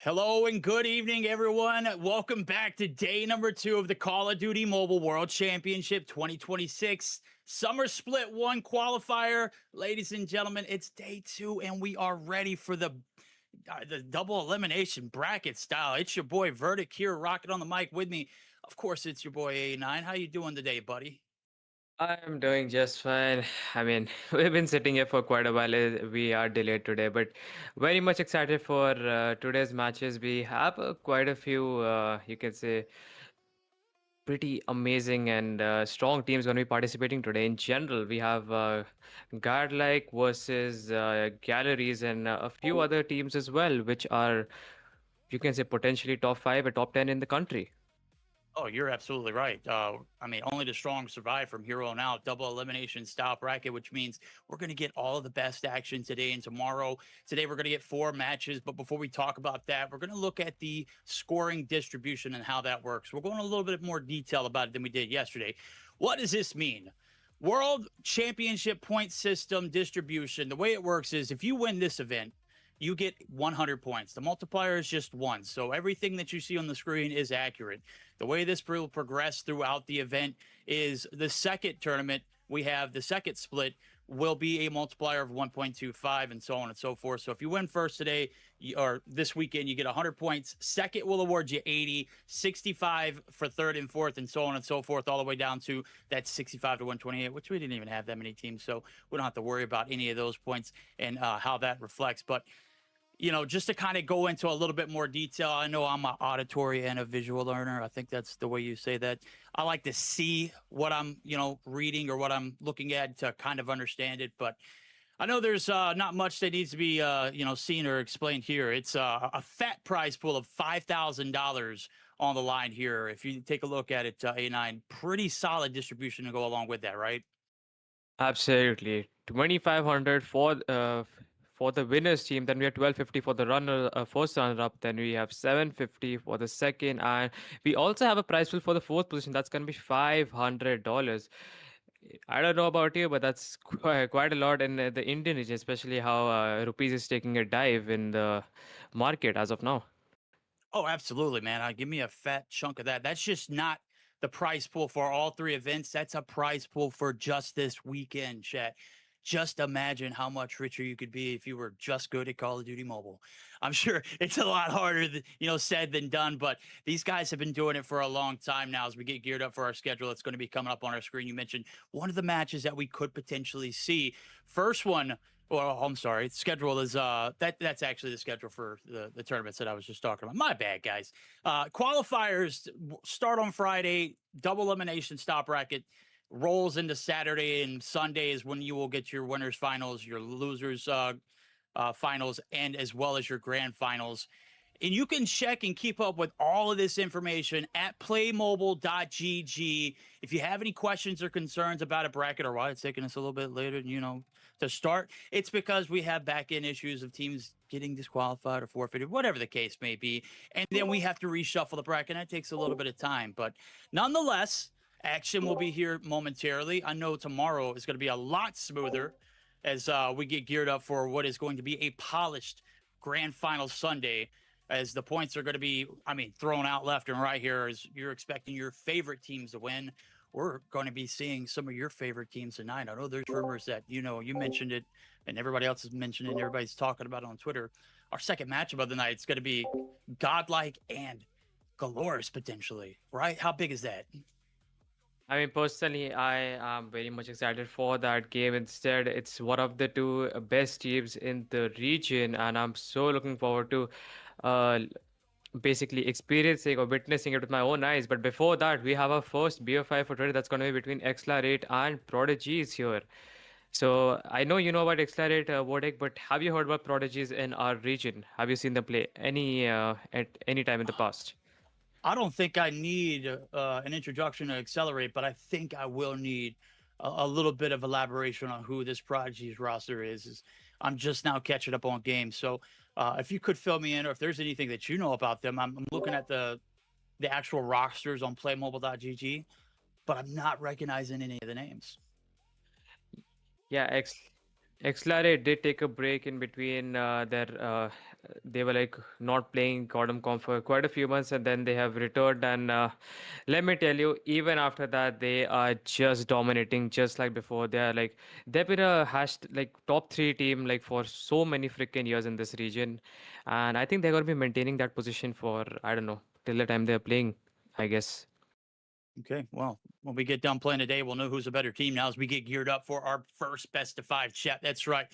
Hello and good evening, everyone. Welcome back to day number 2 of the Call of Duty Mobile World Championship 2026 Summer Split 1 qualifier. Ladies and gentlemen, it's day 2 and we are ready for the double elimination bracket style. It's your boy Verdict here, rocking on the mic with me. Of course, it's your boy A9. How you doing today, buddy? I'm doing just fine. I mean, we've been sitting here for quite a while. We are delayed today, but very much excited for today's matches. We have quite a few, you can say, pretty amazing and strong teams going to be participating today. In general, we have Godlike versus Galleries and a few other teams as well, which are, you can say, potentially top 5 or top 10 in the country. Oh, you're absolutely right. I mean, only the strong survive from here on out. Double elimination style bracket, which means we're going to get all of the best action today and tomorrow. Today, we're going to get 4 matches. But before we talk about that, we're going to look at the scoring distribution and how that works. We're going a little bit more detail about it than we did yesterday. What does this mean? World Championship point system distribution. The way it works is if you win this event, you get 100 points. The multiplier is just 1. So everything that you see on the screen is accurate. The way this will progress throughout the event is the second tournament, we have the second split will be a multiplier of 1.25 and so on and so forth. So if you win first today or this weekend, you get 100 points. Second will award you 80, 65 for third and fourth, and so on and so forth, all the way down to that 65 to 128, which we didn't even have that many teams. So we don't have to worry about any of those points and how that reflects. But just to kind of go into a little bit more detail, I know I'm an auditory and a visual learner. I think that's the way you say that. I like to see what I'm, reading or what I'm looking at to kind of understand it. But I know there's not much that needs to be, seen or explained here. It's a fat prize pool of $5,000 on the line here. If you take a look at it, A9, pretty solid distribution to go along with that, right? Absolutely. 2500 for the winners team, then we have 1250 for the runner first runner up, then we have 750 for the second, and we also have a prize pool for the fourth position. That's going to be $500. I don't know about you, but that's quite a lot in the Indian region, especially how rupees is taking a dive in the market as of now. Oh, absolutely, man. Give me a fat chunk of that. That's just not the prize pool for all 3 events. That's a prize pool for just this weekend, chat. Just imagine how much richer you could be if you were just good at Call of Duty Mobile. I'm sure it's a lot harder, said than done, but these guys have been doing it for a long time now. As we get geared up for our schedule, it's going to be coming up on our screen. You mentioned one of the matches that we could potentially see. First one, well, I'm sorry. Schedule is that's actually the schedule for the tournaments that I was just talking about. My bad, guys. Qualifiers start on Friday. Double elimination stop bracket rolls into Saturday, and Sunday is when you will get your winners finals, your losers finals, and as well as your grand finals. And you can check and keep up with all of this information at playmobile.gg. If you have any questions or concerns about a bracket or why it's taking us a little bit later, to start, it's because we have back end issues of teams getting disqualified or forfeited, whatever the case may be. And then we have to reshuffle the bracket. And that takes a little bit of time. But nonetheless, action will be here momentarily. I know tomorrow is going to be a lot smoother as we get geared up for what is going to be a polished grand final Sunday, as the points are going to be, thrown out left and right here as you're expecting your favorite teams to win. We're going to be seeing some of your favorite teams tonight. I know there's rumors that, you mentioned it and everybody else has mentioned it and everybody's talking about it on Twitter. Our second matchup of the night is going to be Godlike and Galores potentially, right? How big is that? I mean, personally, I am very much excited for that game. Instead, it's one of the two best teams in the region, and I'm so looking forward to uh, basically experiencing or witnessing it with my own eyes. But before that, we have our first BO5 for today. That's going to be between Xlarate and Prodigies here. So I know you know about Xlarate, Vodek, but have you heard about Prodigies in our region? Have you seen them play at any time in the past? I don't think I need an introduction to Accelerate, but I think I will need a little bit of elaboration on who this Prodigy's roster is. I'm just now catching up on games, so if you could fill me in, or if there's anything that you know about them, I'm looking at the actual rosters on PlayMobile.gg, but I'm not recognizing any of the names. Yeah, Xlarate did take a break in between their they were like not playing CODM Comp for quite a few months, and then they have returned. And let me tell you, even after that, they are just dominating, just like before. They are like they've been a hashed like top three team like for so many freaking years in this region, and I think they're gonna be maintaining that position for I don't know till the time they're playing, I guess. Okay, well, when we get done playing today, we'll know who's a better team now as we get geared up for our first best of five chat. That's right.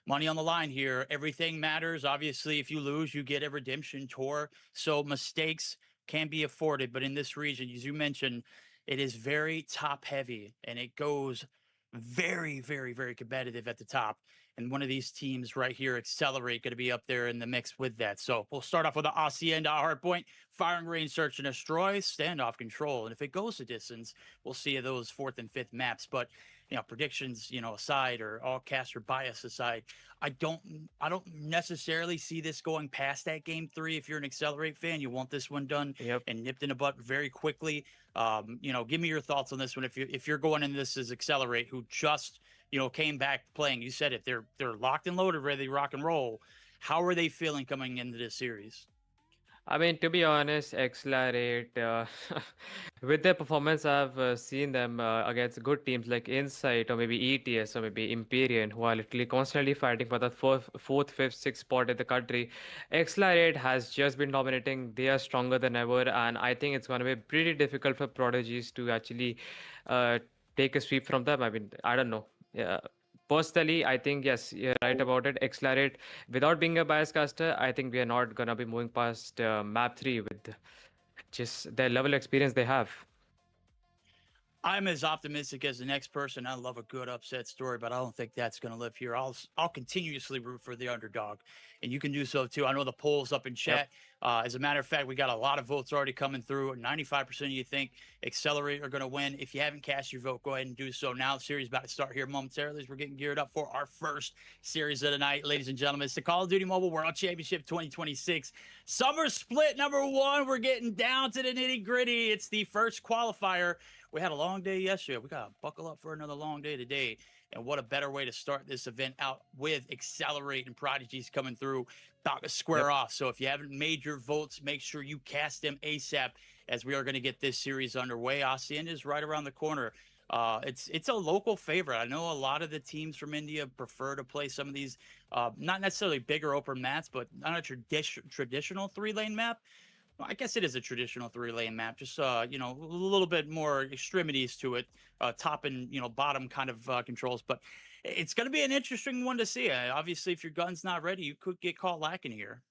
Money on the line here. Everything matters. Obviously, if you lose, you get a redemption tour. So mistakes can be afforded. But in this region, as you mentioned, it is very top heavy and it goes very, very, very competitive at the top. And one of these teams right here, Accelerate, going to be up there in the mix with that. So we'll start off with the Hacienda Hardpoint, firing range, search and destroy, standoff control. And if it goes the distance, we'll see those fourth and fifth maps. But predictions, aside, or all caster bias aside, I don't necessarily see this going past that game three. If you're an Accelerate fan, you want this one done Yep. and nipped in the butt very quickly. Give me your thoughts on this one. If you're going into this as Accelerate, who just came back playing, you said it, they're locked and loaded, ready to rock and roll. How are they feeling coming into this series? I mean, to be honest, Accelerate, with their performance, I've seen them against good teams like Insight or maybe ETS or maybe Empyrean, who are literally constantly fighting for the fourth, fifth, sixth spot in the country. Accelerate has just been dominating. They are stronger than ever, and I think it's going to be pretty difficult for Prodigies to actually uh, take a sweep from them. I mean, I don't know. Yeah. Personally, I think yes, you're right about it. Accelerate, without being a bias caster, I think we are not gonna be moving past map three with just the level of experience they have. I'm as optimistic as the next person. I love a good upset story, but I don't think that's going to live here. I'll continuously root for the underdog, and you can do so too. I know the polls up in Yep. chat. As a matter of fact, we got a lot of votes already coming through. 95% of you think Accelerate are going to win. If you haven't cast your vote, go ahead and do so now. The series is about to start here momentarily as we're getting geared up for our first series of the night, ladies and gentlemen. It's the Call of Duty Mobile World Championship 2026 Summer Split number one. We're getting down to the nitty gritty. It's the first qualifier. We had a long day yesterday. We got to buckle up for another long day today. And what a better way to start this event out with Accelerate and Prodigies coming through, about to Yep. square off. So if you haven't made your votes, make sure you cast them ASAP as we are going to get this series underway. Hacienda is right around the corner. It's a local favorite. I know a lot of the teams from India prefer to play some of these, not necessarily bigger open maps, but not a traditional 3-lane map. Well, I guess it is a traditional 3-lane map, just a little bit more extremities to it, top and bottom kind of controls. But it's going to be an interesting one to see. Obviously, if your gun's not ready, you could get caught lacking here.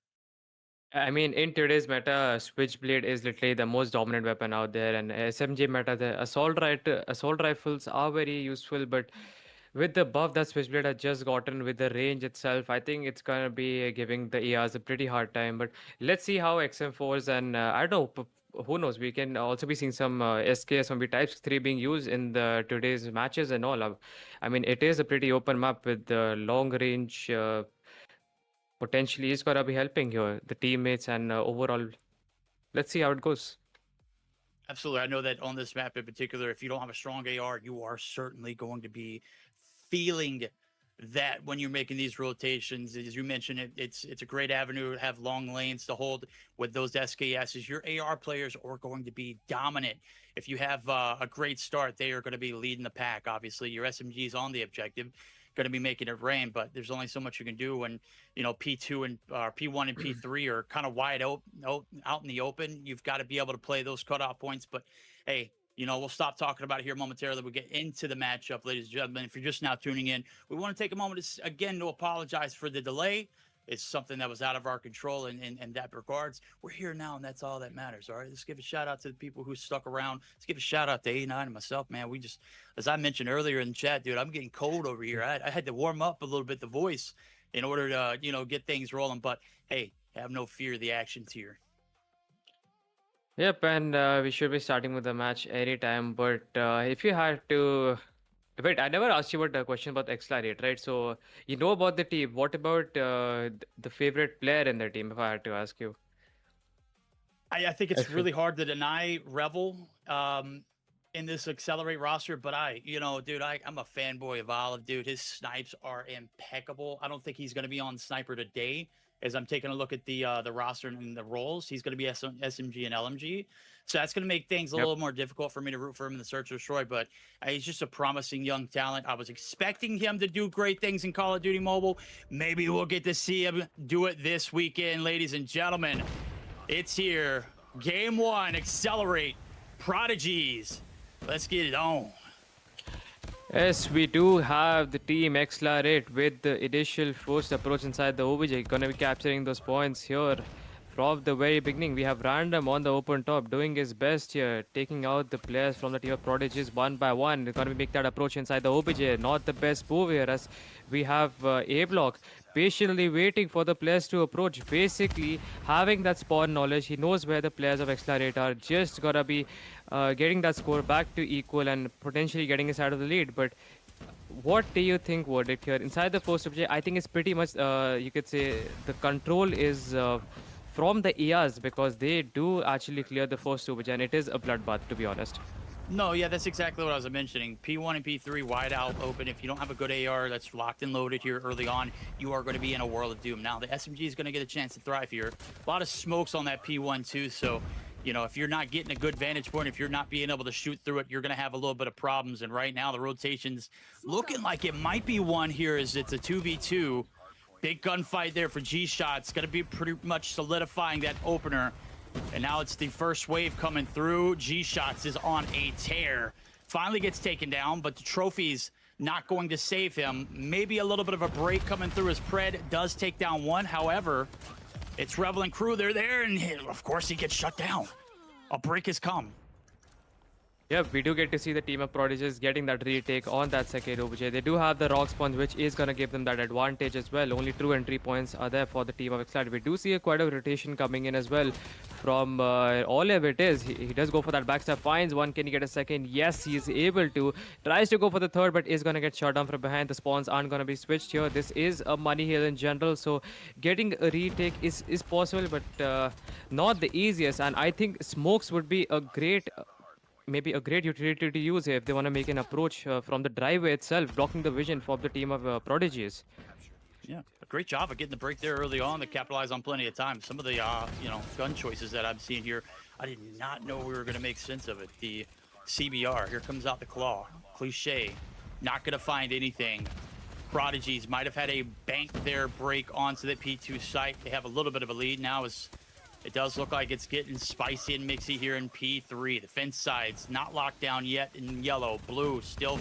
I mean, in today's meta, Switchblade is literally the most dominant weapon out there, and SMG meta, the assault rifles are very useful, but with the buff that Switchblade has just gotten with the range itself, I think it's gonna be giving the ERs a pretty hard time. But let's see how XM4s and I don't know, who knows? We can also be seeing some SKS maybe Types 3 being used in the today's matches and all. I mean, it is a pretty open map with the long range. Potentially is gonna be helping here the teammates and overall. Let's see how it goes. Absolutely. I know that on this map in particular, if you don't have a strong AR, you are certainly going to be feeling that when you're making these rotations. As you mentioned, it's a great avenue to have long lanes to hold with those SKSs. Your AR players are going to be dominant. If you have a great start, they are going to be leading the pack. Obviously, your SMGs on the objective going to be making it rain, but there's only so much you can do when P2 and P1 and P3 are kind of wide out in the open. You've got to be able to play those cutoff points. But hey, we'll stop talking about it here momentarily. We'll get into the matchup, ladies and gentlemen. If you're just now tuning in, we want to take a moment to apologize for the delay. It's something that was out of our control in that regards. We're here now, and that's all that matters. All right, let's give a shout out to the people who stuck around. Let's give a shout out to A9 and myself, man. We just, as I mentioned earlier in the chat, dude, I'm getting cold over here. I had to warm up a little bit the voice in order to get things rolling. But hey, have no fear. The action's here. Yep, and we should be starting with the match anytime. But if you had to, wait, I never asked you about the question about Accelerate, right? So you know about the team. What about the favorite player in the team? If I had to ask you, I think it's if really hard to deny Revel in this Accelerate roster, but dude, I'm a fanboy of Olive, dude. His snipes are impeccable. I don't think he's going to be on Sniper today As I'm taking a look at the roster and the roles, he's going to be SMG and LMG. So that's going to make things a Yep. little more difficult for me to root for him in the Search and Destroy. But he's just a promising young talent. I was expecting him to do great things in Call of Duty Mobile. Maybe we'll get to see him do it this weekend, ladies and gentlemen. It's here. Game 1, Accelerate. Prodigies. Let's get it on. Yes, we do have the team Accelerate with the initial first approach inside the OBJ. Gonna be capturing those points here. From the very beginning, we have Random on the open top doing his best here, taking out the players from the team of Prodigies one by one. They're gonna be make that approach inside the OBJ. Not the best move here, as we have A block patiently waiting for the players to approach. Basically, having that spawn knowledge, he knows where the players of Accelerate are. Just gotta be getting that score back to equal and potentially getting us out of the lead. But what do you think, Verdict, here? Inside the first object, I think it's pretty much, you could say, the control is from the ERs, because they do actually clear the first object, and it is a bloodbath, to be honest. No, yeah, that's exactly what I was mentioning. P1 and P3 wide out open. If you don't have a good AR that's locked and loaded here early on, you are going to be in a world of doom. Now, the SMG is going to get a chance to thrive here. A lot of smokes on that P1 too, so if you're not getting a good vantage point, if you're not being able to shoot through it, you're going to have a little bit of problems. And right now, the rotation's looking like it might be one here as it's a 2v2. Big gunfight there for G-Shot. It's going to be pretty much solidifying that opener. And now it's the first wave coming through. G-Shots is on a tear. Finally gets taken down, but the trophy's not going to save him. Maybe a little bit of a break coming through as Pred does take down one. However, it's Rebel and crew. They're there, and of course he gets shut down. A break has come. Yep, we do get to see the team of Prodigies getting that retake on that second OBJ. They do have the rock sponge, which is going to give them that advantage as well. Only 2 entry points are there for the team of Excite. We do see quite a rotation coming in as well from Olive. It is. He does go for that backstab, finds one. Can he get a second? Yes, he is able to. Tries to go for the third, but is going to get shot down from behind. The spawns aren't going to be switched here. This is a money hill in general, so getting a retake is possible, but not the easiest. And I think smokes would be a great maybe a great utility to use here if they want to make an approach from the driveway itself, blocking the vision for the team of Prodigies. Yeah, a great job of getting the break there early on to capitalize on plenty of time. Some of the, gun choices that I'm seeing here, I did not know we were going to make sense of it. The CBR, here comes out the claw. Cliche, not going to find anything. Prodigies might have had a bank there break onto the P2 site. They have a little bit of a lead now as it does look like it's getting spicy and mixy here in P3. The fence side's not locked down yet in yellow. Blue still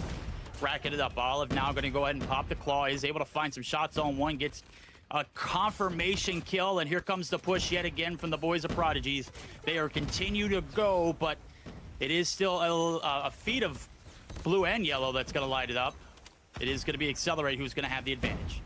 racking it up. Olive now going to go ahead and pop the claw. Is able to find some shots on one. Gets a confirmation kill. And here comes the push yet again from the boys of Prodigies. They are continue to go, but it is still a feat of blue and yellow that's going to light it up. It is going to be Accelerate who's going to have the advantage.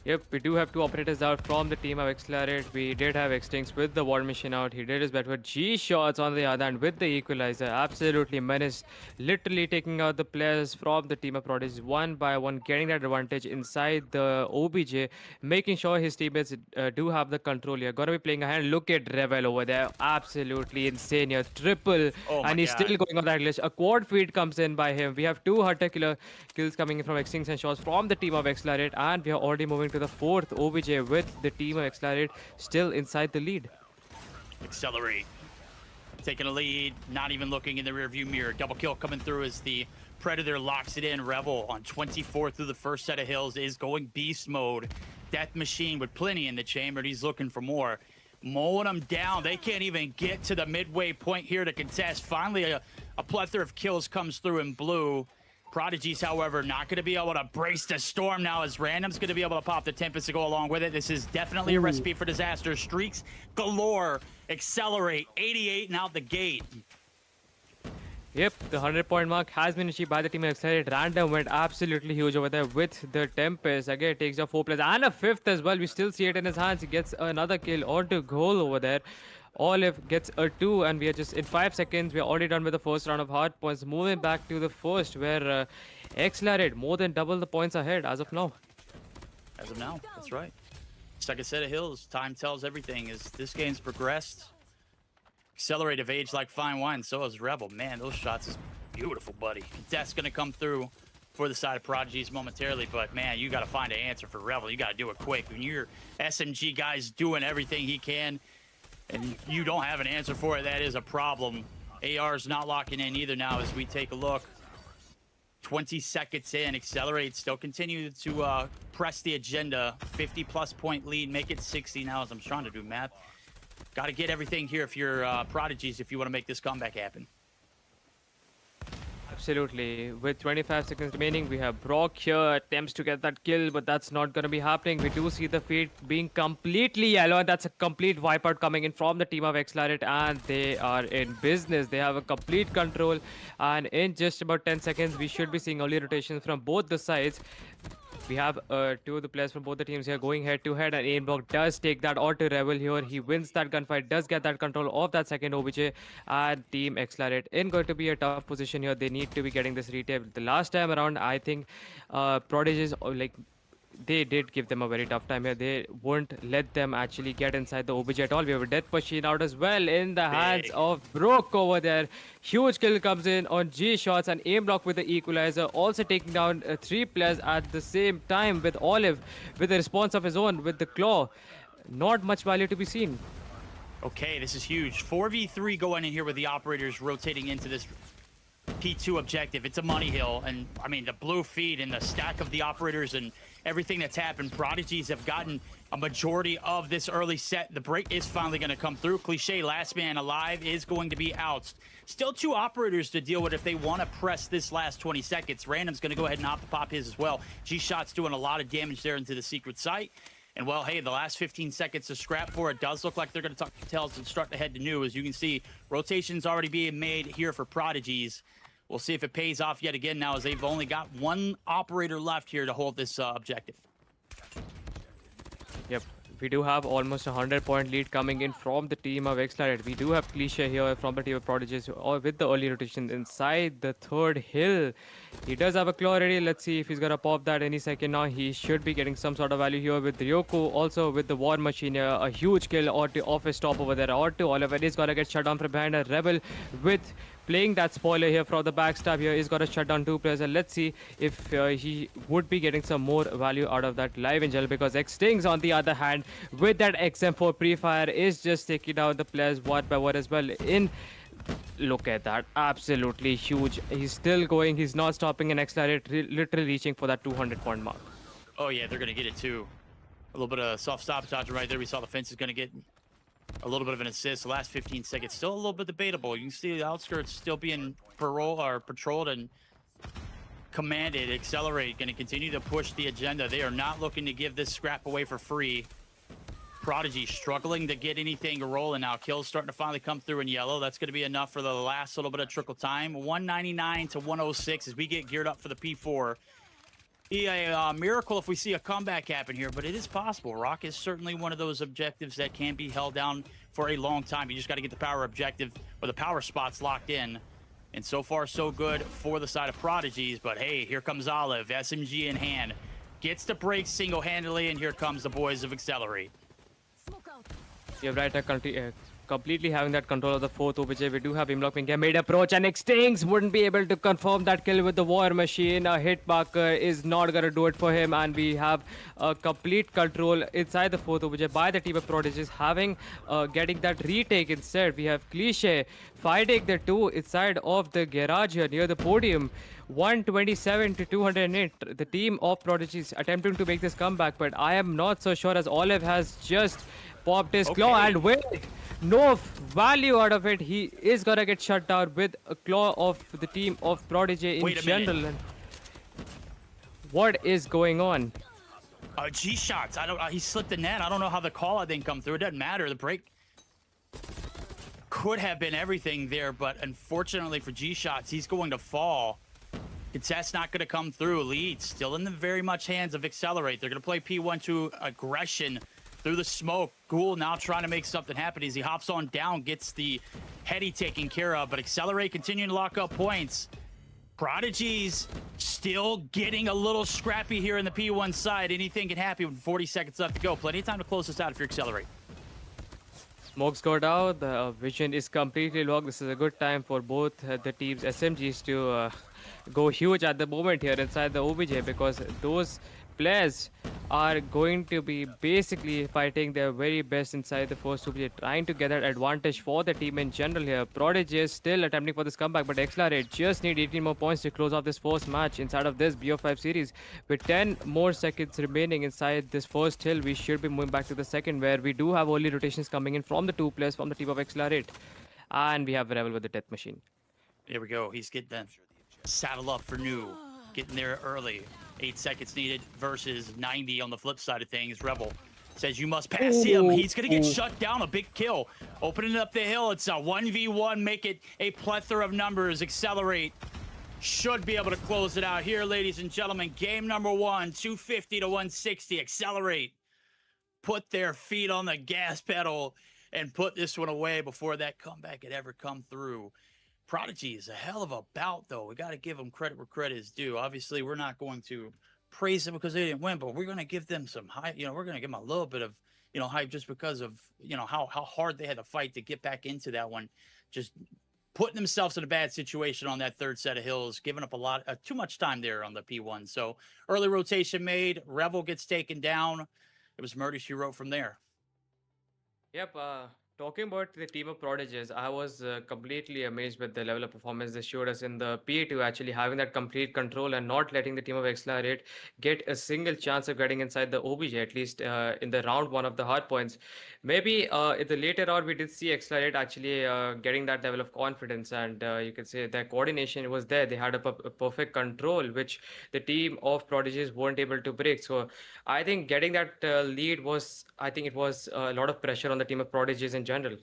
Yep, we do have 2 operators out from the team of Accelerate. We did have Extinct with the War Machine out. He did his best with G-Shots on the other hand with the Equalizer. Absolutely menaced. Literally taking out the players from the team of Prodigies one by one, getting that advantage inside the OBJ, making sure his teammates do have the control here. Gonna be playing a hand. Look at Revel over there. Absolutely insane here. Triple. Oh and he's God. still going on that glitch. A quad feed comes in by him. We have 2 Hunter Killer kills coming in from Extinct and shots from the team of Accelerate. And we are already moving to the 4th OBJ with the team of Accelerate still inside the lead. Accelerate. Taking a lead, not even looking in the rearview mirror. Double kill coming through as the Predator locks it in. Revel on 24 through the first set of hills is going beast mode. Death Machine with plenty in the chamber. He's looking for more. Mowing them down. They can't even get to the midway point here to contest. Finally, a plethora of kills comes through in blue. Prodigies, however, not going to be able to brace the storm now as Random's going to be able to pop the Tempest to go along with it. This is definitely a recipe for disaster. Streaks galore. Accelerate. 88 and out the gate. Yep, the 100-point mark has been achieved by the team of Accelerate. Random went absolutely huge over there with the Tempest. Again, takes off 4 players and a 5th as well. We still see it in his hands. He gets another kill onto goal over there. Olive gets a 2, and we are just in 5 seconds. We are already done with the first round of hard points. Moving back to the first, where Accelerate more than double the points ahead as of now. As of now, that's right. Second set of hills. Time tells everything as this game's progressed. Accelerate have aged like fine wine. So has Rebel. Man, those shots is beautiful, buddy. Contest gonna come through for the side of Prodigies momentarily, but man, you got to find an answer for Revel. You got to do it quick. When your SMG guy's doing everything he can and you don't have an answer for it, that is a problem. AR's not locking in either now as we take a look. 20 seconds in, Accelerate still continue to press the agenda. 50+ point lead, make it 60 now as I'm trying to do math. Got to get everything here if you're Prodigies if you want to make this comeback happen. Absolutely. With 25 seconds remaining, we have Brock here, attempts to get that kill, but that's not going to be happening. We do see the feed being completely yellow, and that's a complete wipeout coming in from the team of Xlaret, and they are in business. They have a complete control, and in just about 10 seconds, we should be seeing early rotations from both the sides. We have two of the players from both the teams here going head to head, and Aimblock does take that auto Rebel here. He wins that gunfight, does get that control of that second OBJ, and Team Xlaret in going to be a tough position here. They need to be getting this retake. The last time around, I think Prodigies like they did give them a very tough time here. They won't let them actually get inside the OBJ at all. We have a death machine out as well in the hands of Broke over there. Huge kill comes in on G shots, and Aimblock with the equalizer, also taking down 3 players at the same time with Olive with a response of his own with the claw. Not much value to be seen. Okay, this is huge. 4v3 going in here with the operators rotating into this P2 objective. It's a money hill, and I mean the blue feed and the stack of the operators and everything that's happened. Prodigies have gotten a majority of this early set. The break is finally going to come through. Cliche, last man alive is going to be out. Still 2 operators to deal with if they want to press this last 20 seconds. Random's going to go ahead and opt to pop his as well. G-Shot's doing a lot of damage there into the secret site. And well, hey, the last 15 seconds to scrap for it does look like they're going to tuck the tails and start to head to new. As you can see, rotation's already being made here for Prodigies. We'll see if it pays off yet again now, as they've only got 1 operator left here to hold this objective. Yep, we do have almost a 100-point lead coming in from the team of Xlaret. We do have Cliche here from the team of Prodigies with the early rotation inside the 3rd hill. He does have a claw ready. Let's see if he's going to pop that any second now. He should be getting some sort of value here with Ryoko, also with the War Machine here. A huge kill off his top over there. Auto Oliver is going to get shut down from behind. A Rebel with playing that spoiler here from the backstab here is going to shut down 2 players, and let's see if he would be getting some more value out of that live angel, because X-Stings on the other hand with that XM4 pre-fire is just taking down the players one by one as well. Look at that, absolutely huge. He's still going, he's not stopping, and Xlaret literally reaching for that 200-point mark. Oh yeah, they're going to get it too. A little bit of soft sabotage right there. We saw the fence is going to get a little bit of an assist. The last 15 seconds still a little bit debatable. You can see the outskirts still being patrolled and commanded. Accelerate going to continue to push the agenda. They are not looking to give this scrap away for free. Prodigy struggling to get anything rolling now. Kills starting to finally come through in yellow. That's going to be enough for the last little bit of trickle time. 199 to 106 as we get geared up for the P4. Be a miracle if we see a comeback happen here, but it is possible. Rock is certainly one of those objectives that can be held down for a long time. You just got to get the power objective or the power spots locked in. And so far, so good for the side of Prodigies. But hey, here comes Olive, SMG in hand. Gets the break single-handedly, and here comes the boys of Accelerate. You're right, completely having that control of the 4th OBJ. We do have Imlock Pinky made approach, and Extinks wouldn't be able to confirm that kill with the War Machine. A hit marker is not going to do it for him, and we have complete control inside the 4th OBJ by the team of Prodigies, having getting that retake instead. We have Cliche fighting the 2 inside of the garage here near the podium. 127 to 208. The team of Prodigies attempting to make this comeback, but I am not so sure, as Olive has just popped his claw, and wait, no value out of it. He is gonna get shut down with a claw of the team of Prodigy in general. What is going on? G-Shots. I don't. He slipped the net. I don't know how the call didn't come through. It doesn't matter. The break could have been everything there, but unfortunately for G-Shots, he's going to fall. Contest not going to come through. Lead still in the very much hands of Accelerate. They're going to play P1 to aggression through the smoke. Ghoul now trying to make something happen as he hops on down, gets the heady taken care of, but Accelerate continuing to lock up points. Prodigies still getting a little scrappy here in the P1 side. Anything can happen with 40 seconds left to go. Plenty of time to close this out if you're Accelerate. Smokes go down, the vision is completely locked. This is a good time for both the teams' SMGs to go huge at the moment here inside the OBJ, because those players are going to be basically fighting their very best inside the first OBJ, trying to get that advantage for the team in general here. Prodigy is still attempting for this comeback, but Accelerate just need 18 more points to close off this first match inside of this BO5 series. With 10 more seconds remaining inside this first hill, we should be moving back to the second, where we do have early rotations coming in from the two players from the team of Accelerate. And we have Rebel with the Death Machine. Here we go. He's getting the saddle up for new. Getting there early. 8 seconds needed versus 90 on the flip side of things. Rebel says you must pass him. He's going to get shut down. A big kill. Opening up the hill. It's a 1v1. Make it a plethora of numbers. Accelerate. Should be able to close it out here, ladies and gentlemen. Game number one, 250 to 160. Accelerate. Put their feet on the gas pedal and put this one away before that comeback had ever come through. Prodigy is a hell of a bout, though. We got to give them credit where credit is due. Obviously, we're not going to praise them because they didn't win, but we're going to give them some hype. We're going to give them a little bit of, hype just because of, how hard they had to fight to get back into that one. Just putting themselves in a bad situation on that third set of hills, giving up a lot, too much time there on the P1. So early rotation made. Revel gets taken down. It was murder she wrote from there. Yep. Talking about the team of prodigies, I was completely amazed with the level of performance they showed us in the PA2, actually having that complete control and not letting the team of Accelerate get a single chance of getting inside the OBJ, at least in the round one of the hard points. Maybe in the later round, we did see Accelerate actually getting that level of confidence, and you could say their coordination was there. They had a perfect control, which the team of prodigies weren't able to break. So I think getting that lead was, I think it was a lot of pressure on the team of prodigies in general.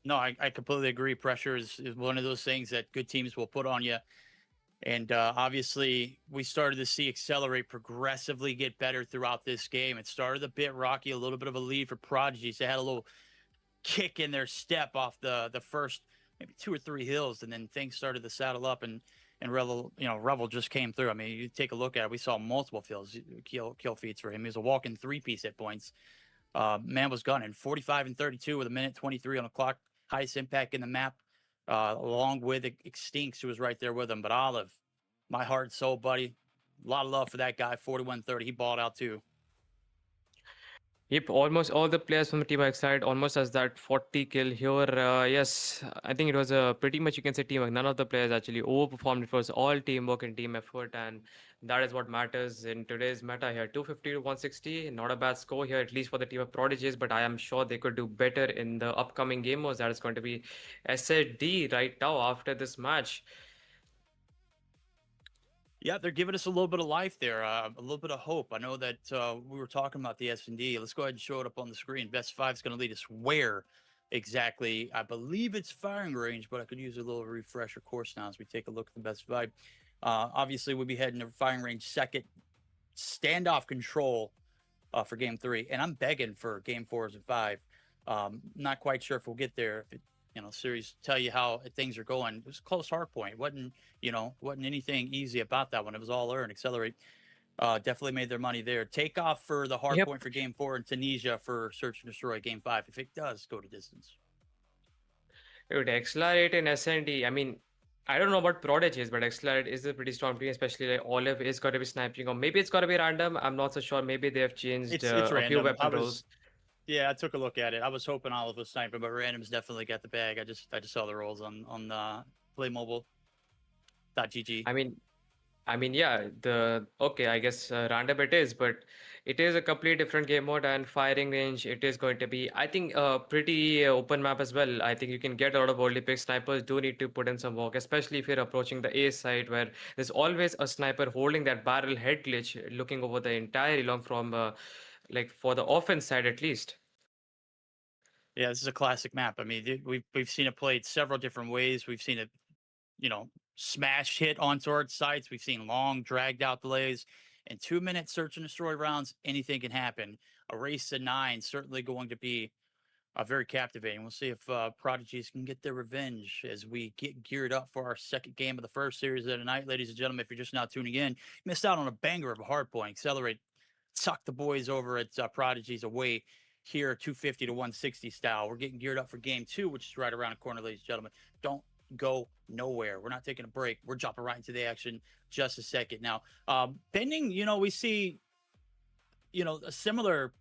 No, I completely agree. Pressure is one of those things that good teams will put on you. And obviously, we started to see Accelerate progressively get better throughout this game. It started a bit rocky, a little bit of a lead for Prodigies. They had a little kick in their step off the first maybe 2 or 3 hills, and then things started to saddle up, and Revel just came through. I mean, you take a look at it, we saw multiple kill feeds for him. He was a walking 3-piece hit points. Man was gunning 45 and 32 with a minute 23 on the clock, highest impact in the map, along with Extinct, who was right there with him. But Olive, my heart and soul, buddy, a lot of love for that guy. 41-30, he balled out too. Yep, almost all the players from the team side almost has that 40 kill here. Yes, I think it was a pretty much, you can say, teamwork. None of the players actually overperformed. It was all teamwork and team effort, and that is what matters in today's meta here. 250 to 160, not a bad score here, at least for the team of Prodigies, but I am sure they could do better in the upcoming game modes. That is going to be SAD right now after this match. Yeah, they're giving us a little bit of life there, a little bit of hope. I know that we were talking about the S&D. Let's go ahead and show it up on the screen. Best five is going to lead us where exactly? I believe it's firing range, but I could use a little refresher course now as we take a look at the best vibe. Obviously, we'll be heading to firing range second. Standoff control for game 3, and I'm begging for game 4s and 5. Not quite sure if we'll get there. If it, series tell you how things are going. It was a close hard point. Wasn't anything easy about that one. It was all earn. Accelerate definitely made their money there. Takeoff for the hard Yep. point for game 4, and Tunisia for search and destroy game 5. If it does go to distance. Dude, Accelerate and SND. I mean, I don't know about Prodigies, but Accelerate is a pretty strong team, especially like Olive is going to be sniping, or maybe it's going to be random. I'm not so sure. Maybe they have changed It's a few random. weapon roles. Yeah, I took a look at it. I was hoping Olive was sniping, but random's definitely got the bag. I just saw the rolls on playmobile.gg. I mean, yeah, I guess random it is, but it is a completely different game mode and firing range. It is going to be, I think, a pretty open map as well. I think you can get a lot of early pick. Snipers do need to put in some work, especially if you're approaching the A side, where there's always a sniper holding that barrel head glitch, looking over the entire long from, like for the offense side at least. Yeah, this is a classic map. I mean, we've seen it played several different ways. We've seen it, smash hit on sword sites. We've seen long, dragged out delays. In 2 minute search and destroy rounds, anything can happen. A race to 9 certainly going to be very captivating. We'll see if Prodigies can get their revenge as we get geared up for our second game of the first series of the night. Ladies and gentlemen, if you're just now tuning in, you missed out on a banger of a hard point. Accelerate, tuck the boys over at Prodigies away here 250 to 160 style. We're getting geared up for game two, which is right around the corner, ladies and gentlemen. Don't go nowhere. We're not taking a break. We're jumping right into the action just a second. Now, bending, we see, a similar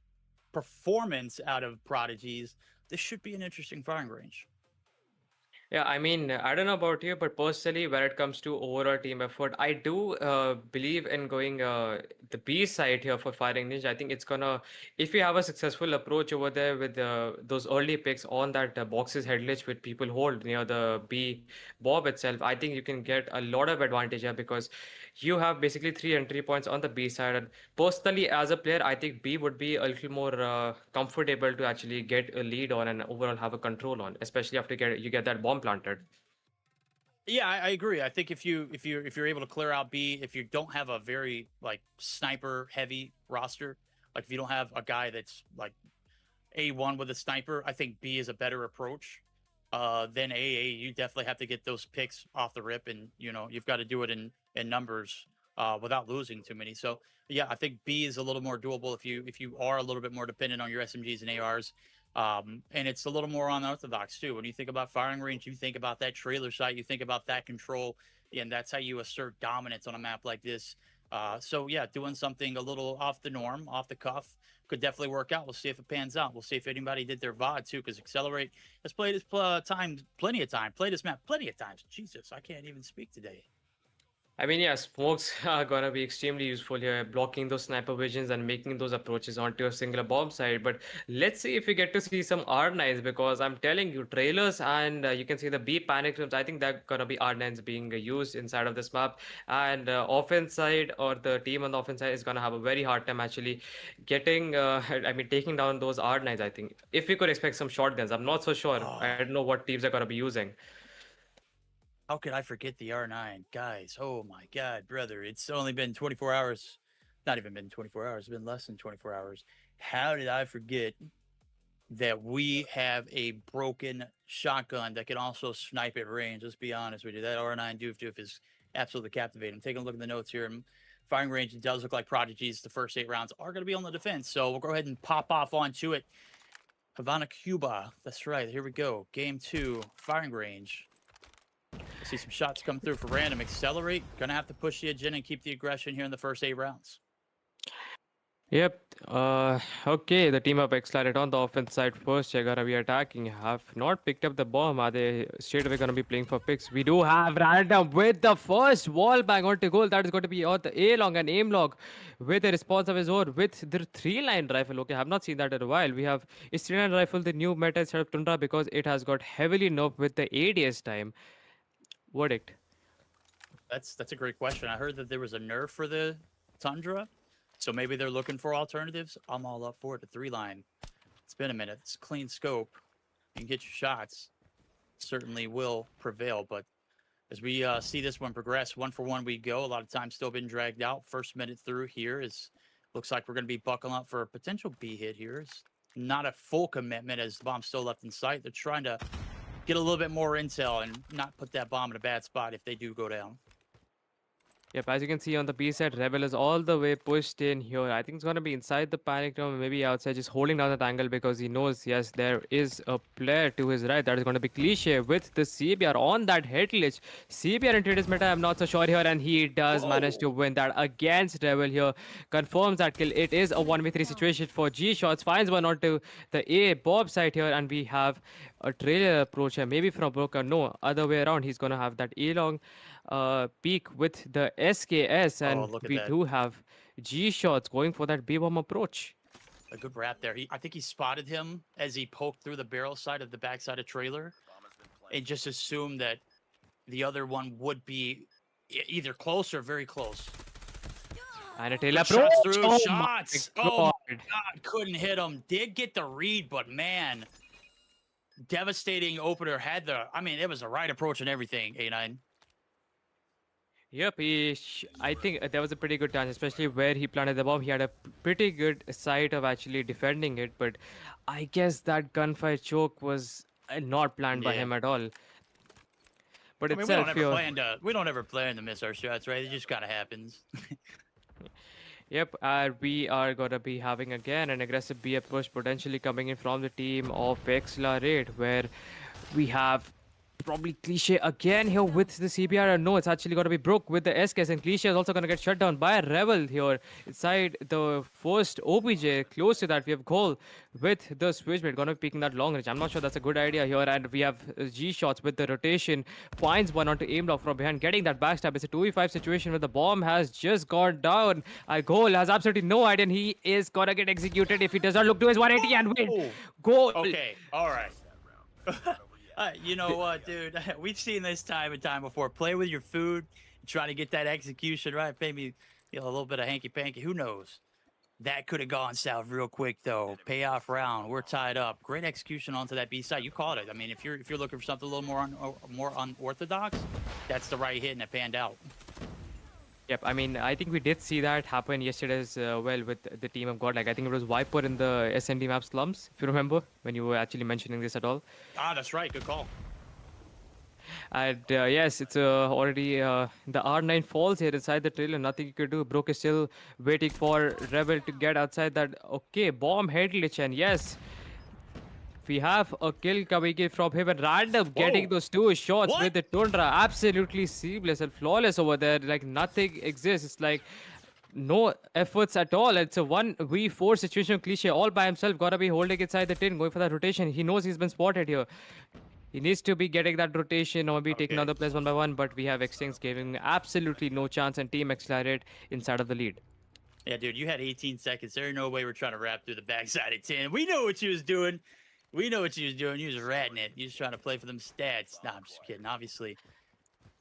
performance out of Prodigies. This should be an interesting firing range. Yeah, I mean, I don't know about you, but personally, when it comes to overall team effort, I do believe in going the B side here for Firing Ninja. I think it's gonna, if you have a successful approach over there with those early picks on that boxes headledge with people hold near the B bob itself, I think you can get a lot of advantage here because you have basically three entry points on the B side. And personally, as a player, I think B would be a little more comfortable to actually get a lead on and overall have a control on, especially after you get that bomb planted. Yeah, I agree. I think if you're able to clear out B, if you don't have a very like sniper heavy roster, like if you don't have a guy that's like A1 with a sniper, I think B is a better approach than AA. You definitely have to get those picks off the rip, and you've got to do it in numbers without losing too many. So yeah, I think B is a little more doable if you are a little bit more dependent on your SMGs and ARs. And it's a little more unorthodox too. When you think about firing range, you think about that trailer site, you think about that control, and that's how you assert dominance on a map like this. So yeah, doing something a little off the norm, off the cuff, could definitely work out. We'll see if it pans out. We'll see if anybody did their VOD too, because Accelerate has played this plenty of time, played this map plenty of times. Jesus, I can't even speak today. I mean, yeah, smokes are gonna be extremely useful here, blocking those sniper visions and making those approaches onto a singular bomb site. But let's see if we get to see some R9s because I'm telling you, trailers and you can see the B panic rooms. I think they're gonna be R9s being used inside of this map. And offense side or the team on the offense side is gonna have a very hard time actually getting, I mean, taking down those R9s. I think if we could expect some shotguns, I'm not so sure. I Oh, don't know what teams are gonna be using. how could I forget the R9? Guys, oh my God, brother. It's only been 24 hours. Not even been 24 hours. It's been less than 24 hours. How did I forget that we have a broken shotgun that can also snipe at range? Let's be honest with you. That R9 Doof Doof is absolutely captivating. Taking a look at the notes here. And firing range, it does look like Prodigies, the first 8 rounds are going to be on the defense. So we'll go ahead and pop off onto it. Havana, Cuba. That's right. Here we go. Game two, firing range. I see some shots come through for random. Accelerate. Gonna have to push the agenda and keep the aggression here in the first 8 rounds. Yep. Okay, the team up excited on the offense side first. They're gonna be attacking. Have not picked up the bomb. Are they straight away gonna be playing for picks? We do have random with the first wall bang on to goal. That is going to be on the A long and aim log with a response of his own with the 3-line rifle. Okay, I have not seen that in a while. We have is 3-line rifle the new meta instead of Tundra because it has got heavily nerfed with the ADS time. Verdict. That's a great question. I heard that there was a nerf for the Tundra, so maybe they're looking for alternatives. I'm all up for it. The 3-line. It's been a minute. It's clean scope. You can get your shots. Certainly will prevail. But as we see this one progress, 1-for-1 we go. A lot of time still been dragged out. First minute through here is looks like we're going to be buckling up for a potential B hit here. It's not a full commitment as the bomb's still left in sight. They're trying to get a little bit more intel and not put that bomb in a bad spot if they do go down. Yep, as you can see on the B side, Rebel is all the way pushed in here. I think it's gonna be inside the panic room, maybe outside, just holding down that angle because he knows, yes, there is a player to his right. That is gonna be Cliche with the CBR on that head glitch. CBR into his meta, I'm not so sure here, and he does manage to Whoa! win that against Rebel here. Confirms that kill. It is a 1v3 situation for G shots. Finds one onto the A Bob side here, and we have a trailer approach here, maybe from Broker. No, other way around. He's gonna have that A long peak with the SKS, Oh, and look at we that. do have G shots going for that B bomb approach. A good wrap there. I think he spotted him as he poked through the barrel side of the backside of trailer and just assumed that the other one would be either close or very close. And a tail Good approach. shots through. Oh my Shots. Oh my god. God. Couldn't hit him. Did get the read, but man, devastating opener. I mean, it was the right approach and everything, A9. Yep, I think there was a pretty good chance, especially where he planted the bomb. He had a pretty good sight of actually defending it, but I guess that gunfire choke was not planned by Yeah. him at all. But I mean, we don't itself ever here. plan to miss our shots, right? It just kind of happens. Yep, we are gonna be having again an aggressive B approach potentially coming in from the team of Accelerate, where we have probably Cliche again here with the CBR. No, it's actually gonna be Brook with the SKS, and Cliche is also gonna get shut down by Rebel here inside the first OPJ. Close to that, we have Goal with the Switchblade gonna be picking that long range. I'm not sure that's a good idea here, and we have G shots with the rotation. Finds one onto aim lock from behind, getting that backstab. It's a 2v5 situation where the bomb has just gone down. Goal has absolutely no idea, and he is gonna get executed if he does not look to his 180 and win. Oh, Goal. okay, all right. You know what, dude? We've seen this time and time before. Play with your food, try to get that execution right. Maybe a little bit of hanky panky. Who knows? That could have gone south real quick though. Payoff round. We're tied up. Great execution onto that B side. You called it. I mean, if you're looking for something a little more unorthodox, that's the right hit and it panned out. Yep, I mean, I think we did see that happen yesterday as well with the team of God. Like, I think it was Viper in the SND map slums, if you remember, when you were actually mentioning this at all. Ah, that's right. Good call. And yes, it's already the R9 falls here inside the trailer. Nothing you could do. Brook is still waiting for Rebel to get outside that. Okay, bomb head glitch. And yes, we have a kill coming in from him and random getting Whoa. those two shots What? with the Tundra. Absolutely seamless and flawless over there. Like nothing exists. It's like no efforts at all. It's a 1v4 situation. Cliche all by himself. Gotta be holding inside the tin, going for that rotation. He knows he's been spotted here. He needs to be getting that rotation or be taking Okay. other players one by one, but we have Extinct giving absolutely no chance and Team Accelerate inside of the lead. Yeah, dude, you had 18 seconds. There's no way we're trying to wrap through the backside of 10. We know what you was doing. We know what you was doing. You was ratting it. You was trying to play for them stats. Nah, I'm just kidding. Obviously,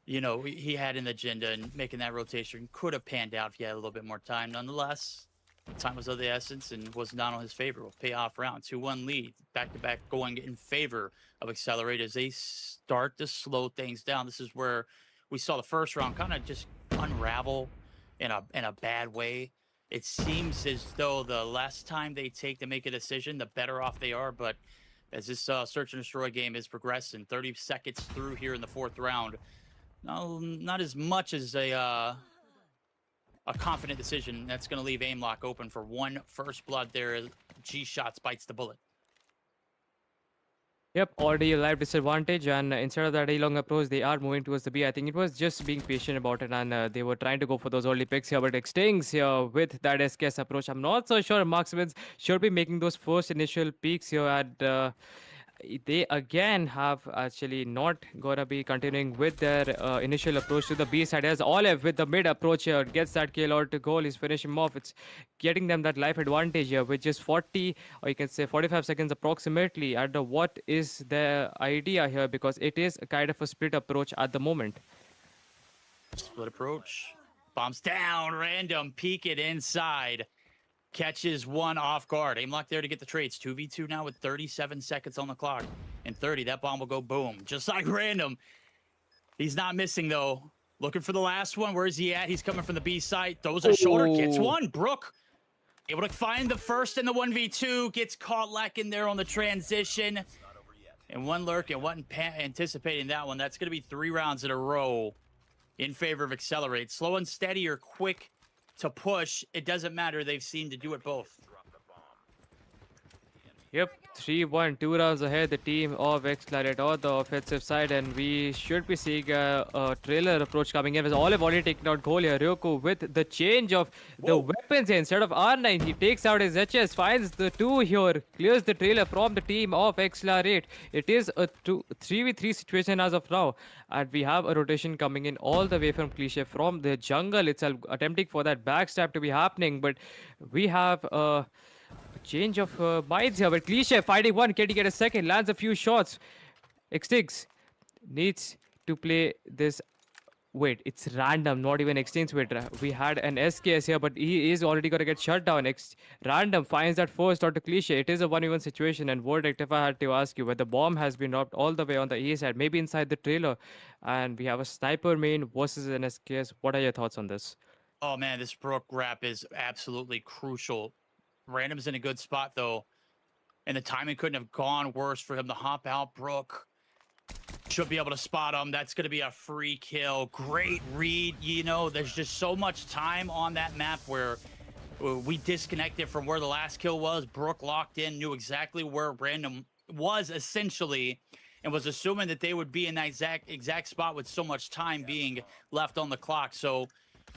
he had an agenda, and making that rotation could have panned out if he had a little bit more time. Nonetheless, time was of the essence and was not on his favor. Will pay off round 2-1 lead, back to back, going in favor of Accelerate as they start to slow things down. This is where we saw the first round kind of just unravel in a bad way. It seems as though the less time they take to make a decision, the better off they are. But as this search and destroy game is progressing, 30 seconds through here in the fourth round, no, not as much as a confident decision. That's going to leave aim lock open for one first blood there. G shots bites the bullet. Yep, already a live disadvantage, and instead of that A-long approach, they are moving towards the B. I think it was just being patient about it, and they were trying to go for those early picks here, but Extings here with that SKS approach. I'm not so sure marksmen should be making those first initial peaks here, and they again have actually not gonna be continuing with their initial approach to the B side. As Olive with the mid approach here gets that kill out to goal, he's finishing him off. It's getting them that life advantage here, which is 40 or you can say 45 seconds approximately. And what is the idea here? Because it is a kind of a split approach at the moment. Split approach. Bombs down. Random. Peek it inside. Catches one off guard. Aim lock there to get the trades. 2v2 now with 37 seconds on the clock. In 30, that bomb will go boom. Just like random. He's not missing, though. Looking for the last one. Where is he at? He's coming from the B side. Throws a shoulder. Gets one. Brook able to find the first in the 1v2. Gets caught lacking there on the transition. And one lurk and wasn't anticipating that one. That's going to be 3 rounds in a row in favor of Accelerate. Slow and steady or quick to push, it doesn't matter. They've seen to do it both. Yep, 3-1, 2 rounds ahead, the team of Accelerate on the offensive side, and we should be seeing a trailer approach coming in. As Olive already taken out goal here. Ryoku with the change of the weapons here. Instead of R9, he takes out his HS, finds the 2 here, clears the trailer from the team of Accelerate. It is a 3v3 situation as of now, and we have a rotation coming in all the way from Cliche from the jungle itself, attempting for that backstab to be happening, but we have change of minds here, but Cliche fighting one, can he get a second? Lands a few shots. Extinct needs to play this. Wait, it's random, not even Extinct. Wait, we had an SKS here, but he is already going to get shut down. Random finds that first out to Cliche. It is a 1v1 situation, and Verdict, if I had to ask you, where the bomb has been dropped all the way on the A side, maybe inside the trailer, and we have a sniper main versus an SKS. What are your thoughts on this? Oh, man, this Brook wrap is absolutely crucial. Random's in a good spot, though, and the timing couldn't have gone worse for him to hop out. Brook should be able to spot him. That's going to be a free kill. Great read. There's just so much time on that map where We disconnected from where the last kill was. Brooke locked in, knew exactly where Random was essentially, and was assuming that they would be in that exact spot with so much time being left on the clock. So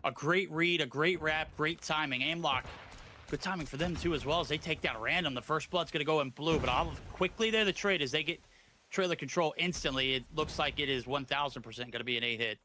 a great read, a great wrap, great timing. Aim lock, good timing for them too, as well as they take down Random. The first blood's going to go in blue, but I'll quickly there the trade as they get trailer control instantly. It looks like it is 1000% going to be an 8 hit.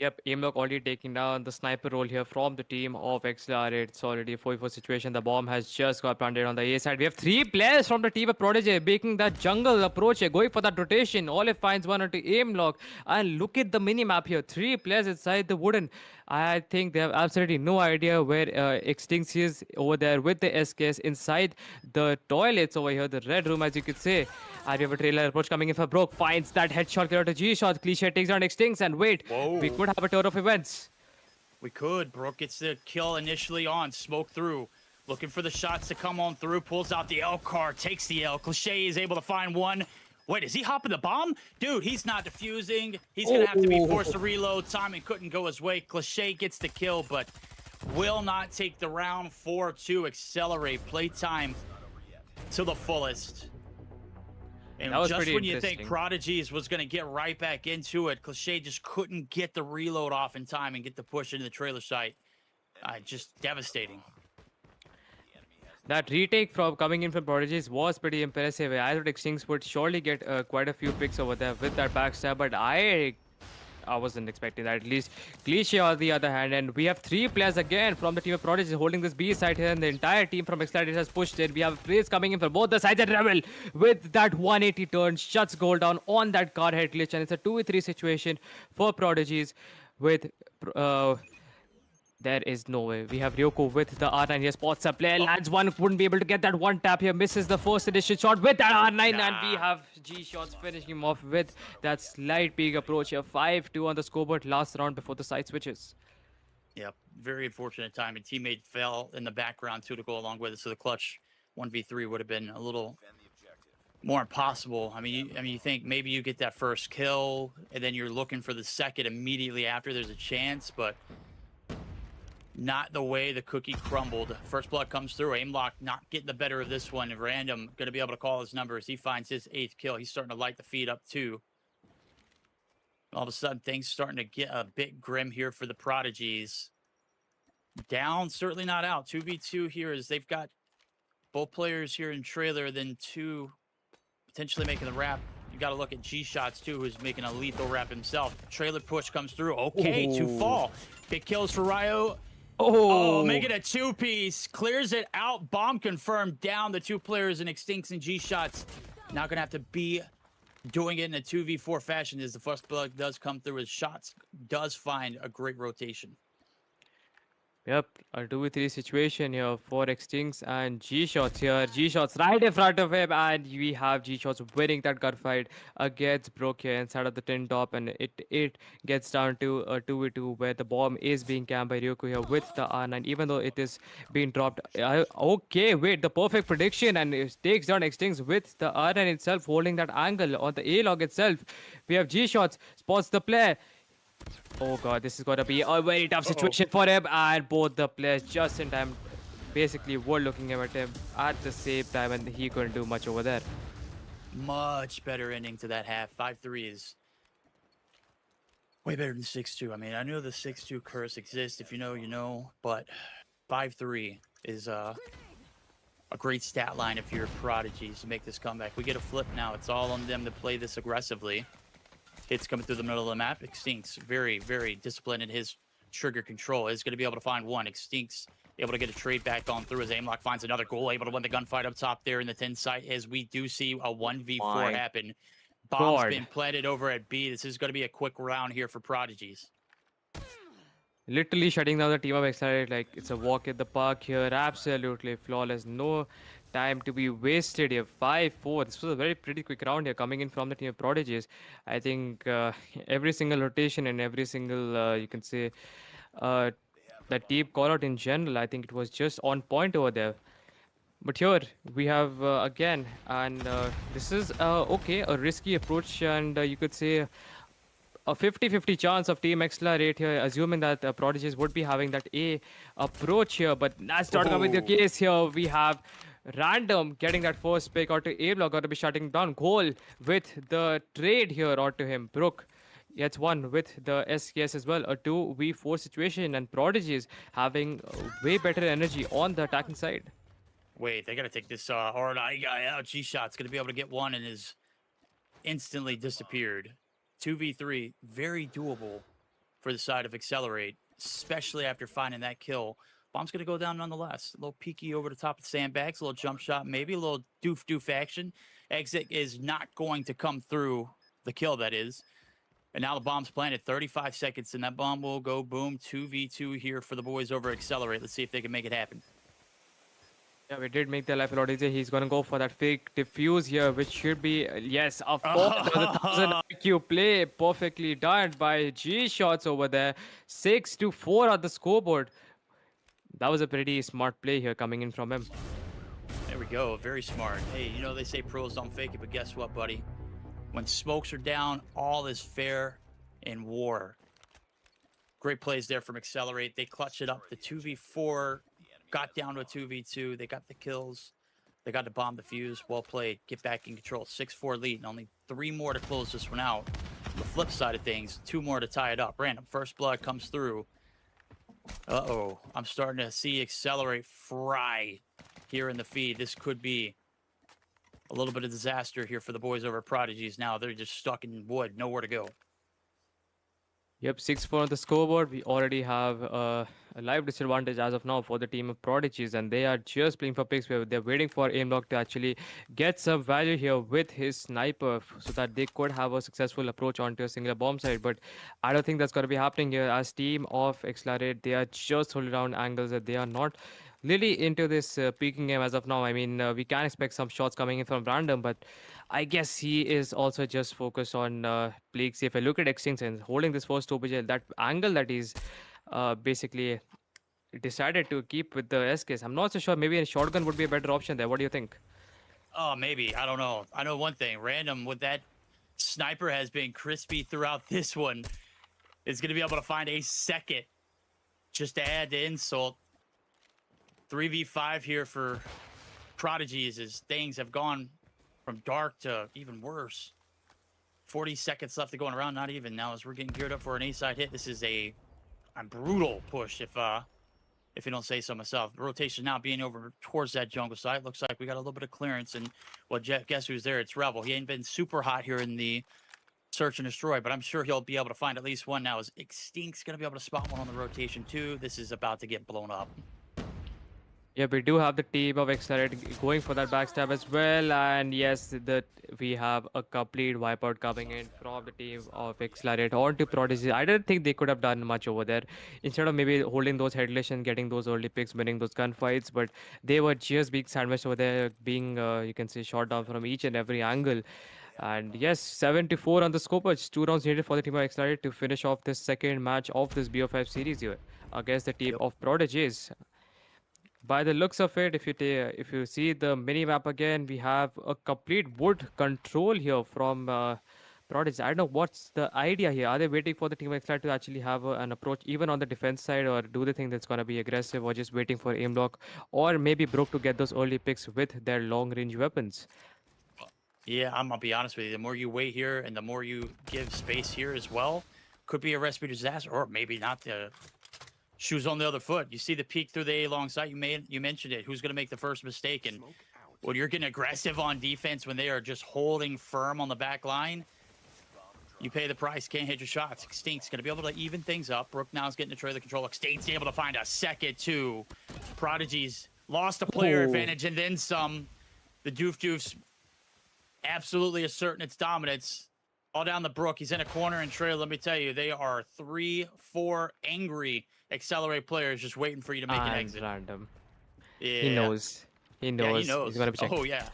Yep, Aimlock already taking down the sniper role here from the team of XLR. It's already a 4-4 situation. The bomb has just got planted on the A side. We have 3 players from the team of Prodigy making that jungle approach here, going for that rotation. Olive finds one onto Aimlock. And look at the mini map here. 3 players inside the wooden. I think they have absolutely no idea where Extinct is over there with the SKS inside the toilets over here, the red room, as you could say. And we have a trailer approach coming in for Broke. Finds that headshot clear to G-shot. Cliche takes down Extincts. And wait, we could have a tour of events. We could. Brooke gets the kill initially on. Smoke through. Looking for the shots to come on through. Pulls out the L card. Takes the L. Cliche is able to find one. Wait, is he hopping the bomb? Dude, he's not defusing. He's going to have to be forced to reload. Timing couldn't go his way. Cliche gets the kill, but will not take the round 4-2. Accelerate. Playtime to the fullest. And just when you think Prodigies was going to get right back into it, Cliche just couldn't get the reload off in time and get the push into the trailer site. Just devastating. That retake from coming in from Prodigies was pretty impressive. I thought Extincts would surely get quite a few picks over there with that backstab, but I wasn't expecting that. At least Cliche on the other hand, and we have 3 players again from the team of Prodigy holding this B side here, and the entire team from Excited has pushed in. We have Freeze coming in from both the sides, and Rebel with that 180 turn shuts goal down on that car head glitch, and it's a 2v3 situation for Prodigies with there is no way. We have Ryoko with the R9 here. Spots a player. Lands one. Wouldn't be able to get that one tap here. Misses the first initial shot with that R9. And we have G-Shots finishing him off with that slight peak approach here. 5-2 on the scoreboard last round before the side switches. Yep. Very unfortunate time. And teammate fell in the background too to go along with it. So the clutch 1v3 would have been a little more impossible. I mean, you think maybe you get that first kill and then you're looking for the second immediately after there's a chance, but not the way the cookie crumbled. First blood comes through. Aimlock not getting the better of this one. Random going to be able to call his numbers. He finds his 8th kill. He's starting to light the feed up too. All of a sudden, things starting to get a bit grim here for the Prodigies. Down, certainly not out. 2v2 here as they've got both players here in trailer, then 2 potentially making the wrap. You got to look at G-Shots too, who's making a lethal wrap himself. Trailer push comes through. Okay, 2 fall. Big kills for Ryo. Oh, make it a 2-piece. Clears it out. Bomb confirmed down. The 2 players in Extincts and G-Shots. Now going to have to be doing it in a 2v4 fashion as the first blood does come through. His shots does find a great rotation. Yep, a 2v3 situation here for Extincts and G-Shots here. G-Shots right in front of him, and we have G-Shots winning that gunfight against Broke here inside of the tin top, and it gets down to a 2v2 where the bomb is being camped by Ryoko here with the R9, even though it is being dropped. Okay, wait, the perfect prediction, and it takes down Extincts with the R9 itself holding that angle on the A-log itself. We have G-Shots, spots the player. Oh god, this is gonna be a very tough situation for him, and both the players just in time basically were looking at him at the same time, and he couldn't do much over there. Much better ending to that half. 5-3 is way better than 6-2. I mean, I know the 6-2 curse exists. If you know, you know, but 5-3 is a great stat line if you're Prodigies to make this comeback. We get a flip now. It's all on them to play this aggressively. Hits coming through the middle of the map. Extincts very, very disciplined in his trigger control. Is going to be able to find one. Extincts able to get a trade back on through as Aimlock finds another goal. Able to win the gunfight up top there in the 10 site as we do see a 1v4 happen. Bomb's been planted over at B. This is going to be a quick round here for Prodigies. Literally shutting down the team of Excited like it's a walk in the park here. Absolutely flawless. No time to be wasted here. 5-4. This was a very pretty quick round here coming in from the team of Prodigies. I think every single rotation and every single, you can say, the team call out in general, I think it was just on point over there. But here we have again, and this is okay, a risky approach, and you could say a 50-50 chance of Team Accelerate here, assuming that Prodigies would be having that A approach here. But that's not going to be the Oh, case here. We have Random getting that first pick onto A block, going to be shutting down Goal with the trade here onto him. Brook gets one with the SKS as well. A 2v4 situation, and Prodigies having way better energy on the attacking side. wait, they got to take this hard eye guy out. G-Shot's going to be able to get one and is instantly disappeared. 2v3, very doable for the side of Accelerate, especially after finding that kill. Bomb's going to go down nonetheless. A little peeky over the top of the sandbags, a little jump shot, maybe a little doof action. Exit is not going to come through the kill, that is. And now the bomb's planted, 35 seconds, and that bomb will go boom. 2v2 here for the boys over Accelerate. Let's see if they can make it happen. Yeah, we did make the life a lot easier. He's gonna go for that fake diffuse here, which should be yes, of course. That was a 1,000 IQ play, perfectly done by G shots over there. 6-4 on the scoreboard. That was a pretty smart play here coming in from him. There we go. Very smart. Hey, you know, they say pros don't fake it, but guess what, buddy? When smokes are down, all is fair in war. Great plays there from Accelerate. They clutch it up. The 2v4 got down to a 2v2. They got the kills. They got to bomb the fuse. Well played. Get back in control. 6-4 lead, and only 3 more to close this one out. The flip side of things, 2 more to tie it up. Random first blood comes through. Uh-oh. I'm starting to see Accelerate fry here in the feed. This could be a little bit of disaster here for the boys over at Prodigies. Now they're just stuck in wood, nowhere to go. Yep, 6-4 on the scoreboard. We already have a live disadvantage as of now for the team of Prodigies, and they are just playing for picks where they're waiting for Aimlock to actually get some value here with his sniper so that they could have a successful approach onto a singular bomb site. But I don't think that's going to be happening here. As team of Accelerate, they are just holding down angles that they are not really into this peaking game as of now. I mean, we can expect some shots coming in from Random, but I guess he is also just focused on playing safe. I look at Extinct and holding this first OBJ, that angle that he's basically decided to keep with the SKS. I'm not so sure. Maybe a shotgun would be a better option there. What do you think? Oh, maybe. I don't know. I know one thing. Random with that sniper has been crispy throughout this one. Is going to be able to find a second just to add to insult. 3v5 here for Prodigies as things have gone from dark to even worse. 40 seconds left to go around, not even now as we're getting geared up for an A-side hit. This is a brutal push if you don't say so myself. The rotation now being over towards that jungle side. Looks like we got a little bit of clearance, and well, guess who's there? It's Rebel. He ain't been super hot here in the search and destroy, but I'm sure he'll be able to find at least one now. As Extinct's gonna be able to spot one on the rotation too. This is about to get blown up. Yeah, we do have the team of Accelerate going for that backstab as well. And yes, that we have a complete wipeout coming in from the team of Accelerate onto Prodigy. I don't think they could have done much over there. Instead of maybe holding those headless and getting those early picks, winning those gunfights, but they were just being sandwiched over there, being, you can say, shot down from each and every angle. And yes, 7-4 on the scope. It's 2 rounds needed for the team of Accelerate to finish off this second match of this BO5 series here against the team Yep. of Prodigies. By the looks of it, if you see the mini map again, we have a complete wood control here from Prodigy. I don't know what's the idea here. Are they waiting for the team Xlad to actually have an approach even on the defense side, or do they think that's going to be aggressive, or just waiting for aim lock, or maybe Brook to get those early picks with their long range weapons? Yeah, I'm gonna be honest with you. The more you wait here and the more you give space here as well, could be a recipe for disaster, or maybe not. The shoes on the other foot. You see the peek through the A long sight. You mentioned it. Who's gonna make the first mistake? And when you're getting aggressive on defense when they are just holding firm on the back line, you pay the price. Can't hit your shots. Extinct's gonna be able to even things up. Brook now is getting the trailer control. Extinct's able to find a second too. Prodigy's lost a player advantage and then some. The Doof's absolutely asserting its dominance all down the brook. He's in a corner and trail. Let me tell you, they are 3-4 angry Accelerate players just waiting for you to make an exit. Random. Yeah. He knows. He knows. Yeah, he knows. He's gonna be checking. Oh yeah.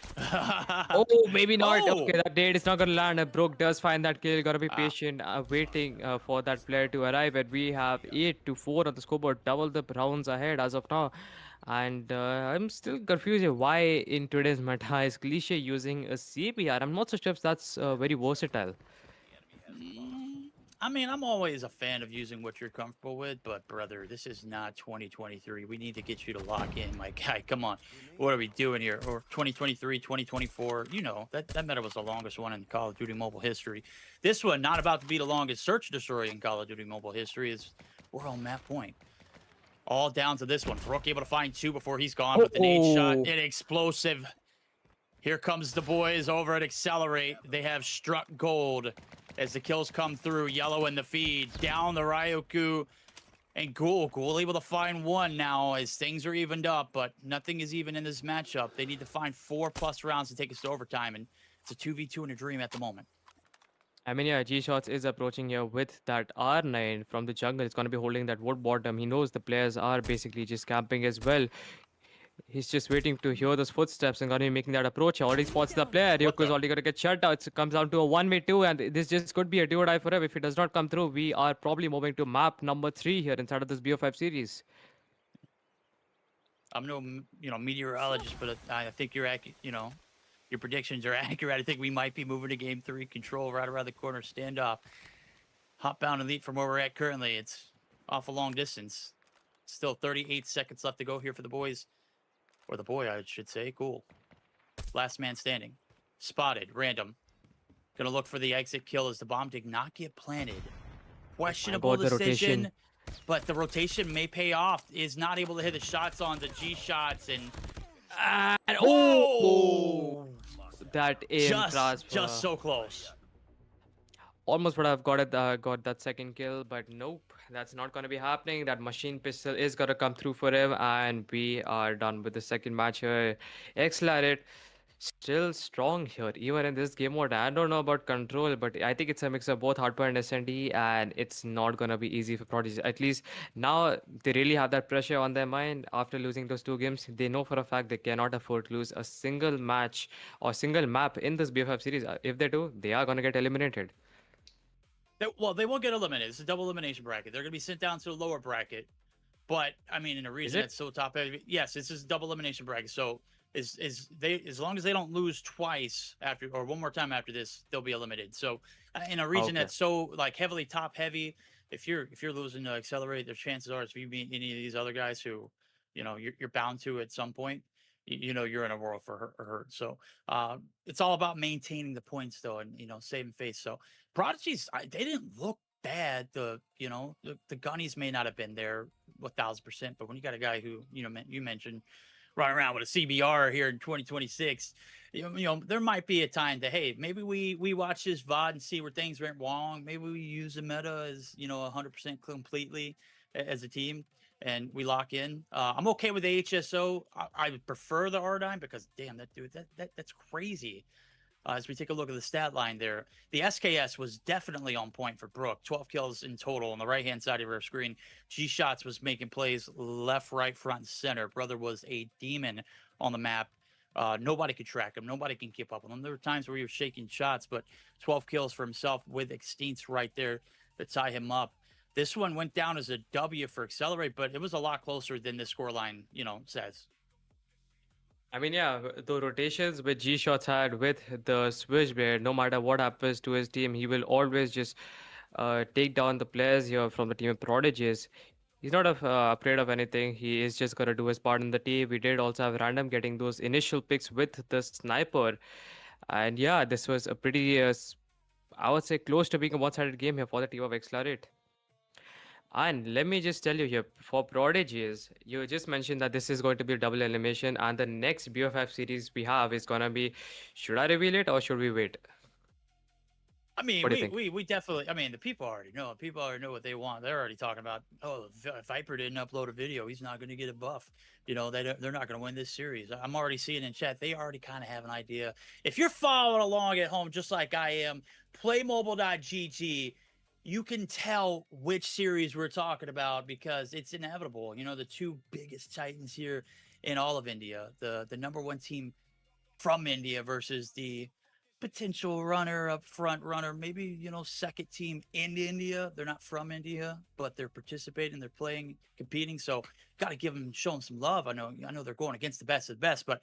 Oh, maybe not. Oh! Okay, that date is not gonna land. Brook does find that kill. Gotta be patient, waiting for that player to arrive. And we have 8-4 on the scoreboard, double the rounds ahead as of now. And I'm still confused here why in today's meta is Cliche using a CPR. I'm not so sure if that's very versatile. I mean, I'm always a fan of using what you're comfortable with, but brother, this is not 2023. We need to get you to lock in, my guy. Come on. What are we doing here? Or 2023, 2024. You know, that meta was the longest one in Call of Duty mobile history. This one, not about to be the longest search and destroy in Call of Duty mobile history, is we're on map point. All down to this one. Brook able to find two before he's gone with an 8-shot, Oh, an explosive. Here comes the boys over at Accelerate. They have struck gold as the kills come through. Yellow in the feed. Down the Ryoku. And Ghoul able to find one now as things are evened up, but nothing is even in this matchup. They need to find 4+ rounds to take us to overtime, and it's a 2v2 in a dream at the moment. I mean, yeah, G Shots is approaching here with that R9 from the jungle. It's going to be holding that wood bottom. He knows the players are basically just camping as well. He's just waiting to hear those footsteps and going to be making that approach. He already spots the player. What Ryuko's the? already going to get shut down. It comes down to a 1v2, and this just could be a do or die for him. If it does not come through, we are probably moving to map number 3 here inside of this BO5 series. I'm no, meteorologist, but I think you're accurate. Your predictions are accurate. I think we might be moving to game 3. Control right around the corner. Standoff. Hopbound elite from where we're at currently. It's off a long distance. Still 38 seconds left to go here for the boys. Or the boy, I should say. Cool. Last man standing. Spotted. Random. Gonna look for the exit kill as the bomb did not get planted. Questionable The decision, rotation. but the rotation may pay off. Is not able to hit the shots on the G shots and And oh, that aim transfer. just so close. Almost would have got that second kill, but nope, that's not going to be happening. That machine pistol is going to come through for him, and we are done with the second match here. Accelerate still strong here, even in this game mode. I don't know about control, but I think it's a mix of both hardpoint and SND, and it's not going to be easy for Prodigy. At least now they really have that pressure on their mind after losing those two games. They know for a fact they cannot afford to lose a single match or single map in this BFF series. If they do, they are going to get eliminated. They won't get eliminated. It's a double elimination bracket. They're going to be sent down to the lower bracket. But I mean, in a region that's so top heavy, yes, this is double elimination bracket. So as long as they don't lose twice after or one more time after this, they'll be eliminated. So in a region that's so like heavily top heavy, if you're losing to Accelerate, their chances are if you meet any of these other guys who, you're bound to at some point, you're in a world for hurt. So it's all about maintaining the points though, and saving face. So Prodigy's they didn't look bad. The gunnies may not have been there 1,000%, but when you got a guy who you mentioned running around with a CBR here in 2026, there might be a time that hey, maybe we watch this VOD and see where things went wrong. Maybe we use the meta as 100% completely as a team. And we lock in. I'm okay with the HSO. I would prefer the R9 because damn that dude, that's crazy. As we take a look at the stat line there, the SKS was definitely on point for Brook. 12 kills in total on the right-hand side of our screen. G-Shots was making plays left, right, front, and center. Brother was a demon on the map. Nobody could track him. Nobody can keep up with him. There were times where he was shaking shots, but 12 kills for himself with Extincts right there to tie him up. This one went down as a W for Accelerate, but it was a lot closer than the scoreline, says. I mean, yeah, the rotations which G Shots had with the Switchblade, no matter what happens to his team, he will always just take down the players here from the team of Prodigies. He's not afraid of anything. He is just going to do his part in the team. We did also have Random getting those initial picks with the sniper. And yeah, this was a pretty, I would say, close to being a one-sided game here for the team of Accelerate. And let me just tell you here, for Prodigies, you just mentioned that this is going to be a double elimination, and the next BO5 series we have is gonna be, should I reveal it or should we wait? I mean, What do you think? we definitely. I mean, the people already know. People already know what they want. They're already talking about. Oh, Viper didn't upload a video. He's not going to get a buff. They're not going to win this series. I'm already seeing in chat. They already kind of have an idea. If you're following along at home, just like I am, playmobile.gg. You can tell which series we're talking about because it's inevitable. The two biggest titans here in all of India, the number one team from India versus the potential runner up front runner, maybe second team in India. They're not from India, but they're participating, they're playing, competing. So got to show them some love. I know they're going against the best of the best, but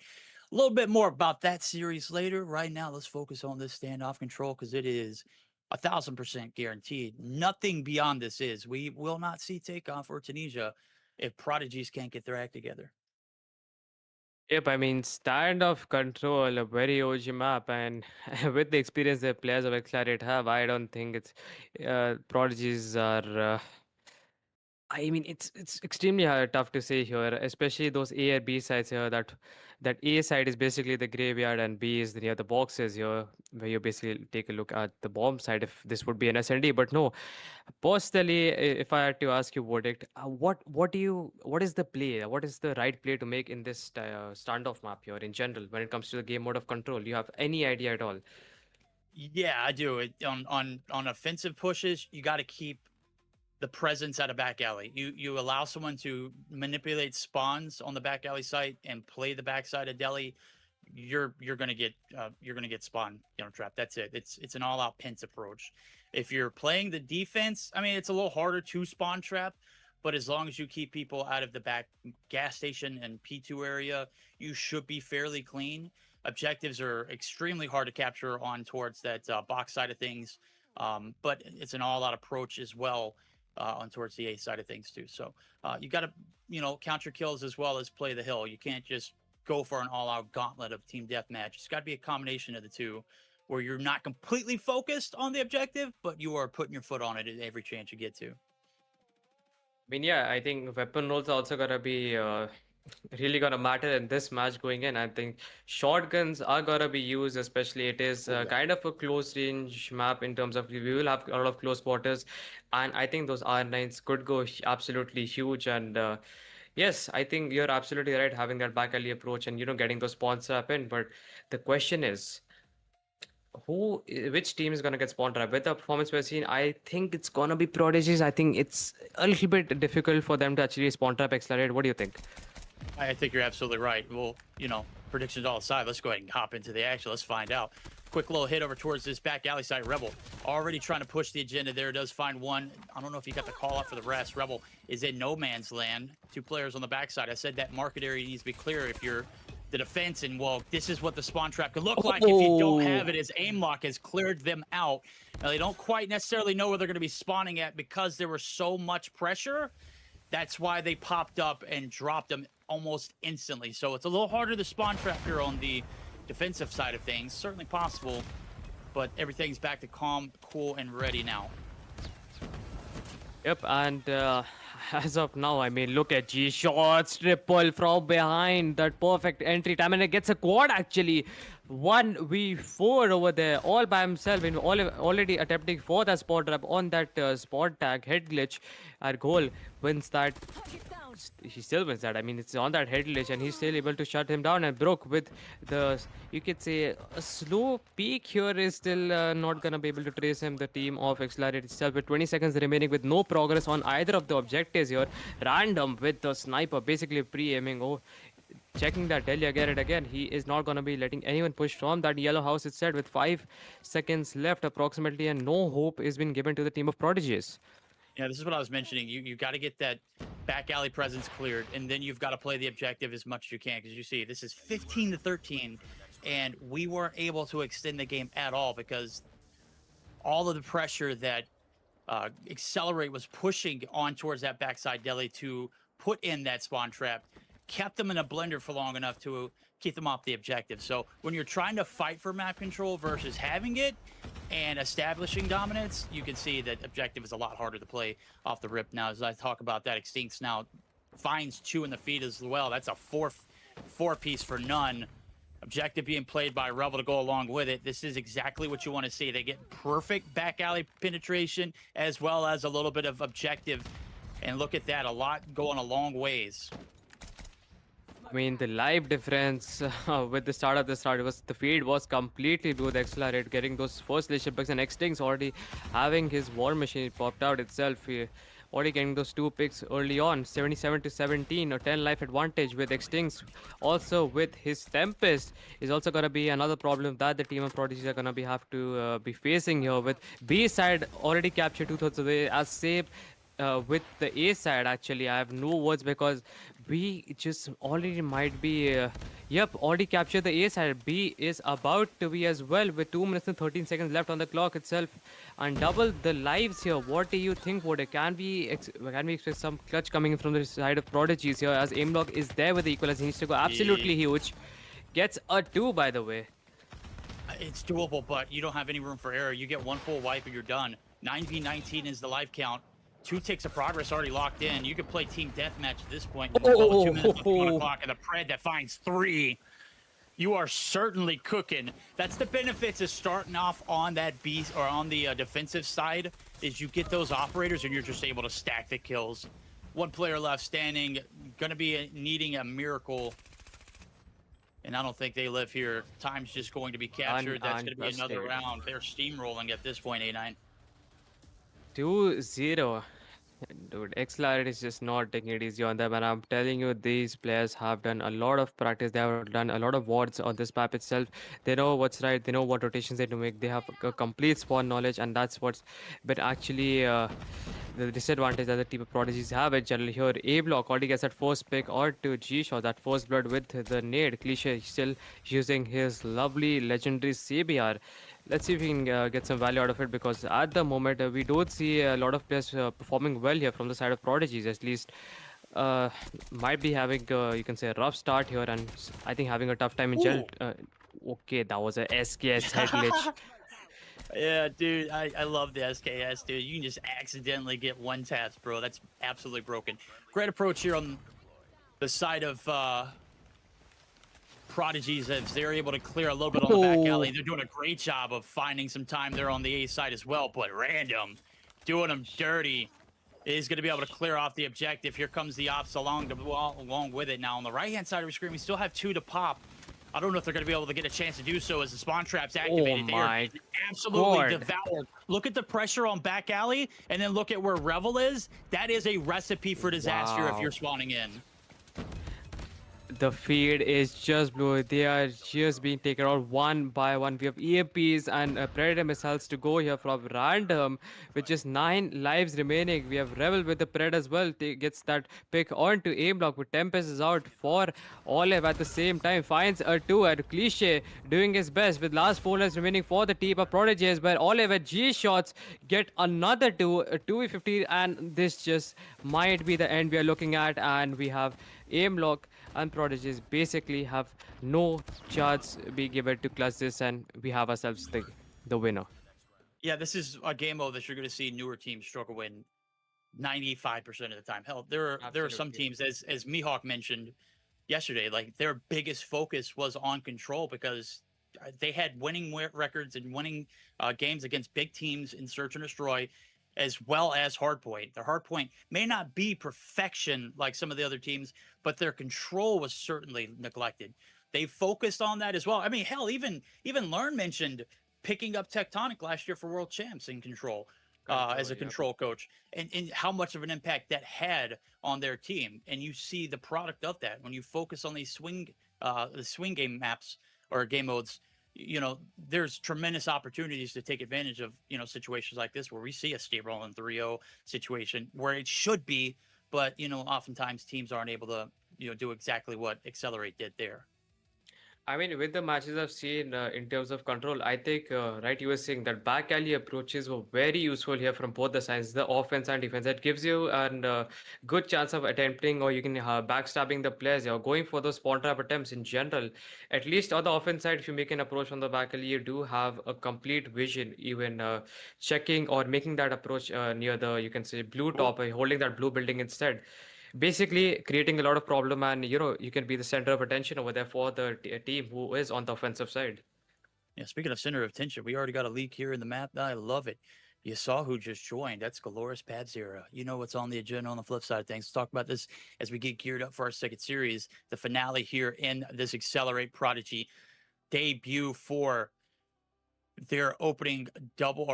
a little bit more about that series later. Right now, let's focus on this standoff control because it is 1,000% guaranteed. Nothing beyond this is. We will not see takeoff or Tunisia if Prodigies can't get their act together. Yep, I mean, stand of control, a very OG map, and with the experience the players of Xlariat have, I don't think it's prodigies are. I mean, it's extremely tough to say here, especially those A or B sides here. That A side is basically the graveyard, and B is near the boxes here, where you basically take a look at the bomb side. If this would be an SND, but no. Personally, if I had to ask you, verdict, what is the play? What is the right play to make in this standoff map here in general when it comes to the game mode of control? You have any idea at all? Yeah, I do. On offensive pushes, you got to keep the presence at a back alley. You allow someone to manipulate spawns on the back alley site and play the backside of Delhi. You're gonna get spawn trapped. That's it. It's an all out pinch approach. If you're playing the defense, I mean it's a little harder to spawn trap, but as long as you keep people out of the back gas station and P2 area, you should be fairly clean. Objectives are extremely hard to capture on towards that box side of things, but it's an all out approach as well on towards the A side of things too. So you got to counter kills as well as play the hill. You can't just go for an all-out gauntlet of team deathmatch. It's got to be a combination of the two, where you're not completely focused on the objective, but you are putting your foot on it at every chance you get to. I mean, yeah, I think weapon rolls are also gonna be really gonna matter in this match going in. I think shotguns are gonna be used, especially it is Oh yeah. kind of a close range map in terms of we will have a lot of close quarters, and I think those R9s could go absolutely huge. And yes, I think you're absolutely right having that back alley approach and getting those spawns up in. But the question is which team is gonna get spawn trap with the performance we're seeing. I think it's gonna be prodigies. I think it's a little bit difficult for them to actually spawn trap accelerate. What do you think? I think you're absolutely right. Well, predictions all aside, let's go ahead and hop into the action. Let's find out. Quick little hit over towards this back alley side. Rebel already trying to push the agenda there. Does find one. I don't know if he got the call out for the rest. Rebel is in no man's land. Two players on the backside. I said that market area needs to be clear if you're the defense. And, well, this is what the spawn trap could look like if you don't have it, as aim lock has cleared them out. Now, they don't quite necessarily know where they're going to be spawning at because there was so much pressure. That's why they popped up and dropped them almost instantly. So it's a little harder to spawn trap here on the defensive side of things. Certainly possible, but everything's back to calm, cool, and ready now. Yep, and as of now, I mean, look at G shots, triple from behind, that perfect entry time, and it gets a quad actually. 1v4 over there, all by himself, and already attempting for that spot trap on that spot tag head glitch. Our goal wins that. He still wins that. I mean, it's on that head glitch, and he's still able to shut him down. And Brook with the, you could say, a slow peak here is still not gonna be able to trace him. The team of Xlariat itself with 20 seconds remaining, with no progress on either of the objectives here. Random with the sniper, basically pre-aiming. Oh, checking that Delhi again and again. He is not going to be letting anyone push from that yellow house instead, with 5 seconds left approximately, and no hope is being given to the team of prodigies. Yeah, this is what I was mentioning. You got to get that back alley presence cleared, and then you've got to play the objective as much as you can, because you see this is 15-13, and we weren't able to extend the game at all because all of the pressure that Accelerate was pushing on towards that backside deli to put in that spawn trap kept them in a blender for long enough to keep them off the objective. So when you're trying to fight for map control versus having it and establishing dominance, you can see that objective is a lot harder to play off the rip. Now, as I talk about that, Extincts now finds 2 in the feed as well. That's a four piece for none. Objective being played by Rebel to go along with it. This is exactly what you want to see. They get perfect back alley penetration as well as a little bit of objective. And look at that, a lot going a long ways. I mean, the live difference with the start of the start was the feed was completely blue. The Accelerate getting those first leadership picks, and Extincts already having his war machine popped out itself. Already getting those 2 picks early on, 77-17, a 10 life advantage with Extincts. Also with his Tempest is also going to be another problem that the team of Prodigies are going to have to be facing here, with B side already captured 2/3 of the way, as Sabe with the A side. Actually, I have no words because we just already might be Yep, already captured the A side. B is about to be as well with 2 minutes and 13 seconds left on the clock itself and double the lives here. What do you think, Woody? Can we expect some clutch coming in from the side of Prodigies here as Aimlock is there with the equalizer? He needs to go Yeah. absolutely huge. Gets a 2, by the way. It's doable, but you don't have any room for error. You get one full wipe and you're done. 9v19 is the life count. 2 ticks of progress already locked in. You could play team deathmatch at this point. Well, with 2 minutes left on the Oh, clock, and the Pred that finds 3. You are certainly cooking. That's the benefits of starting off on that beast or on the defensive side is you get those operators and you're just able to stack the kills. One player left standing, gonna be needing a miracle, and I don't think they live here. Time's just going to be captured. That's going to be another unbusted. round. They're steamrolling at this point, A9. 2-0. Dude, Xlad is just not taking it easy on them, and I'm telling you, these players have done a lot of practice. They have done a lot of wards on this map itself. They know what's right. They know what rotations they need to make. They have a complete spawn knowledge, and that's what's been actually the disadvantage that the team of prodigies have in general here. A block already gets that first pick or to G shot, that first blood with the nade. Cliche still using his lovely legendary CBR. Let's see if we can get some value out of it because at the moment we don't see a lot of players performing well here from the side of prodigies. At least uh, might be having you can say a rough start here and I think having a tough time in general. Ooh. Okay, that was a SKS head glitch. Yeah, dude, I love the SKS, dude. You can just accidentally get one taps, bro. That's absolutely broken. Great approach here on the side of Prodigies as they're able to clear a little bit on the back alley. Oh, They're doing a great job of finding some time there on the A side as well, but random, doing them dirty. Is going to be able to clear off the objective. Here comes the ops along with it. Now on the right-hand side of the screen, we still have 2 to pop. I don't know if they're going to be able to get a chance to do so as the spawn trap's oh activated. They are my absolutely god. devoured. Look at the pressure on back alley, and then look at where Revel is. That is a recipe for disaster if you're Wow. spawning in. The feed is just blue. They are just being taken out one by one. We have EMPs and Predator missiles to go here from random with just 9 lives remaining. We have Rebel with the Pred as well. Gets that pick onto aim block with Tempest is out for Olive at the same time. Finds a 2 at Cliche doing his best with last 4 lives remaining for the team of Prodigies. But Olive at G shots get another 2, 2v15, and this just might be the end we are looking at. And we have Aimlock and Prodigies basically have no chance being able to clutch this, and we have ourselves the winner. Yeah, this is a game mode that you're going to see newer teams struggle win 95% of the time. Hell, there are some Absolutely. teams, as Mihawk mentioned yesterday, like their biggest focus was on control because they had winning records and winning games against big teams in Search and Destroy, as well as Hardpoint. Their Hardpoint may not be perfection like some of the other teams, but their control was certainly neglected. They focused on that as well. I mean, hell, even Learn mentioned picking up Tectonic last year for World Champs in control as Control, a yep. control coach, and how much of an impact that had on their team. And you see the product of that when you focus on these the swing game maps or game modes. There's tremendous opportunities to take advantage of situations like this where we see a steamroll in 3-0 situation where it should be, but oftentimes teams aren't able to do exactly what Accelerate did there. I mean, with the matches I've seen in terms of control, I think, right, you were saying that back alley approaches were very useful here from both the sides, the offense and defense. That gives you a good chance of attempting or you can backstabbing the players. You're going for those spawn trap attempts in general. At least on the offense side, if you make an approach on the back alley, you do have a complete vision, even checking or making that approach near the, you can say, blue Cool. top, holding that blue building instead, basically creating a lot of problem, and you can be the center of attention over there for the team who is on the offensive side. Yeah, speaking of center of attention, we already got a leak here in the map. I love it. You saw who just joined. That's Galoris Padzera. You know what's on the agenda on the flip side of things. Let's talk about this as we get geared up for our second series, the finale here in this Accelerate Prodigy debut for their opening double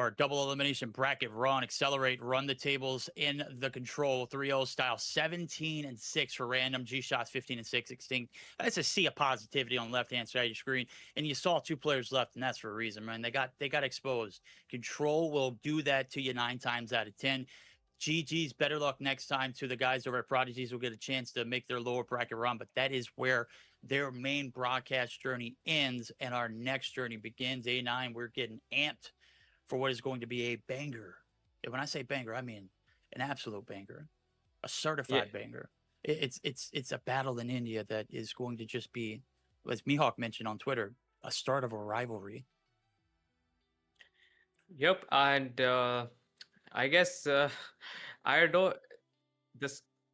elimination bracket run. Accelerate, run the tables in the control 3-0 style. 17-6 for random. G shots 15-6 extinct. That's a sea of positivity on the left hand side of your screen. And you saw 2 players left, and that's for a reason, man. They got exposed. Control will do that to you 9 times out of 10. GG's, better luck next time to the guys over at Prodigies will get a chance to make their lower bracket run, but that is where their main broadcast journey ends and our next journey begins. A9, we're getting amped for what is going to be a banger. And when I say banger, I mean an absolute banger, a Yeah. certified banger. It's a battle in India that is going to just be, as Mihawk mentioned on Twitter, a start of a rivalry. Yep. And I guess I don't. The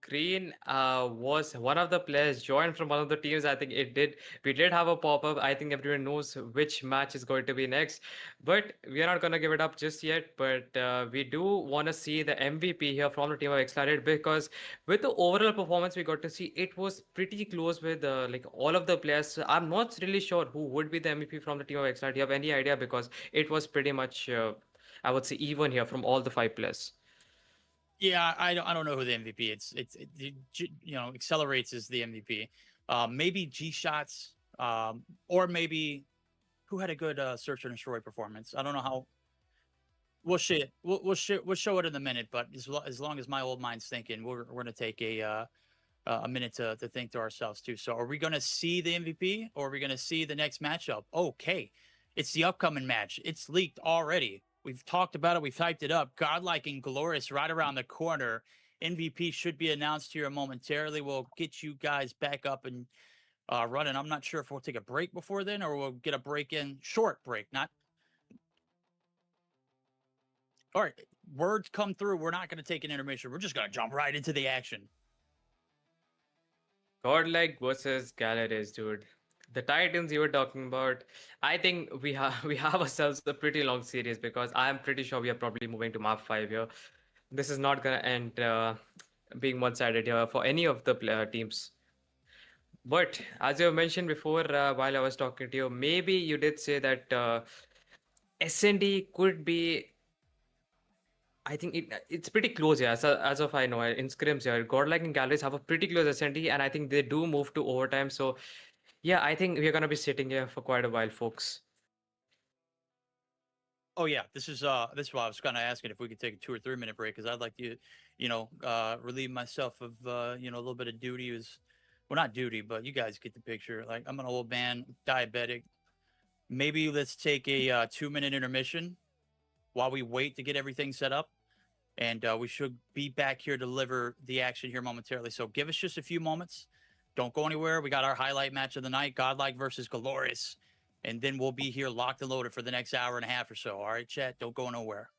screen was one of the players joined from one of the teams. I think it did. We did have a pop up. I think everyone knows which match is going to be next, but we are not gonna give it up just yet. But we do want to see the MVP here from the team of Excited, because with the overall performance we got to see, it was pretty close with like all of the players. So I'm not really sure who would be the MVP from the team of Excited. Do you have any idea? Because it was pretty much, I would say, even here from all the five players. Yeah, I don't know who the MVP. Accelerates is the MVP. Maybe G Shots, or maybe who had a good search and destroy performance. I don't know how. We'll see it. We'll show it in a minute. But as long as my old mind's thinking, we're gonna take a minute to think to ourselves too. So, are we gonna see the MVP or are we gonna see the next matchup? Okay, it's the upcoming match. It's leaked already. We've talked about it. We've hyped it up. Godlike and Glorious right around the corner. MVP should be announced here momentarily. We'll get you guys back up and running. I'm not sure if we'll take a break before then or we'll get a break in, short break, not. All right, words come through. We're not going to take an intermission. We're just going to jump right into the action. Godlike versus Galaris, dude. The Titans you were talking about, I think we have we have ourselves a pretty long series, because I am pretty sure we are probably moving to map 5 here. This is not gonna end being one-sided here for any of the teams. But as you mentioned before, while I was talking to you, maybe you did say that SND could be. I think it's pretty close, yeah. As of I know, in scrims here, Godlike and Galleries have a pretty close SND, and I think they do move to overtime. So yeah, I think we're gonna be sitting here for quite a while, folks. Oh yeah, this is why I was kind of asking if we could take a 2 or 3 minute break because I'd like to, relieve myself of a little bit of duty. Is well, not duty, but you guys get the picture. Like I'm an old man, diabetic. Maybe let's take a 2 minute intermission while we wait to get everything set up, and we should be back here to deliver the action here momentarily. So give us just a few moments. Don't go anywhere. We got our highlight match of the night: Godlike versus Glorious. And then we'll be here locked and loaded for the next hour and a half or so. All right, chat, don't go nowhere.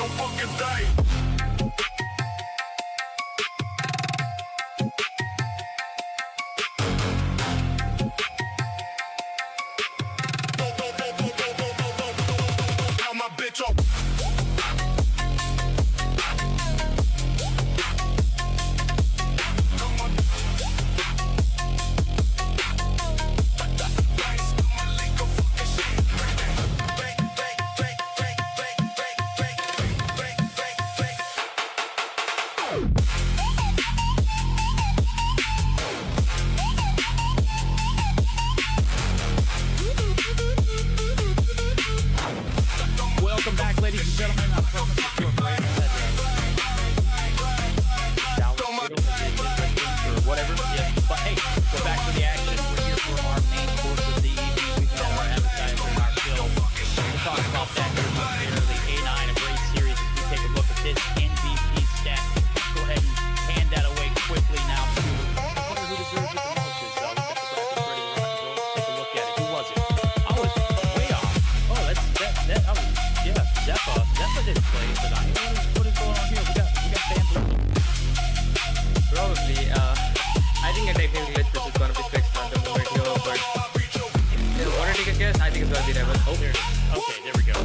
no fucking day. Now my bitch up. Welcome back, ladies and gentlemen. I promise you to a break. Or whatever. Yeah. But hey, go back to the action. We're here for our main course of the evening. We've had our advertiser and our show. We'll talk about that here momentarily. A9, a great series as we take a look at this MVP stat. Go ahead and hand that away quickly now to the player who deserves it the most. Is, we've got the graphics ready to rock and roll. Take a look at it. Who was it? I was way off. Oh, I was, yeah, Zeppa didn't play it tonight. What is going on here? We got bamboozled. Probably. I think a technical glitch which is gonna be fixed at the moment here, but if you want to take a guess, I think it's gonna be Rebel. Oh, There it is. Okay, there we go.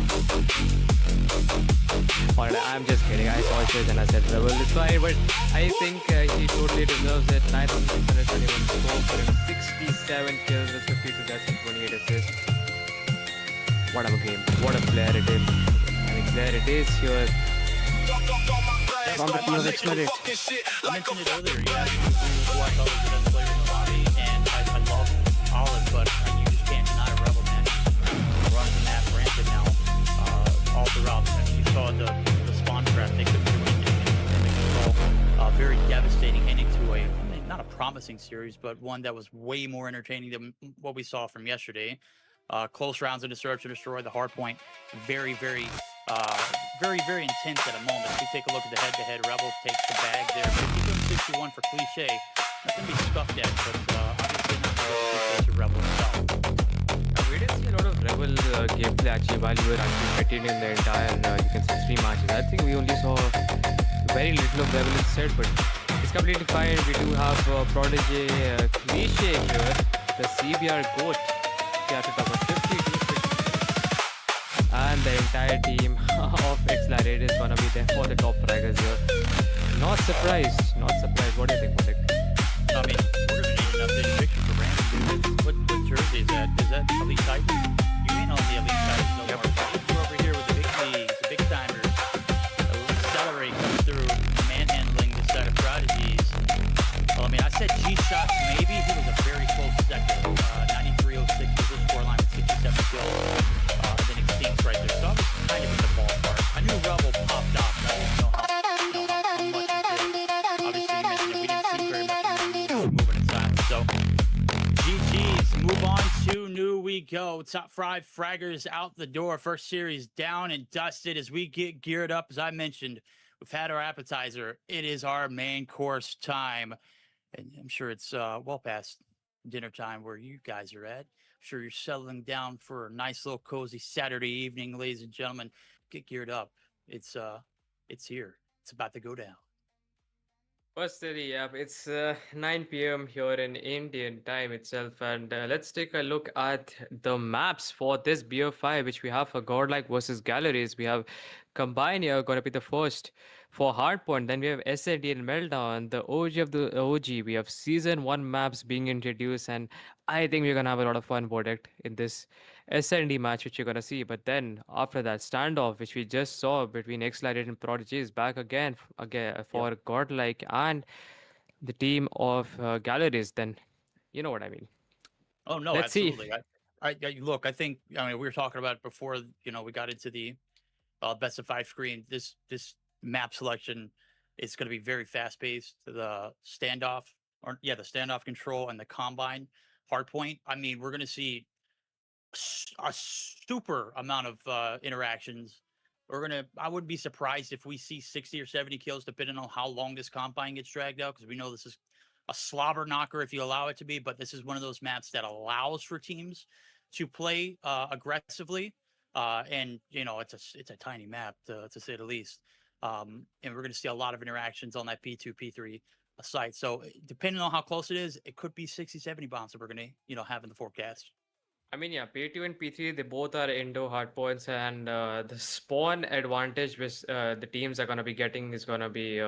alright, I'm just kidding. I saw it and I said Rebel. It's fine, but I think he totally deserves it. 9,621 score for him, 67 kills with 52 deaths and 28 assists. What a game! What a player it is! I mean, there it is here. From the team of Exploit. I mentioned it earlier. Yeah, who I thought was the best player in the lobby, and I love Olive, but you just can't deny Rebel, man. Runs the map rampant now, all throughout. I mean, you saw the spawn trap. They couldn't do anything. And they control very devastating ending to not a promising series, but one that was way more entertaining than what we saw from yesterday. Close rounds into search and destroy. The hard point, very intense at a moment. If we take a look at the head-to-head, Rebel takes the bag there. 51-61 for Cliche. Not going to be scuffed at, but obviously not going to Rebel himself. We didn't see a lot of Rebel gameplay actually while we were actually maintaining the entire, you can say, 3 matches. I think we only saw very little of Rebel instead, but it's completely fine. We do have Prodigy Cliche here, the CBR GOAT. He had to top of 52 and the entire team of Xlariat is gonna be there for the top fraggers here. Not surprised. What do you think, Motek? I mean, we're going to need an updated picture for Randy. What jersey is that? Is that Elite Titans? You ain't on the Elite Titans no more. You're over here with the big leagues, the big timers. Accelerate comes through, manhandling the set of prodigies. Well, I mean, I said G-Shots maybe. He was a very close second. 93-06 was his scoreline with 67 kills. Then Extinct's right there. So I was kind of in the ballpark. I knew Rebel popped off. I didn't know how much he did. Obviously, you mentioned it. We didn't see very much moving inside. So, GG's. Move on to new we go. Top 5 fraggers out the door. First series down and dusted as we get geared up. As I mentioned, we've had our appetizer. It is our main course time. And I'm sure it's well past dinner time where you guys are at. I'm sure you're settling down for a nice little cozy Saturday evening, ladies and gentlemen. Get geared up. It's here. It's about to go down. Firstly, yeah, it's 9 p.m. here in Indian time itself, and let's take a look at the maps for this BO5, which we have for Godlike versus Galleries. We have Combine here, gonna be the first for Hardpoint. Then we have SND and Meltdown, the OG of the OG. We have Season 1 maps being introduced, and I think we're gonna have a lot of fun, Bodek, in this SND match, which you're gonna see. But then after that standoff, which we just saw between Xlariat and Prodigy, is back again for Godlike and the team of Galleries. Then you know what I mean. Oh no, Let's see. absolutely. Look. I think. I mean, we were talking about it before. We got into the best of 5 screen. This map selection is going to be very fast paced. The standoff, the standoff control and the combine hardpoint. I mean, we're going to see a super amount of interactions. I wouldn't be surprised if we see 60 or 70 kills, depending on how long this combine gets dragged out, because we know this is a slobber knocker if you allow it to be. But this is one of those maps that allows for teams to play aggressively. And it's a tiny map to say the least. And we're going to see a lot of interactions on that P2, P3 site. So depending on how close it is, it could be 60, 70 bombs that we're going to have in the forecast. I mean, yeah, P2 and P3, they both are Indo hardpoints, and the spawn advantage which the teams are going to be getting is going to be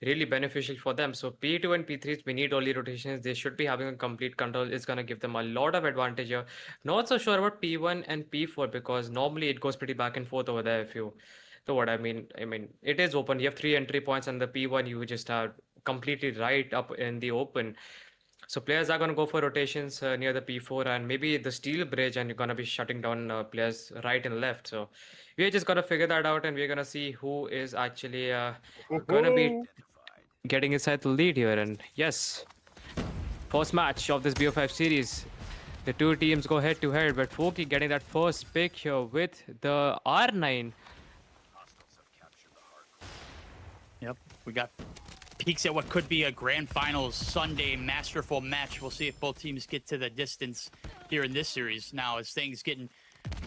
really beneficial for them. So P2 and P3s, we need early rotations. They should be having a complete control. It's going to give them a lot of advantage here. Not so sure about P1 and P4 because normally it goes pretty back and forth over there. If you know what I mean, it is open. You have 3 entry points, and the P1 you just have completely right up in the open. So players are going to go for rotations near the P4 and maybe the steel bridge, and you're going to be shutting down players right and left. So we're just going to figure that out, and we're going to see who is actually going to be getting inside the lead here. And yes, first match of this BO5 series. The two teams go head to head, but Foki getting that first pick here with the R9. Yep, we got peeks at what could be a grand finals Sunday masterful match. We'll see if both teams get to the distance here in this series. Now, as things getting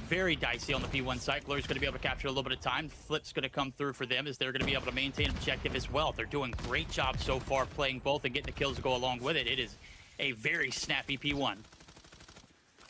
very dicey on the P1 side, Glory's going to be able to capture a little bit of time. Flip's going to come through for them as they're going to be able to maintain objective as well. They're doing great job so far playing both and getting the kills to go along with it. It is a very snappy P1.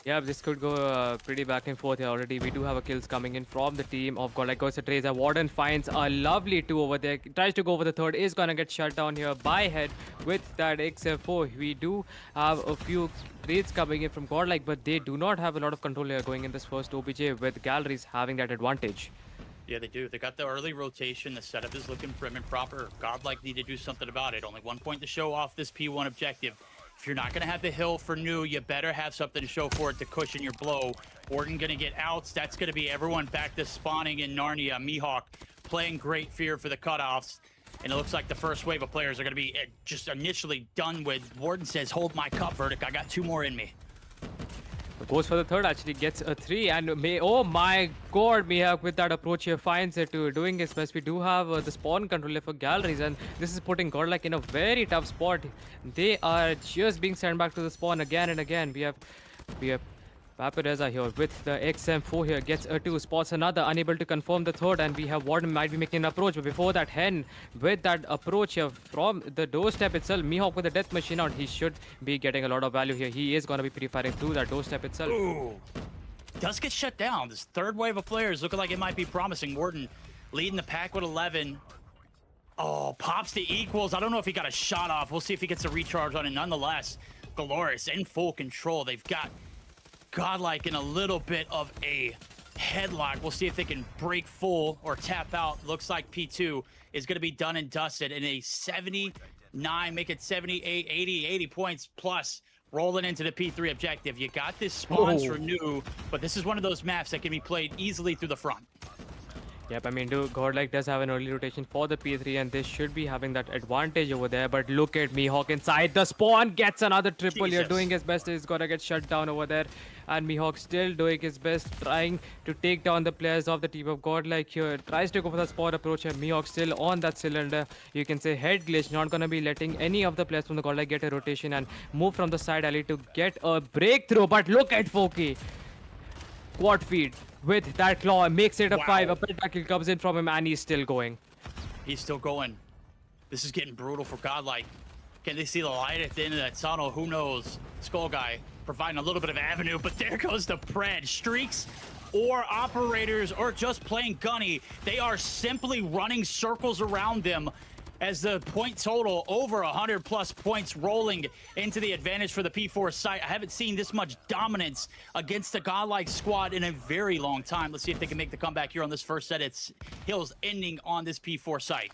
Yeah, this could go pretty back and forth here already. We do have a kills coming in from the team of God. Like Ghost Tracer. Warden finds a lovely two over there. Tries to go over the third. Is going to get shut down here by Head with that XF4. We do have a few trades coming in from Godlike, but they do not have a lot of control here going in this first OBJ with Galleries having that advantage. Yeah, they do. They got the early rotation. The setup is looking prim and proper. Godlike need to do something about it. Only 1 point to show off this P1 objective. If you're not going to have the hill for new, you better have something to show for it to cushion your blow. Warden going to get outs. That's going to be everyone back to spawning in Narnia. Mihawk playing great fear for the cutoffs. And it looks like the first wave of players are going to be just initially done with. Warden says, hold my cup, Verdict. I got 2 more in me. Goes for the third, actually gets a 3, and oh my god, Mihawk with that approach here finds it to doing his best. We do have the spawn controller for Galleries, and this is putting Godlike in a very tough spot. They are just being sent back to the spawn again and again. We have Vaporeza here with the XM4 here, gets a 2, spots another, unable to confirm the third, and we have Warden might be making an approach, but before that, Hen with that approach here from the doorstep itself. Mihawk with the death machine out, he should be getting a lot of value here. He is going to be pre-firing through that doorstep itself. Ooh. Does get shut down. This third wave of players looking like it might be promising. Warden leading the pack with 11. Oh, pops the equals. I don't know if he got a shot off. We'll see if he gets a recharge on it. Nonetheless, Dolores in full control. They've got Godlike in a little bit of a headlock. We'll see if they can break full or tap out. Looks like P2 is going to be done and dusted in a 79, make it 78, 80 points plus, rolling into the P3 objective. You got this spawns for new, but this is one of those maps that can be played easily through the front. Yep, I mean, Godlike does have an early rotation for the P3, and they should be having that advantage over there. But look at Mihawk inside the spawn, gets another triple here, doing his best. He's gonna get shut down over there. And Mihawk still doing his best, trying to take down the players of the team of Godlike here. Tries to go for the spawn approach, and Mihawk still on that cylinder. You can say head glitch, not gonna be letting any of the players from the Godlike get a rotation and move from the side alley to get a breakthrough. But look at Foki. Quad feed with that claw, makes it a 5. A pentakill comes in from him, and he's still going. He's still going. This is getting brutal for Godlike. Can they see the light at the end of that tunnel? Who knows? Skull Guy providing a little bit of avenue, but there goes the Pred. Streaks or operators or just plain gunny, they are simply running circles around them as the point total over 100 plus points rolling into the advantage for the P4 site. I haven't seen this much dominance against the Godlike squad in a very long time. Let's see if they can make the comeback here on this first set. It's Hills ending on this P4 site.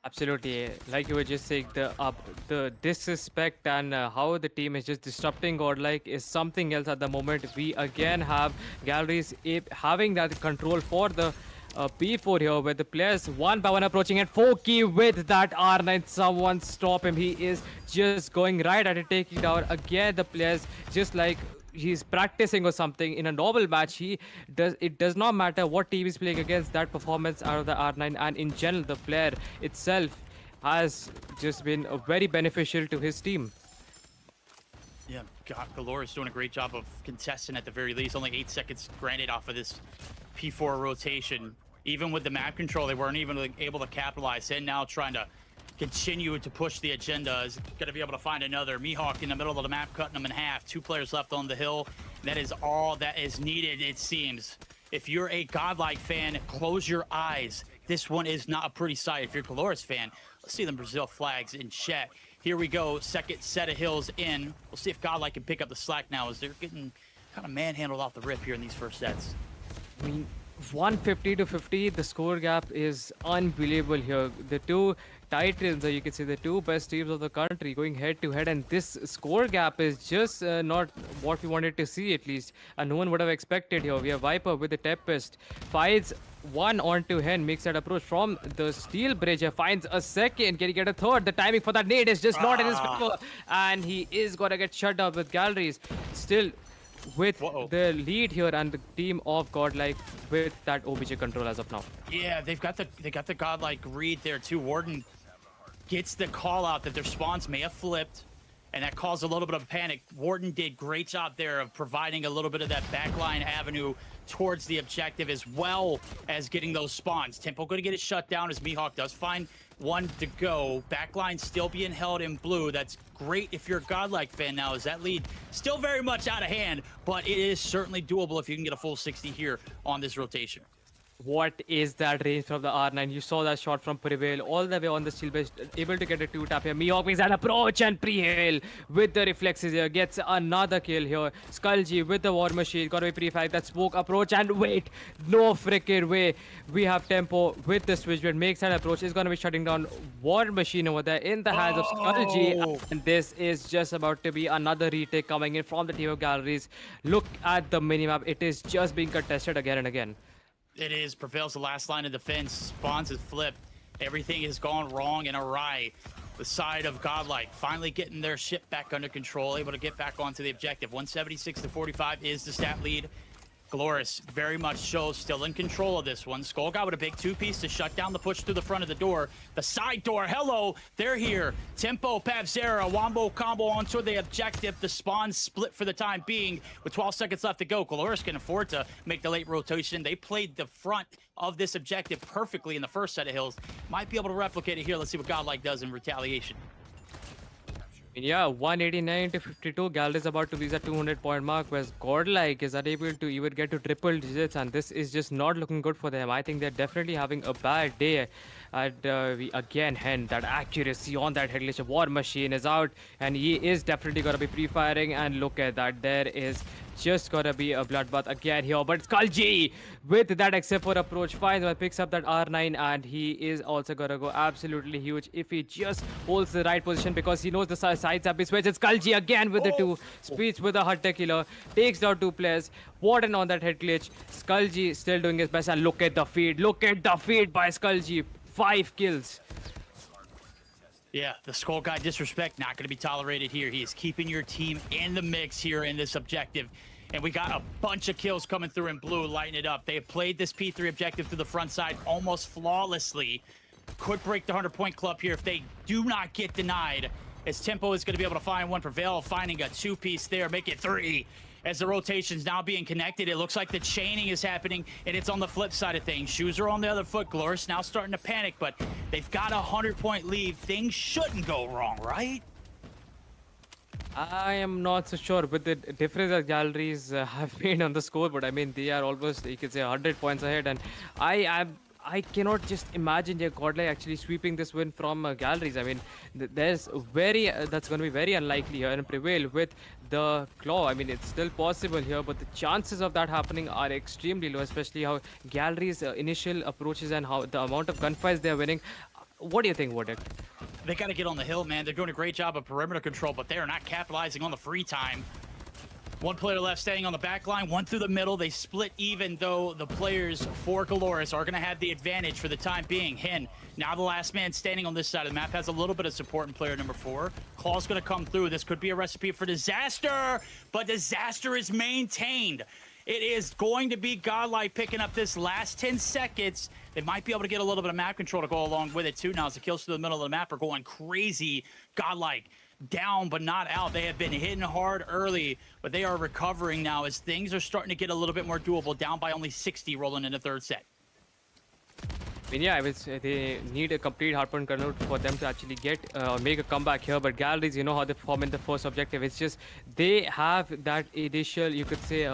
Absolutely, like you were just saying, the disrespect and how the team is just disrupting Godlike is something else at the moment. We again have Galleries having that control for the P4 here, where the players one by one approaching, and Foki with that R9, someone stop him. He is just going right at it, taking down again the players, just like he's practicing or something. In a normal match, it does not matter what team is playing against, that performance out of the R9, and in general the player itself has just been very beneficial to his team. Yeah, Galore is doing a great job of contesting at the very least. Only 8 seconds granted off of this P4 rotation. Even with the map control, they weren't even able to capitalize. And now trying to continue to push the agenda is going to be able to find another. Mihawk in the middle of the map, cutting them in half. 2 players left on the hill. That is all that is needed, it seems. If you're a Godlike fan, close your eyes. This one is not a pretty sight. If you're a Dolores fan, let's see them Brazil flags in chat. Here we go, second set of hills in. We'll see if Godlike can pick up the slack now as they're getting kind of manhandled off the rip here in these first sets. I mean, 150 to 50, the score gap is unbelievable here. The two titans, or you can say the two best teams of the country, going head to head, and this score gap is just not what we wanted to see, at least. And no one would have expected here. We have Viper with the Tempest, fights one onto Hen, makes that approach from the steel bridge, finds a second. Can he get a third? The timing for that nade is just not in his favor, and he is gonna get shut up with galleries. Still with the lead here, and the team of Godlike with that OBJ control as of now. Yeah, they got the Godlike read there too. Warden gets the call out that their spawns may have flipped, and that caused a little bit of panic. Warden did great job there of providing a little bit of that backline avenue towards the objective, as well as getting those spawns. Tempo going to get it shut down as Mihawk does find one to go. Backline still being held in blue. That's great if you're a Godlike fan now, as that lead still very much out of hand, but it is certainly doable if you can get a full 60 here on this rotation. What is that range from the R9? You saw that shot from Prevail all the way on the steel base, able to get a 2-tap here. Mihawk makes that approach, and Prevail with the reflexes here gets another kill here. Skullji with the War Machine, gotta be pre-flag that smoke approach, and wait, no freaking way. We have Tempo with the switchblade, makes that approach, is gonna be shutting down War Machine over there in the hands of Skullji, and this is just about to be another retake coming in from the team of Galleries. Look at the minimap, it is just being contested again and again. It is. Prevail's the last line of defense. Spawns is flipped. Everything has gone wrong and awry. The side of Godlike finally getting their ship back under control, able to get back onto the objective. 176 to 45 is the stat lead. Glorious very much shows still in control of this one. Skullguy with a big 2-piece to shut down the push through the front of the door. The side door, hello, they're here. Tempo, Pavzera, Wombo combo onto the objective. The spawn split for the time being with 12 seconds left to go. Glorious can afford to make the late rotation. They played the front of this objective perfectly in the first set of hills. Might be able to replicate it here. Let's see what Godlike does in retaliation. Yeah, 189 to 52. Gal is about to reach the 200-point mark, whereas Godlike is unable to even get to triple digits, and this is just not looking good for them. I think they're definitely having a bad day. And we again hint that accuracy on that head glitch. War Machine is out, and he is definitely gonna be pre-firing. And look at that, there is just gonna be a bloodbath again here. But Skullji with that X4 approach finds and picks up that R9, and he is also gonna go absolutely huge if he just holds the right position, because he knows the sides have been switched. It's Skullji again with the 2 speeds with a Hunter Killer, takes down 2 players. Warden on that head glitch. Skullji still doing his best, and look at the feed. Look at the feed by Skullji. 5 kills. Yeah, the Skullguy disrespect not going to be tolerated here. He is keeping your team in the mix here in this objective. And we got a bunch of kills coming through in blue, lighting it up. They have played this P3 objective to the front side almost flawlessly. Could break the 100-point club here if they do not get denied. As Tempo is going to be able to find one. Prevail finding a 2-piece there, make it 3. As the rotation's now being connected, it looks like the chaining is happening, and it's on the flip side of things. Shoes are on the other foot. Glorious now starting to panic, but they've got a 100-point lead. Things shouldn't go wrong, right? I am not so sure with the difference that Galleries have made on the scoreboard. I mean, they are almost, you could say, 100 points ahead, and I cannot just imagine Godlike actually sweeping this win from Galleries. I mean, there's that's going to be very unlikely here, and Prevail with the claw. I mean, it's still possible here, but the chances of that happening are extremely low, especially how Galleries' initial approaches and how the amount of gunfights they're winning. What do you think, Wojtek? They got to get on the hill, man. They're doing a great job of perimeter control, but they are not capitalizing on the free time. One player left staying on the back line, one through the middle. They split even, though the players for Galores are going to have the advantage for the time being. Hin, now the last man standing on this side of the map, has a little bit of support in player number 4. Claw's going to come through. This could be a recipe for disaster, but disaster is maintained. It is going to be Godlike picking up this last 10 seconds. They might be able to get a little bit of map control to go along with it, too. Now, as the kills through the middle of the map are going crazy. Godlike down but not out. They have been hitting hard early, but they are recovering now as things are starting to get a little bit more doable, down by only 60 rolling in the third set. I mean, yeah, I will say they need a complete hardpoint kernel for them to actually get make a comeback here. But Galleries, you know how they perform in the first objective. It's just they have that initial, you could say,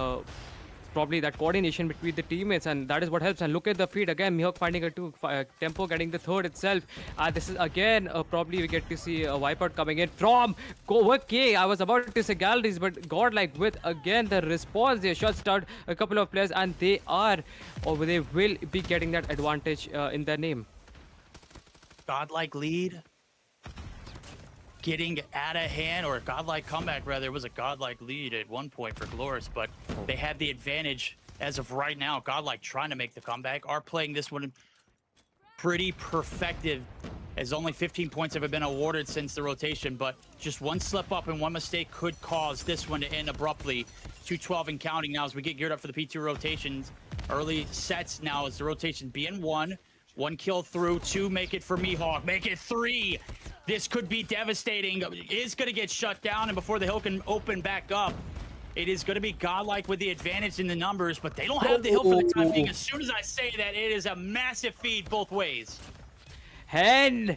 probably that coordination between the teammates, and that is what helps. And look at the feed again. Mihawk finding a two, Tempo getting the third itself. This is again probably we get to see a wipeout coming in from okay. I was about to say Galleries, but Godlike with again the response. They shot start a couple of players, and they are or they will be getting that advantage in their name. Godlike lead getting out of hand, or a godlike comeback rather. It was a godlike lead at one point for Glorious, but they have the advantage as of right now. Godlike trying to make the comeback, are playing this one pretty perfected, as only 15 points have been awarded since the rotation, but just one slip up and one mistake could cause this one to end abruptly. 212 and counting now as we get geared up for the P2 rotations. Early sets now as the rotation being one kill through, two make it for Mihawk, make it three. This could be devastating. It is going to get shut down, and before the hill can open back up, it is going to be Godlike with the advantage in the numbers, but they don't have the hill for the time being. As soon as I say that, it is a massive feed both ways. Hen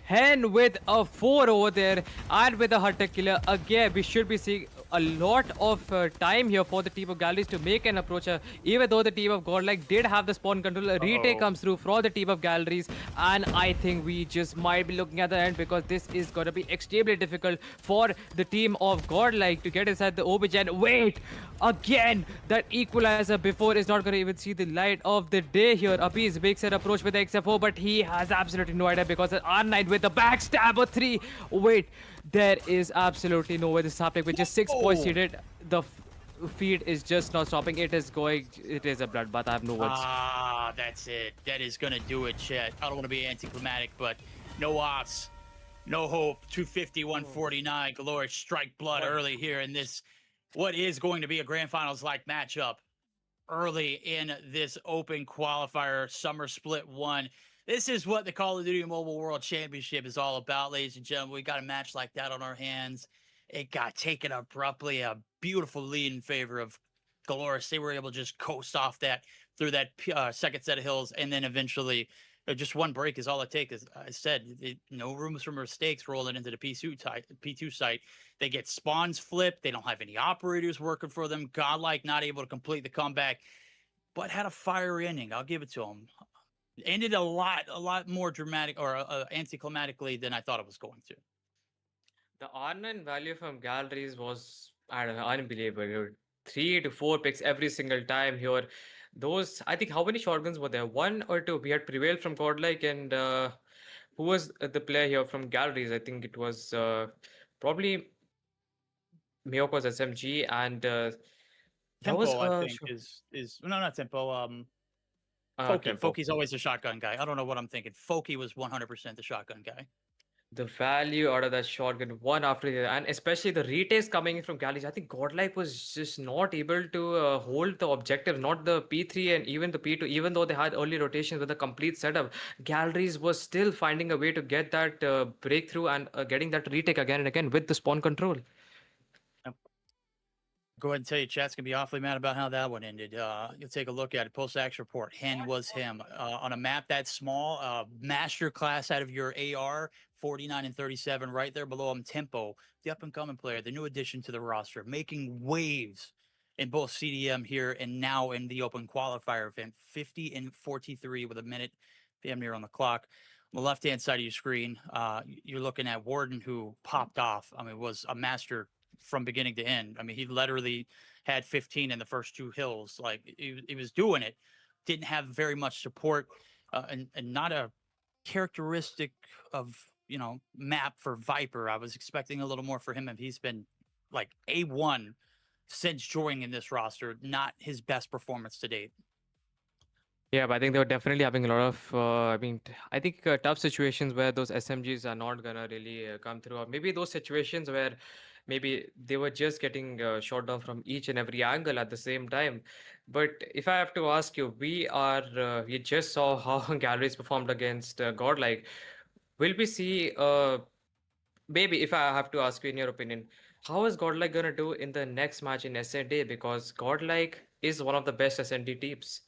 with a 4 over there, and with a Hunter Killer. Again, we should be seeing a lot of time here for the team of Galleries to make an approach. Even though the team of Godlike did have the spawn control, a retake comes through for the team of Galleries, and I think we just might be looking at the end, because this is going to be extremely difficult for the team of Godlike to get inside the OBJ. And wait, again, that equalizer before is not going to even see the light of the day here. Abiz makes an approach with the XF4, but he has absolutely no idea, because R9 with the backstabber 3. Wait, there is absolutely no way this is happening. With just 6 points he did, the feed is just not stopping. It is a bloodbath. I have no words. Ah, that's it. That is going to do it, Chet. I don't want to be anticlimactic, but no ops, no hope. 250, 149. Glorious strike blood early here in this, what is going to be a grand finals like matchup early in this open qualifier summer split 1. This is what the Call of Duty Mobile World Championship is all about, ladies and gentlemen. We got a match like that on our hands. It got taken abruptly, a beautiful lead in favor of Glorious. They were able to just coast off that through that second set of hills, and then eventually just one break is all it takes. As I said, no room for mistakes rolling into the P2 site. They get spawns flipped. They don't have any operators working for them. Godlike not able to complete the comeback, but had a fiery ending. I'll give it to them. Ended a lot more dramatic or anticlimactically than I thought it was going to. The R9 value from Galleries was, I don't know, unbelievable. 3 to 4 picks every single time here. Those, I think, how many shotguns were there? 1 or 2? We had Prevail from Godlike, and who was the player here from Galleries? I think it was probably Mihawk was SMG, and there Tempo, was I think, is no, not Tempo. Foki. Tempo. Foki's always the shotgun guy. I don't know what I'm thinking. Foki was 100% the shotgun guy. The value out of that shotgun one after the other, and especially the retakes coming in from Galleries. I think Godlike was just not able to hold the objective, not the P3 and even the P2, even though they had early rotations with a complete setup. Galleries was still finding a way to get that breakthrough and getting that retake again and again with the spawn control. Go ahead and tell you, chat's gonna be awfully mad about how that one ended. You'll take a look at it. Post-action report. Hen was him on a map that small. Master class out of your AR, 49 and 37, right there below him. Tempo, the up-and-coming player, the new addition to the roster, making waves in both CDM here and now in the open qualifier event. 50 and 43 with a minute damn near on the clock. On the left-hand side of your screen, you're looking at Warden, who popped off. I mean, was a master from beginning to end. I mean, he literally had 15 in the first 2 hills. Like he was doing it, didn't have very much support, and not a characteristic of, map for Viper. I was expecting a little more for him, and he's been like A1 since joining this roster. Not his best performance to date. Yeah, but I think they were definitely having a lot of, I think tough situations where those SMGs are not gonna really come through, or maybe those situations where maybe they were just getting shot down from each and every angle at the same time. But if I have to ask you, we just saw how Galleries performed against Godlike. Will we see Baby, if I have to ask you in your opinion, how is Godlike gonna do in the next match in SND? Because Godlike is one of the best SND teams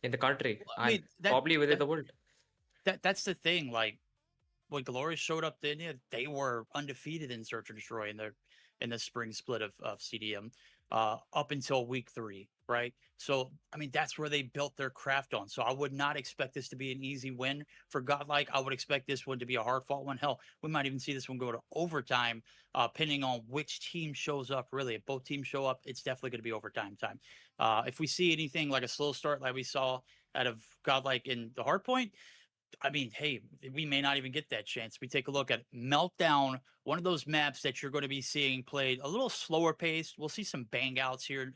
in the country I and mean, that probably within that the world. that's the thing. Like when Glorious showed up, they were undefeated in Search and Destroy in the spring split of CDM up until week 3, right? So I mean that's where they built their craft on. So I would not expect this to be an easy win for Godlike. I would expect this one to be a hard fought one. Hell, we might even see this one go to overtime, depending on which team shows up. Really, if both teams show up, it's definitely going to be overtime time. If we see anything like a slow start like we saw out of Godlike in the hard point, I mean, hey, we may not even get that chance. We take a look at Meltdown, one of those maps that you're going to be seeing played a little slower paced. We'll see some bang outs here,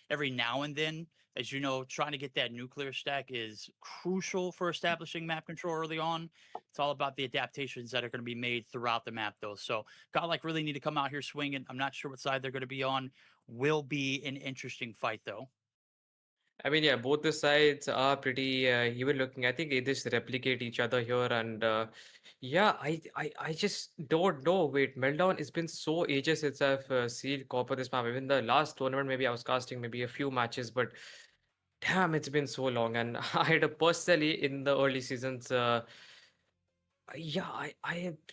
every now and then. As you know, trying to get that nuclear stack is crucial for establishing map control early on. It's all about the adaptations that are going to be made throughout the map, though. So, Godlike really need to come out here swinging. I'm not sure what side they're going to be on. Will be an interesting fight, though. I mean, yeah, both the sides are pretty even looking. I think they just replicate each other here, and yeah, I just don't know. Wait, Meltdown, it's been so ages since I've seen Copper this map. Even the last tournament, maybe I was casting maybe a few matches, but damn, it's been so long. And I had a personally in the early seasons. Yeah,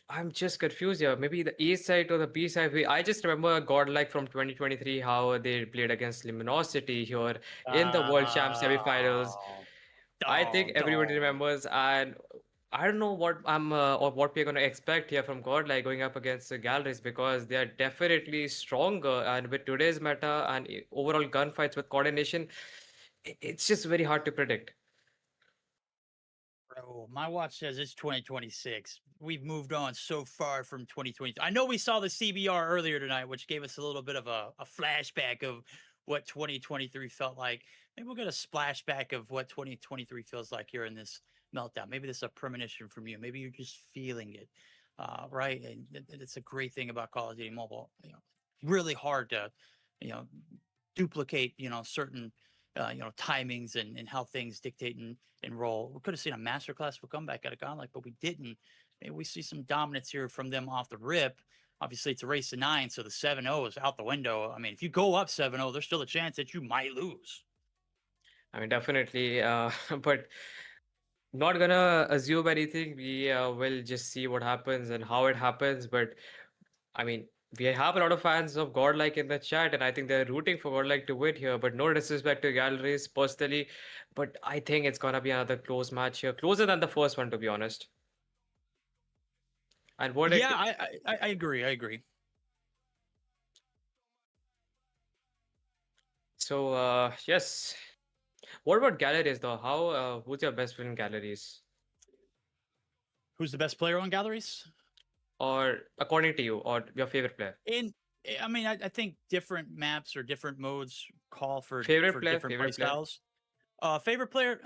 I'm just confused here. Maybe the A side or the B side. I just remember Godlike from 2023 how they played against Luminosity here in the World Champ semifinals. Oh, I think everybody don't. remembers, and I don't know what I'm or what we're gonna expect here from Godlike going up against the Galleries because they are definitely stronger. And with today's meta and overall gunfights with coordination, it's just very hard to predict. Bro, my watch says it's 2026. We've moved on so far from 2020. I know we saw the CBR earlier tonight, which gave us a little bit of a flashback of what 2023 felt like. Maybe we'll get a splashback of what 2023 feels like here in this meltdown. Maybe this is a premonition from you. Maybe you're just feeling it, right? And it's a great thing about Call of Duty Mobile. Really hard to, you know, duplicate, certain, timings and how things dictate and roll. We could have seen a masterclass for comeback at a Godlike, but we didn't. Maybe we see some dominance here from them off the rip. Obviously, it's a race to 9, so the 7-0 is out the window. I mean, if you go up 7-0, there's still a chance that you might lose. I mean, definitely, but not gonna assume anything. We will just see what happens and how it happens. But I mean, we have a lot of fans of Godlike in the chat, and I think they're rooting for Godlike to win here. But no disrespect to Galleries personally, but I think it's gonna be another close match here, closer than the first one, to be honest. And what Yeah, it I agree. I agree. so yes. What about galleries though? How who's your best friend in galleries? Who's the best player on galleries? Or according to you, or your favorite player? I mean, I think different maps or different modes call for Favorite player, different play favorite player. styles. Favorite player,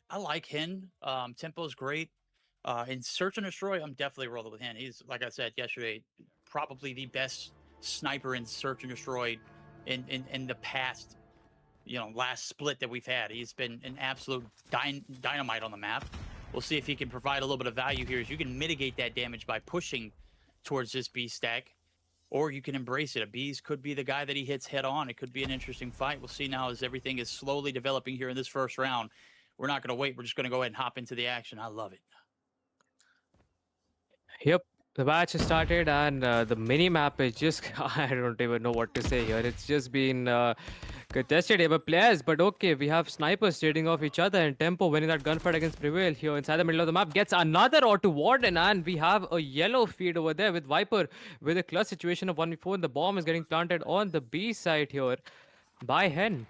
I like Hin. Tempo's great. In Search and Destroy, I'm definitely rolling with Hin. He's, like I said yesterday, probably the best sniper in Search and Destroy in the past, last split that we've had. He's been an absolute dynamite on the map. We'll see if he can provide a little bit of value here. As you can mitigate that damage by pushing towards this B stack, or you can embrace it. A Bees could be the guy that he hits head on. It could be an interesting fight. We'll see now as everything is slowly developing here in this first round. We're not going to wait. We're just going to go ahead and hop into the action. I love it. Yep, the match has started, and the mini map is just I don't even know what to say here. It's just been contested here by players, but okay, we have snipers trading off each other, and Tempo winning that gunfight against Prevail here inside the middle of the map gets another auto warden, and we have a yellow feed over there with Viper with a clutch situation of 1v4, and the bomb is getting planted on the B side here by Hen.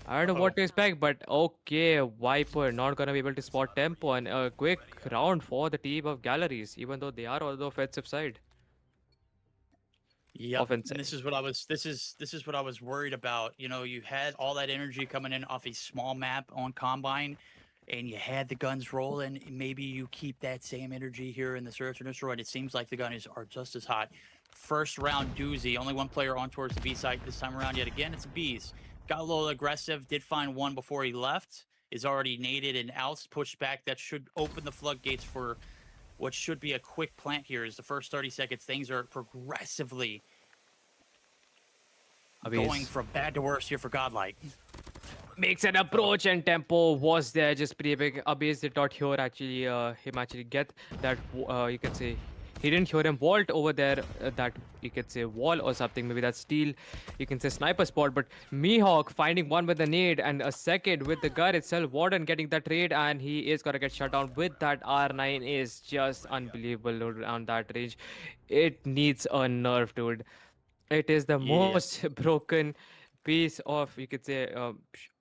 I don't know what to expect, but okay, Viper not gonna be able to spot Tempo, and a quick round for the team of Galleries, even though they are on the offensive side. Yep. And Offensive. this is what I was worried about. You had all that energy coming in off a small map on Combine, and you had the guns rolling. Maybe you keep that same energy here in the Search and Destroy. It seems like the guns are just as hot. First round doozy. Only one player on towards the B site this time around yet again. It's Bees. Got a little aggressive. Did find one before he left. Is already naded and outs pushed back. That should open the floodgates for what should be a quick plant here is the first 30 seconds. Things are progressively going Abiz from bad to worse here for Godlike. makes an approach and tempo was there just pretty big. Abiz did not hear actually him actually get that you can say he didn't hear him vault over there that you could say wall or something, maybe that steel you can say sniper spot. But Mihawk finding one with the nade and a second with the gun itself. Warden getting that trade and he is gonna get shut down with that R9 is just unbelievable on that range. It needs a nerf, dude. It is the Yeah. most broken piece of, you could say,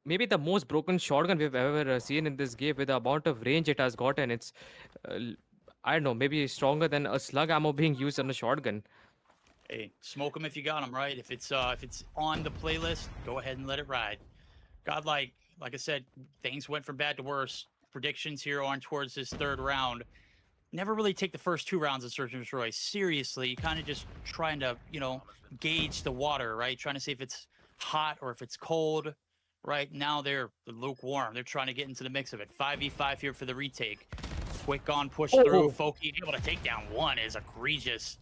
maybe the most broken shotgun we've ever seen in this game with the amount of range it has gotten. It's, I don't know, maybe stronger than a slug ammo being used on a shotgun. Hey, smoke them if you got them, right? If it's on the playlist, go ahead and let it ride. Godlike, like I said, things went from bad to worse. Predictions here on towards this third round. Never really take the first 2 rounds of Search and Destroy seriously. You kind of just trying to, gauge the water, right? Trying to see if it's hot or if it's cold. Right now they're lukewarm. They're trying to get into the mix of it. 5v5 here for the retake. Quick on push through. Foki able to take down one is egregious.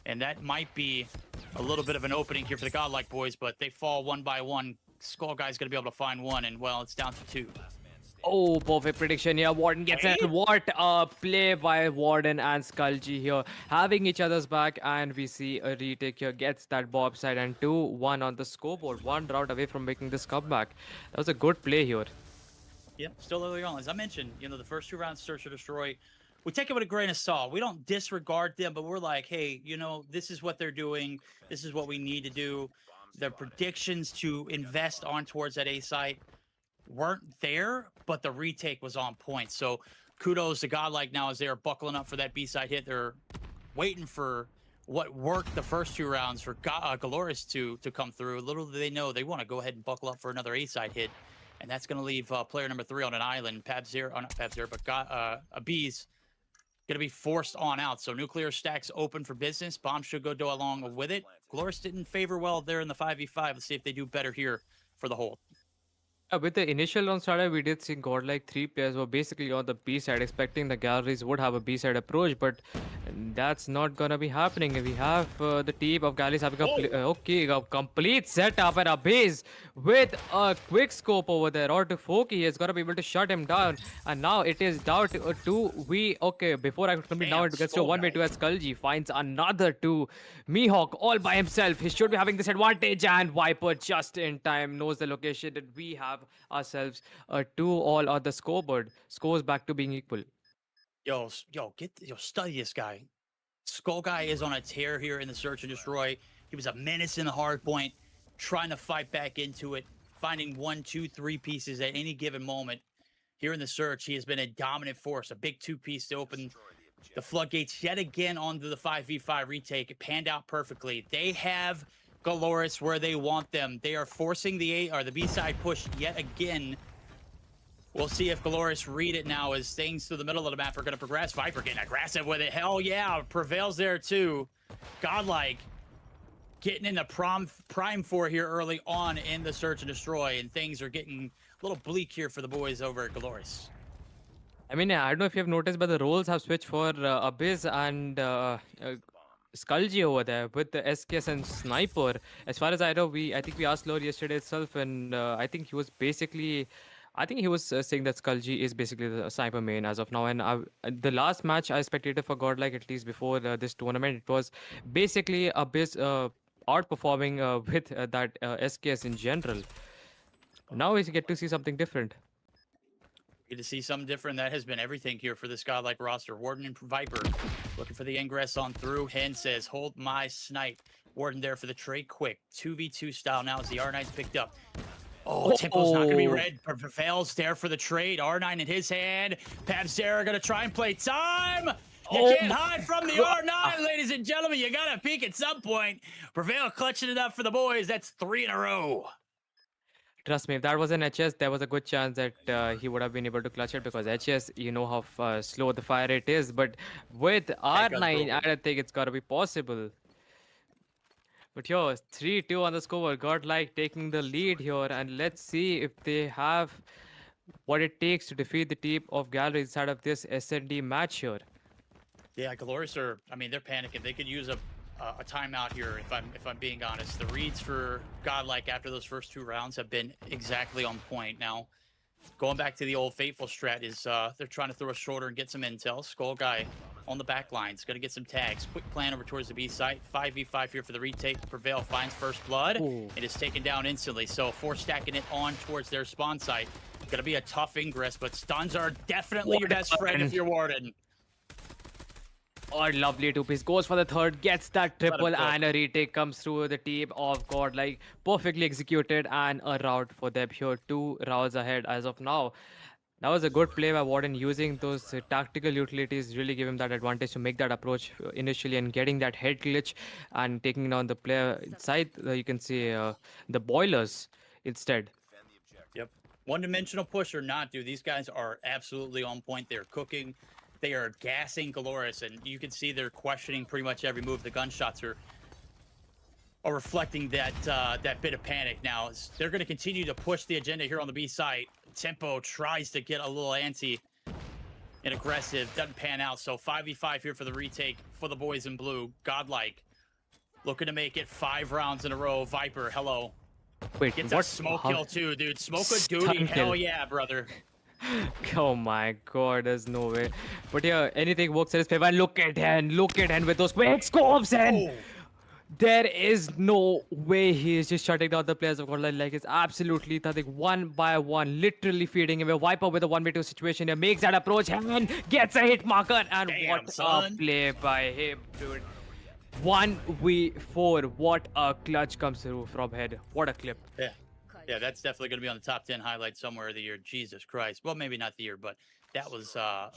And that might be a little bit of an opening here for the Godlike boys, but they fall one by one. Skull Guy's going to be able to find one, and well, it's down to 2. Oh, perfect prediction here. Warden gets it. What a play by Warden and Skullgy here. Having each other's back, and we see a retake here. Gets that Bob side and 2-1 on the scoreboard. 1 round away from making this comeback. That was a good play here. Yeah, still early on. As I mentioned, the first 2 rounds, Search or Destroy, we take it with a grain of salt. We don't disregard them, but we're like, hey, this is what they're doing. This is what we need to do. The predictions to invest on towards that A site weren't there, but the retake was on point. So kudos to Godlike now as they are buckling up for that B-side hit. They're waiting for what worked the first 2 rounds for Galoris to come through. Little do they know, they want to go ahead and buckle up for another A-side hit. And that's going to leave player number 3 on an island. Pabzir, not Pabzir, but Abiz going to be forced on out. So nuclear stacks open for business. Bomb should go along with it. Galoris didn't favor well there in the 5v5. Let's see if they do better here for the hold. With the initial launch starter, we did see Godlike 3 players were basically on the B side, expecting the galleries would have a B side approach, but that's not gonna be happening. We have the team of galleries having a complete setup and a base with a quick scope over there. Or to Foki is gonna be able to shut him down, and now it is down to 2v. Okay, before I could complete, now it gets to 1v2 as Skullgy finds another 2. Mihawk all by himself. He should be having this advantage, and Viper just in time knows the location that we have ourselves 2-all on the scoreboard. Scores back to being equal. Yo, study this guy. Skull Guy is on a tear here in the Search and Destroy. He was a menace in the hard point, trying to fight back into it, finding 1, 2, 3 pieces at any given moment. Here in the Search, he has been a dominant force, a big 2-piece to open the floodgates yet again onto the 5v5 retake. It panned out perfectly. They have Galoris where they want them. They are forcing the B-side push yet again. We'll see if Galoris read it now as things to the middle of the map are going to progress. Viper getting aggressive with it. Hell yeah, Prevails there too. Godlike getting in the prime 4 here early on in the Search and Destroy, and things are getting a little bleak here for the boys over at Galoris. I mean, I don't know if you have noticed, but the roles have switched for Abyss and Skullgy over there with the SKS and Sniper. As far as I know, I think we asked Lore yesterday itself, and I think he was basically, saying that Skullgy is basically the Sniper main as of now. And the last match I spectated for Godlike, at least before this tournament, it was basically Abyss outperforming with that SKS in general. Now we get to see something different. Get to see something different. That has been everything here for this Godlike roster. Warden and Viper looking for the ingress on through. Hen says, hold my snipe. Warden there for the trade quick. 2v2 style now as the R9's picked up. Oh, Tempo's not going to be red. Prevails there for the trade. R9 in his hand. Pabzera going to try and play time. You can't hide from the R9, ladies and gentlemen. You got to peek at some point. Prevail clutching it up for the boys. That's 3 in a row. Trust me, if that was an HS, there was a good chance that he would have been able to clutch it, because HS, you know how slow the fire rate is. But with R9, I don't think it's got to be possible. But here, 3-2 on the scoreboard. Godlike taking the lead here. And let's see if they have what it takes to defeat the team of Gallery inside of this S&D match here. Yeah, Glorious are. I mean, they're panicking. They could use a timeout here. If I'm being honest, the reads for Godlike after those first 2 rounds have been exactly on point. Now, going back to the old faithful strat is they're trying to throw a shoulder and get some intel. Skull guy on the back line is going to get some tags. Quick plan over towards the B site. 5v5 here for the retake. Prevail finds first blood. Ooh. It is taken down instantly. So 4 stacking it on towards their spawn site. Going to be a tough ingress, but stuns are definitely your best friend if you're Warden. Oh, lovely two-piece. Goes for the third, gets that triple, cook. and a retake comes through the team of God. Like, perfectly executed, and a rout for them here. 2 rounds ahead as of now. That was a good play by Warden, using those tactical utilities, really give him that advantage to make that approach initially and getting that head glitch and taking down the player inside. You can see the boilers instead. Yep. One-dimensional push or not, dude, these guys are absolutely on point. They're cooking. They are gassing Glorious, and you can see they're questioning pretty much every move. The gunshots are reflecting that that bit of panic. Now, they're going to continue to push the agenda here on the B side. Tempo tries to get a little antsy and aggressive. Doesn't pan out. So 5v5 here for the retake for the boys in blue. Godlike looking to make it 5 rounds in a row. Viper, hello. Wait, Gets what? a smoke How- kill too, dude. Smoke a Stun duty. kill. Hell yeah, brother. Oh my god, there's no way. But yeah, anything works in his favor. And look at him with those quick scopes, and Oh. there is no way he is just shutting down the players of Godline. Like, it's absolutely nothing. 1 by 1, literally feeding him a Viper with a 1v2 situation here. Makes that approach and gets a hit marker. And Damn, what son. a play by him, dude. 1v4. What a clutch comes through from head. What a clip. Yeah. Yeah, that's definitely going to be on the top 10 highlights somewhere of the year. Jesus Christ. Well, maybe not the year, but that was a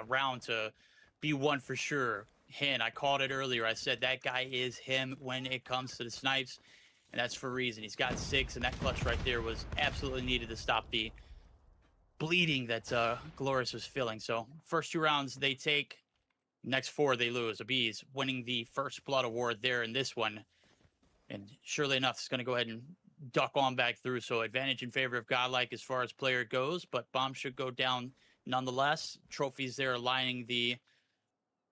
round to be one for sure. Hin, I called it earlier. I said that guy is him when it comes to the snipes, and that's for a reason. He's got 6, and that clutch right there was absolutely needed to stop the bleeding that Glorious was feeling. So first 2 rounds they take, next 4 they lose. The Bees winning the first blood award there in this one, and surely enough, it's going to go ahead and duck on back through. So advantage in favor of Godlike as far as player goes, but bomb should go down nonetheless. Trophies there aligning the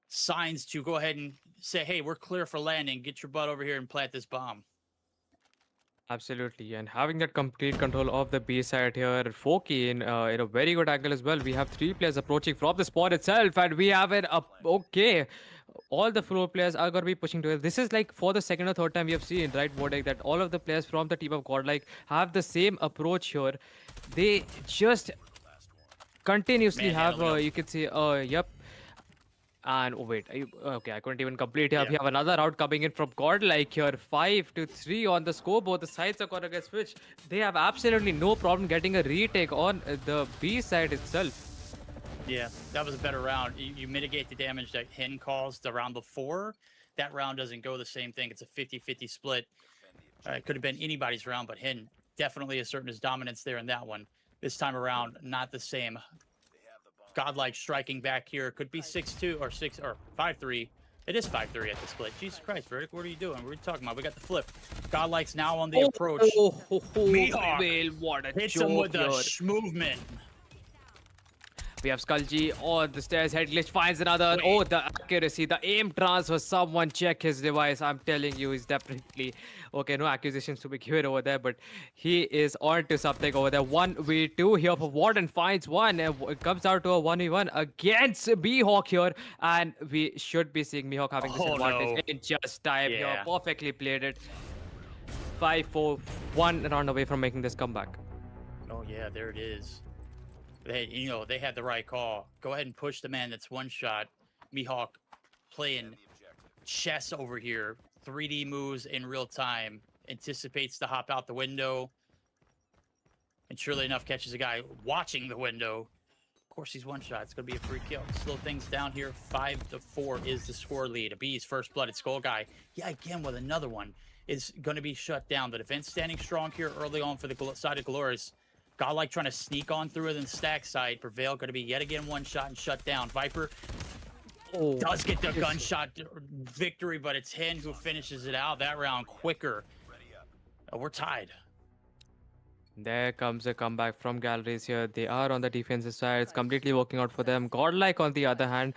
signs to go ahead and say, hey, we're clear for landing. Get your butt over here and plant this bomb. Absolutely, and having that complete control of the B side here, Foki in a very good angle as well. We have 3 players approaching from the spot itself, and we have it up. Okay, all the floor players are going to be pushing together. This is like for the second or third time we have seen, right, Vodek, that all of the players from the team of Godlike have the same approach here. They just continuously have, Manhandling them. you can see, yep. And oh wait, okay, I couldn't even complete here. Yeah. We have another round coming in from Godlike here. 5-3 on the score. Both the sides are gonna get switched. They have absolutely no problem getting a retake on the B side itself. Yeah, that was a better round. You mitigate the damage that Hin caused the round before. That round doesn't go the same thing. It's a 50-50 split. It could have been anybody's round, but Hin definitely asserting his dominance there in that one. This time around, not the same. Godlike striking back here. Could be 6-2 or 5-3. It is 5-3 at the split. Jesus Christ, Verdict, what are you doing? What are you talking about? We got the flip. Godlike's now on the approach. Mihawk Well, what a hits him with joke a here. movement. We have Skullgy on the stairs. Head glitch finds another. Wait. Oh, the accuracy, the aim transfer. Someone check his device. I'm telling you, he's definitely okay. No accusations to be given over there, but he is on to something over there. 1v2 here for Warden finds one. And it comes out to a 1v1 against Mihawk here, and we should be seeing Mihawk having this Oh, advantage no. in just time here. Yeah. Perfectly played it. 5-4, 1 round away from making this comeback. Oh yeah, there it is. They had the right call. Go ahead and push the man that's one shot. Mihawk playing chess over here. 3D moves in real time. Anticipates to hop out the window. And surely enough, catches a guy watching the window. Of course, he's one shot. It's going to be a free kill. Slow things down here. 5-4 is the score lead. A B's first blooded Skull guy. Yeah, again with another one. Is going to be shut down. The defense standing strong here early on for the side of Glorious. Godlike trying to sneak on through it in the stack side. Prevail going to be yet again one shot and shut down. Viper does get the gunshot victory, but it's Hin who finishes it out that round quicker. We're tied. There comes a comeback from Galleries here. They are on the defensive side. It's completely working out for them. Godlike, on the other hand,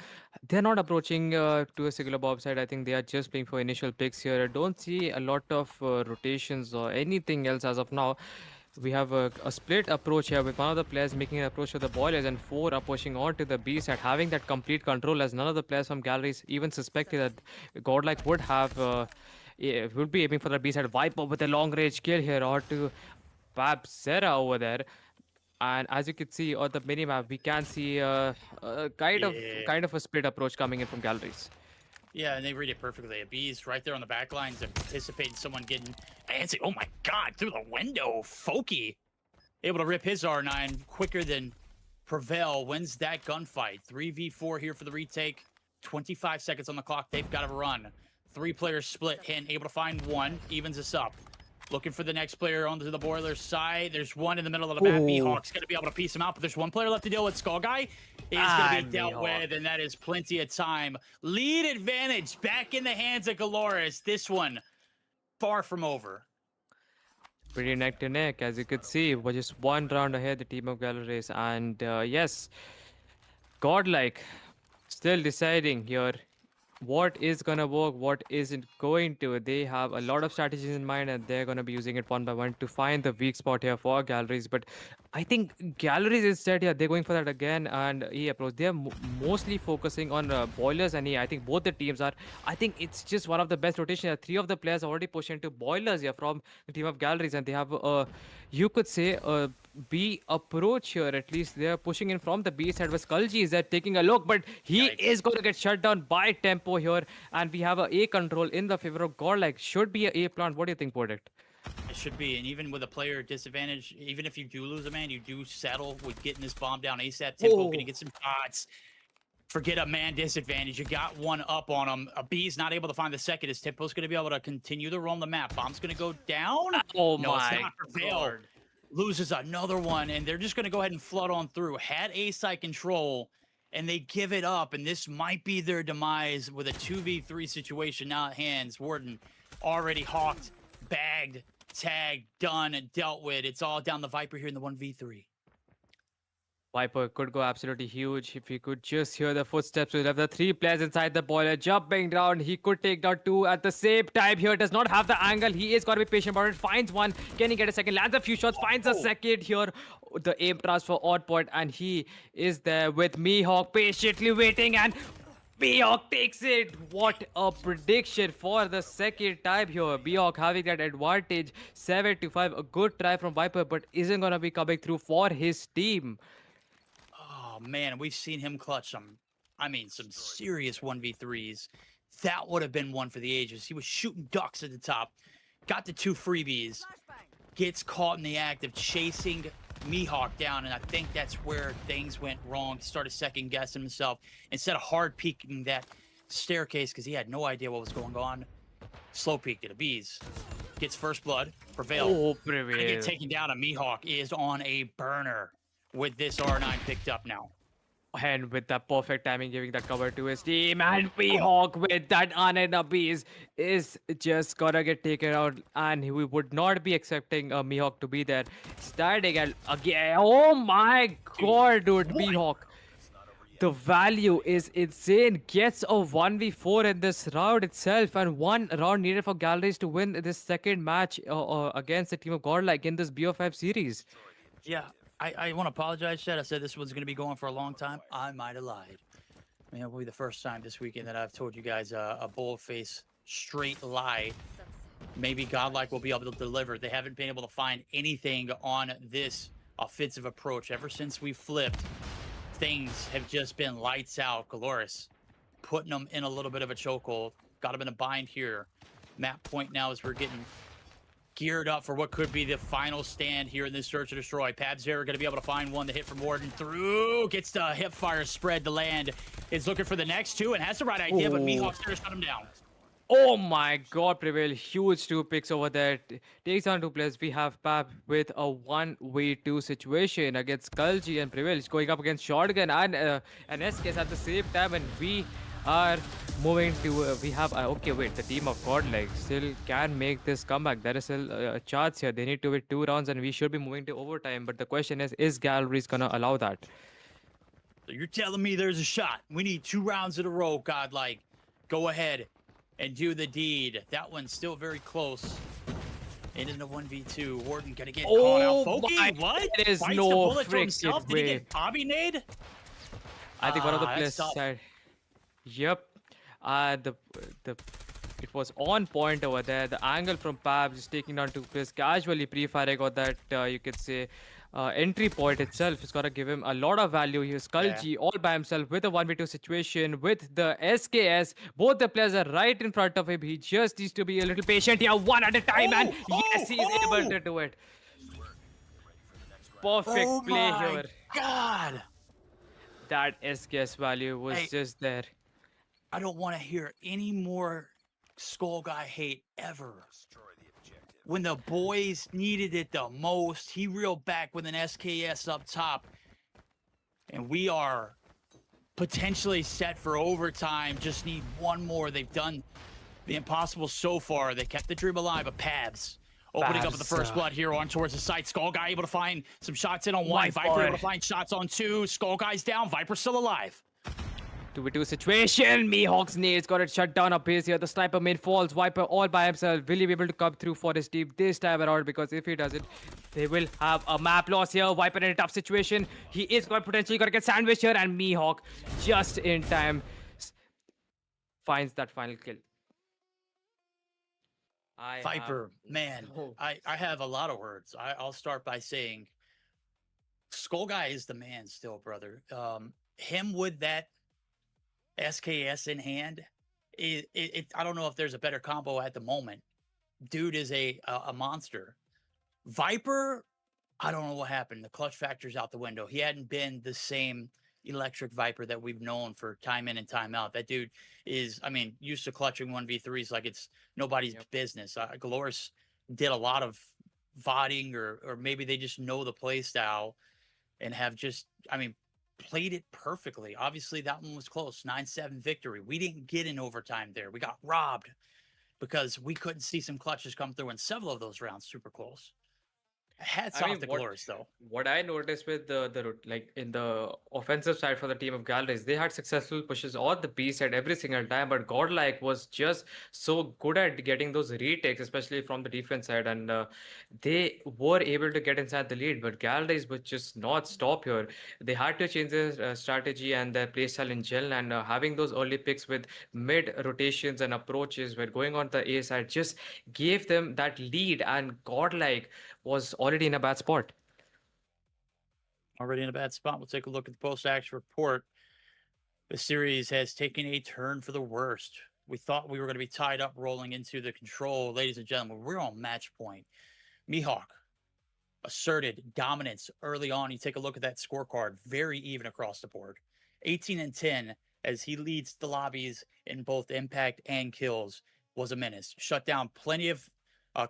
they're not approaching to a singular bob side. I think they are just playing for initial picks here. I don't see a lot of rotations or anything else as of now. We have a split approach here with one of the players making an approach to the boilers and four are pushing on to the B side, having that complete control as none of the players from Galleries even suspected that Godlike would have. Would be aiming for the B side. Viper with a long range kill here, or to Fab Zera over there. And as you can see on the minimap, we can see a Yeah. kind of a split approach coming in from Galleries. Yeah, and they read it perfectly. A B's right there on the back lines, anticipating someone getting antsy. Oh my god, through the window. Foki able to rip his R9 quicker than Prevail. Wins that gunfight. 3v4 here for the retake. 25 seconds on the clock. They've got to run. 3 players split. Hint able to find one. Evens us up. Looking for the next player onto the boiler side. There's one in the middle of the map. Mihawk's going to be able to piece him out, but there's one player left to deal with. Skull Guy is going to be dealt with, and that is plenty of time. Lead advantage back in the hands of Galoris. This one far from over. Pretty neck to neck, as you could see, was just one round ahead, the team of Galleries. And yes, Godlike still deciding here what is gonna work, what isn't going to. They have a lot of strategies in mind and they're gonna be using it one by one to find the weak spot here for Galleries. But I think Galleries instead, yeah, they're going for that again and E approach. They're mostly focusing on boilers and E. I think both the teams are. I think it's just one of the best rotations. 3 of the players already push into boilers here from the team of Galleries, and they have you could say B approach here. At least they're pushing in from the B side. Where Skulji is there taking a look, but he is going to get shut down by Tempo here. And we have a control in the favor of Godlike. Should be a plant. What do you think, Verdict? It should be, and even with a player disadvantage, even if you do lose a man, you do settle with getting this bomb down ASAP. Tempo gonna get some shots. Forget a man disadvantage. You got one up on him. A B's not able to find the second. As Tempo's gonna be able to continue to roam the map. Bomb's gonna go down. Oh no, my it's not Prevail. God. Loses another one, and they're just gonna go ahead and flood on through. Had A-side control, and they give it up, and this might be their demise with a 2v3 situation now at hands. Warden already hawked, bagged, tagged, done, and dealt with. It's all down the Viper here in the 1v3. Viper could go absolutely huge if he could just hear the footsteps. We have the 3 players inside the boiler jumping down. He could take down 2 at the same time here. Does not have the angle. He is going to be patient about it. Finds one. Can he get a second? Lands a few shots. Finds a second here. The aim transfer on point. And he is there with Mihawk patiently waiting. And Mihawk takes it. What a prediction for the second time here. Mihawk having that advantage. 7-5. A good try from Viper, but isn't going to be coming through for his team. Oh man, we've seen him clutch some, I mean, some serious 1v3s. That would have been one for the ages. He was shooting ducks at the top, got the 2 freebies, gets caught in the act of chasing Mihawk down, and I think that's where things went wrong. He started second guessing himself instead of hard peeking that staircase because he had no idea what was going on. Slow peeked it. A Bees gets first blood. Prevail. Oh, Gonna Prevail. get taken down. And Mihawk is on a burner with this R9 picked up now. And with that perfect timing, giving that cover to his team, and Mihawk with that Anana Bees is just gonna get taken out, and we would not be expecting Mihawk to be there. Starting again, oh my god, dude, Mihawk. The value is insane. Gets a 1v4 in this round itself, and 1 round needed for Galleries to win this second match against the team of Godlike in this BO5 series. Yeah, I want to apologize, Chad. I said this was going to be going for a long time. I might have lied. I mean, it will be the first time this weekend that I've told you guys a bold-faced, straight lie. Maybe Godlike will be able to deliver. They haven't been able to find anything on this offensive approach. Ever since we flipped, things have just been lights out. Galoris putting them in a little bit of a chokehold. Got them in a bind here. Map point now as we're getting geared up for what could be the final stand here in this search to destroy. Pabzera going to be able to find one. The hit from Warden through. Gets the hip fire spread to land. Is looking for the next 2 and has the right idea, but Mihawk's going to shut him down. Oh my god, Prevail. Huge 2 picks over there. Takes on 2 players. We have Pap with a 1v2 situation against Skulji, and Prevail is going up against Shotgun and an SKS at the same time. And we are moving to. We have. Okay, wait. The team of Godlike still can make this comeback. There is still a chance here. They need to win 2 rounds, and we should be moving to overtime. But the question is Galleries gonna allow that? So you're telling me there's a shot. We need 2 rounds in a row, Godlike. Go ahead and do the deed. That one's still very close. And in the 1v2, Warden gonna get caught out. Oh my! Fogey, what? There is Bites no the bullet to freaking himself. Did he way. get Bobby nade? I think one of the That's players tough. said, "Yep." The the it was on point over there. The angle from Pab just taking down two players casually pre-firing on that you could say entry point itself is gonna give him a lot of value. Here's Skulji all by himself with a 1v2 situation with the SKS. Both the players are right in front of him. He just needs to be a little patient here, one at a time, and yes, he is able to do it. Perfect Oh play my here. God. That SKS value was Hey. just there. I don't want to hear any more Skull Guy hate ever. When the boys needed it the most, he reeled back with an SKS up top. And we are potentially set for overtime. Just need one more. They've done the impossible so far. They kept the dream alive, but Pabs opening up with the first blood here on towards the site. Skull Guy able to find some shots in on one. Viper able to find shots on two. Skull Guy's down. Viper still alive. 2v2 situation. Mihawk's nades got it shut down up base here. The sniper main falls. Viper all by himself. Will he be able to come through for his team this time around? Because if he doesn't, they will have a map loss here. Viper in a tough situation. He is going potentially going to get sandwiched here. And Mihawk just in time finds that final kill. Viper, man, no I have a lot of words. I'll start by saying Skull Guy is the man still, brother. Him with that SKS in hand, I don't know if there's a better combo at the moment. Dude is a monster. Viper, I don't know what happened. The clutch factor's out the window. He hadn't been the same electric Viper that we've known for time in and time out. That dude is, I mean, used to clutching 1v3s like it's nobody's business. Glorious did a lot of vodding, or maybe they just know the play style and have just, I mean, played it perfectly. Obviously, that one was close. 9-7 victory. We didn't get in overtime there. We got robbed because we couldn't see some clutches come through in several of those rounds super close. Hats off to Glorious, though. What I noticed with the like in the offensive side for the team of Galleries, they had successful pushes on the B side every single time, but Godlike was just so good at getting those retakes, especially from the defense side, and they were able to get inside the lead. But Galleries would just not stop here. They had to change their strategy and their playstyle in general, and having those early picks with mid rotations and approaches, where going on the A side just gave them that lead, and Godlike was already in a bad spot. Already in a bad spot. We'll take a look at the post-action report. The series has taken a turn for the worst. We thought we were going to be tied up rolling into the control. Ladies and gentlemen, we're on match point. Mihawk asserted dominance early on. You take a look at that scorecard, very even across the board. 18-10 as he leads the lobbies in both impact and kills. Was a menace. Shut down plenty of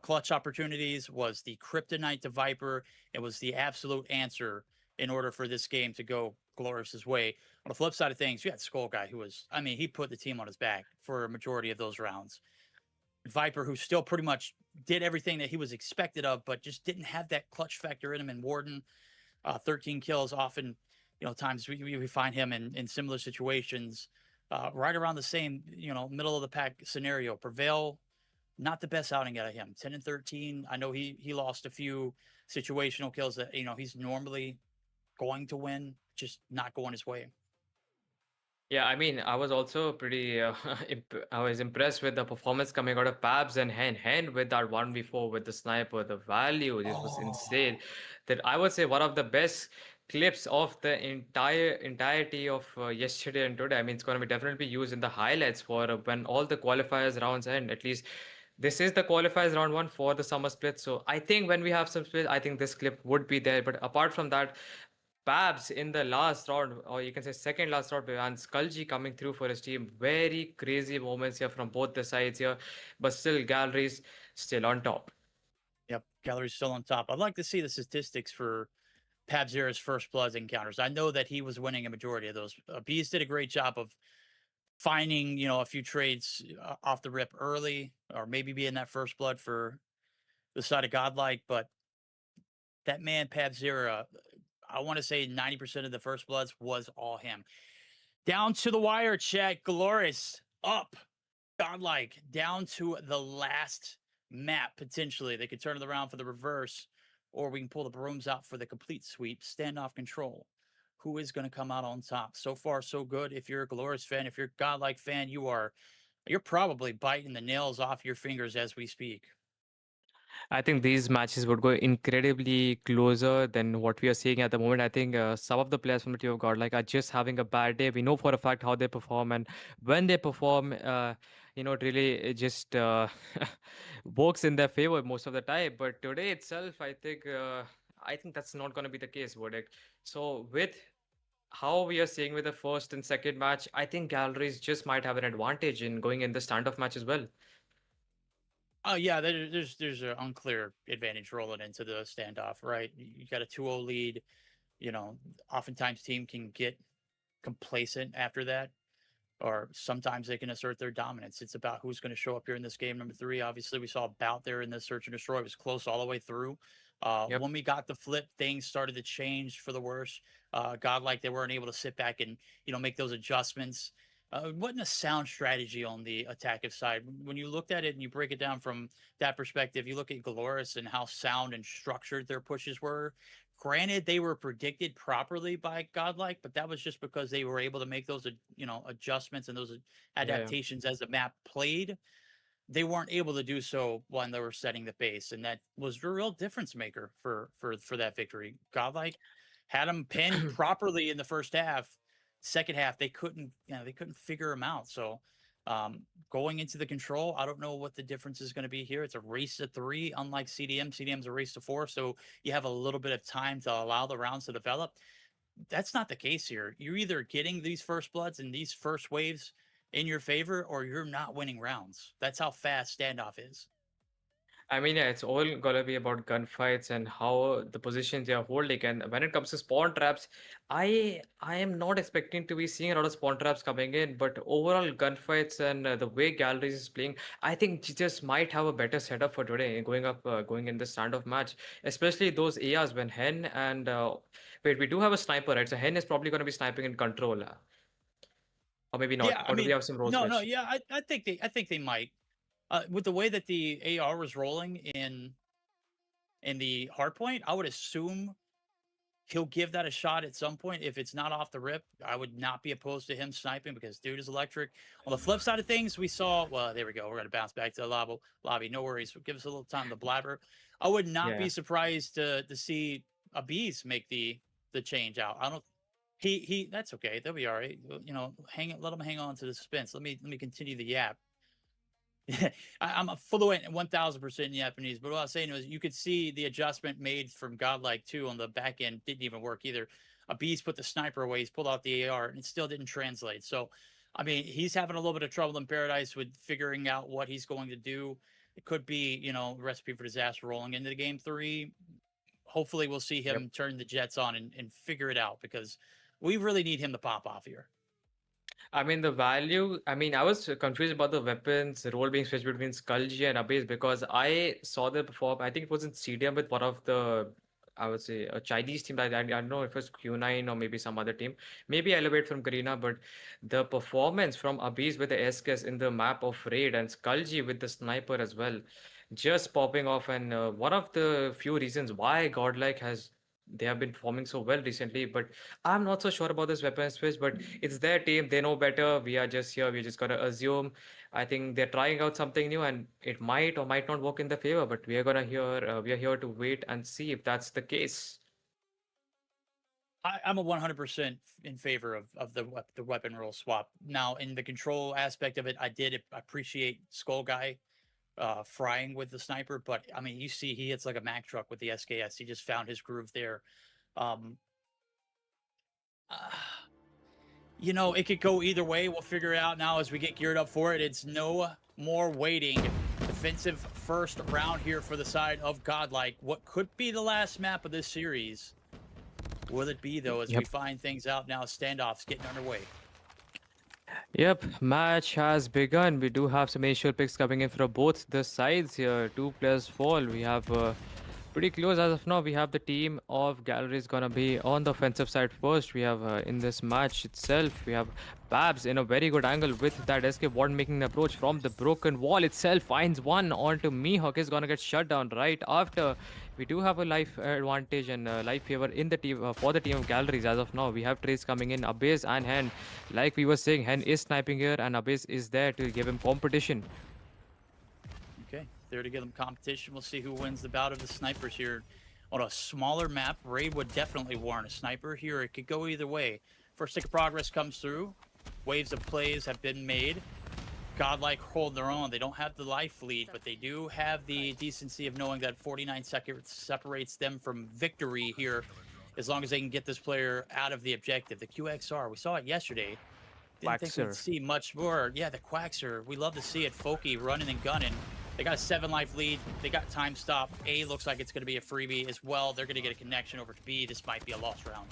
clutch opportunities, was the kryptonite to Viper. It was the absolute answer in order for this game to go Glorious's way. On the flip side of things, you had Skull Guy, who was, I mean, he put the team on his back for a majority of those rounds. Viper, who still pretty much did everything that he was expected of, but just didn't have that clutch factor in him. And Warden, 13 kills, often, you know, times we find him in similar situations, right around the same, you know, middle of the pack scenario. Prevail, not the best outing out of him. 10-13. I know he lost a few situational kills that, you know, he's normally going to win, just not going his way. Yeah, I mean, I was also pretty. I was impressed with the performance coming out of Pabs and Hen with that 1v4 with the sniper. The value just was insane. That I would say one of the best clips of the entirety of yesterday and today. I mean, it's going to be definitely used in the highlights for when all the qualifiers rounds end. At least this is the qualifiers round one for the summer split. So I think when we have some split, I think this clip would be there. But apart from that, Babs in the last round, or you can say second last round, and Skulji coming through for his team. Very crazy moments here from both the sides here, but still Galleries still on top. Yep, Gallery's still on top. I'd like to see the statistics for Pabzera's first blood encounters. I know that he was winning a majority of those. Bees did a great job of finding, a few trades off the rip early, or maybe being that first blood for the side of Godlike. But that man, Pabzera, I want to say 90% of the first bloods was all him. Down to the wire, chat. Glorious up. Godlike down to the last map, potentially. They could turn it around for the reverse, or we can pull the brooms out for the complete sweep. Standoff control. Who is going to come out on top? So far, so good. If you're a Glorious fan, if you're a Godlike fan, you're probably biting the nails off your fingers as we speak. I think these matches would go incredibly closer than what we are seeing at the moment. I think some of the players from the team of God like are just having a bad day. We know for a fact how they perform, and when they perform, it really it just works in their favor most of the time. But today itself, I think that's not going to be the case, verdict. So with how we are seeing with the first and second match, I think galleries just might have an advantage in going in the standoff match as well. Oh yeah, there's an unclear advantage rolling into the standoff, right? You got a 2-0 lead. Oftentimes team can get complacent after that, or sometimes they can assert their dominance. It's about who's going to show up here in this game. Number 3, obviously, we saw a bout there in the search and destroy. It was close all the way through. Yep. When we got the flip, things started to change for the worse. Godlike, they weren't able to sit back and make those adjustments. It wasn't a sound strategy on the attackive side. When you looked at it and you break it down from that perspective, you look at Glorious and how sound and structured their pushes were. Granted, they were predicted properly by Godlike, but that was just because they were able to make those, adjustments and those Yeah. adaptations as the map played. They weren't able to do so when they were setting the base, and that was a real difference maker for that victory. Godlike had them pinned properly in the first half. Second half, they couldn't figure them out. So going into the control, I don't know what the difference is going to be here. It's a race to 3, unlike CDM. CDM's a race to 4, so you have a little bit of time to allow the rounds to develop. That's not the case here. You're either getting these first bloods and these first waves in your favor, or you're not winning rounds. That's how fast standoff is. I mean, yeah, it's all gonna be about gunfights and how the positions they are holding. And when it comes to spawn traps, I am not expecting to be seeing a lot of spawn traps coming in. But overall gunfights and the way galleries is playing, I think just might have a better setup for today going in the standoff match. Especially those ARs when Hen and wait, we do have a sniper, right? So Hen is probably gonna be sniping in control, or maybe not. Yeah, I Or do we mean, have some role no, switch? yeah, I think they might. With the way that the AR was rolling in the hard point, I would assume he'll give that a shot at some point. If it's not off the rip, I would not be opposed to him sniping, because dude is electric. On the flip side of things, we saw, well, there we go. We're going to bounce back to the lobby. No worries. Give us a little time to blabber. I would not Yeah. be surprised to see a bees make the change out. I don't, he, that's okay. They'll be all right. Let him hang on to the suspense. Let me continue the yap. I'm a fluent 1000% Japanese, but what I was saying was you could see the adjustment made from Godlike 2 on the back end didn't even work either. A beast put the sniper away, he's pulled out the AR, and it still didn't translate. So, I mean, he's having a little bit of trouble in paradise with figuring out what he's going to do. It could be, recipe for disaster rolling into the game 3. Hopefully, we'll see him turn the jets on and figure it out, because we really need him to pop off here. I mean, the value, I mean, I was confused about the weapons, the role being switched between Skulji and Abyss, because I saw them perform, I think it was in CDM with one of the, I would say, a Chinese team. I don't know if it was Q9 or maybe some other team. Maybe Elevate from Garena, but the performance from Abyss with the SKS in the map of Raid and Skulji with the sniper as well, just popping off. And one of the few reasons why Godlike they have been performing so well recently, but I'm not so sure about this weapon switch, but it's their team. They know better. We are just here. We're just gonna assume. I think they're trying out something new, and it might or might not work in their favor. But we are gonna hear. We are here to wait and see if that's the case. I'm a 100% in favor of the weapon roll swap. Now, in the control aspect of it, I did appreciate Skull Guy frying with the sniper, but I mean, you see, he hits like a Mack truck with the SKS. He just found his groove there. It could go either way. We'll figure it out now as we get geared up for it. It's no more waiting. Defensive first round here for the side of Godlike. What could be the last map of this series? Will it be, though, as we find things out now? Standoffs getting underway. Yep, match has begun. We do have some initial picks coming in from both the sides here. Two players fall. We have pretty close as of now. We have the team of Galleries gonna be on the offensive side first. We have in this match itself, we have Babs in a very good angle with that escape ward making an approach from the broken wall itself. Finds one onto Mihawk is gonna get shut down right after. We do have a life advantage and life favor in the team for the team of Galleries as of now. We have trades coming in, Abyss and Hen. Like we were saying, Hen is sniping here and Abyss is there to give him competition. Okay, there to give them competition. We'll see who wins the bout of the snipers here. On a smaller map, Raid would definitely warrant a sniper. Here, it could go either way. First tick of progress comes through. Waves of plays have been made. Godlike hold their own. They don't have the life lead, but they do have the decency of knowing that 49 seconds separates them from victory here, as long as they can get this player out of the objective. The QXR, we saw it yesterday. Didn't think we'd Quaxer. see much more. Yeah, the Quaxer. We love to see it. Folky running and gunning. They got a 7-life lead. They got time stop. A looks like it's going to be a freebie as well. They're going to get a connection over to B. This might be a lost round.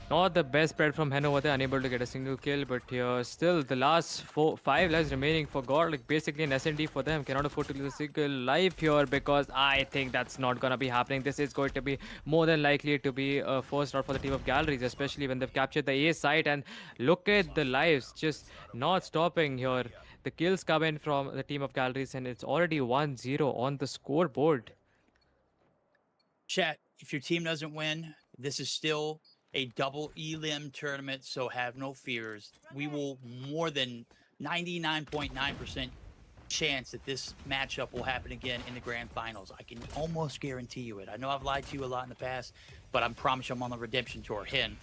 Not the best spread from Hen over there, unable to get a single kill, but here still the last 5 lives remaining for God, like basically an SND for them. Cannot afford to lose a single life here because I think that's not gonna be happening. This is going to be more than likely to be a first round for the team of Galleries, especially when they've captured the A site. And look at the lives just not stopping here. The kills come in from the team of Galleries, and it's already 1-0 on the scoreboard. Chat, if your team doesn't win, this is still a double elim tournament, so have no fears. We will more than 99.9% chance that this matchup will happen again in the grand finals. I can almost guarantee you it. I know I've lied to you a lot in the past, but I promise you I'm on the redemption tour. Hen,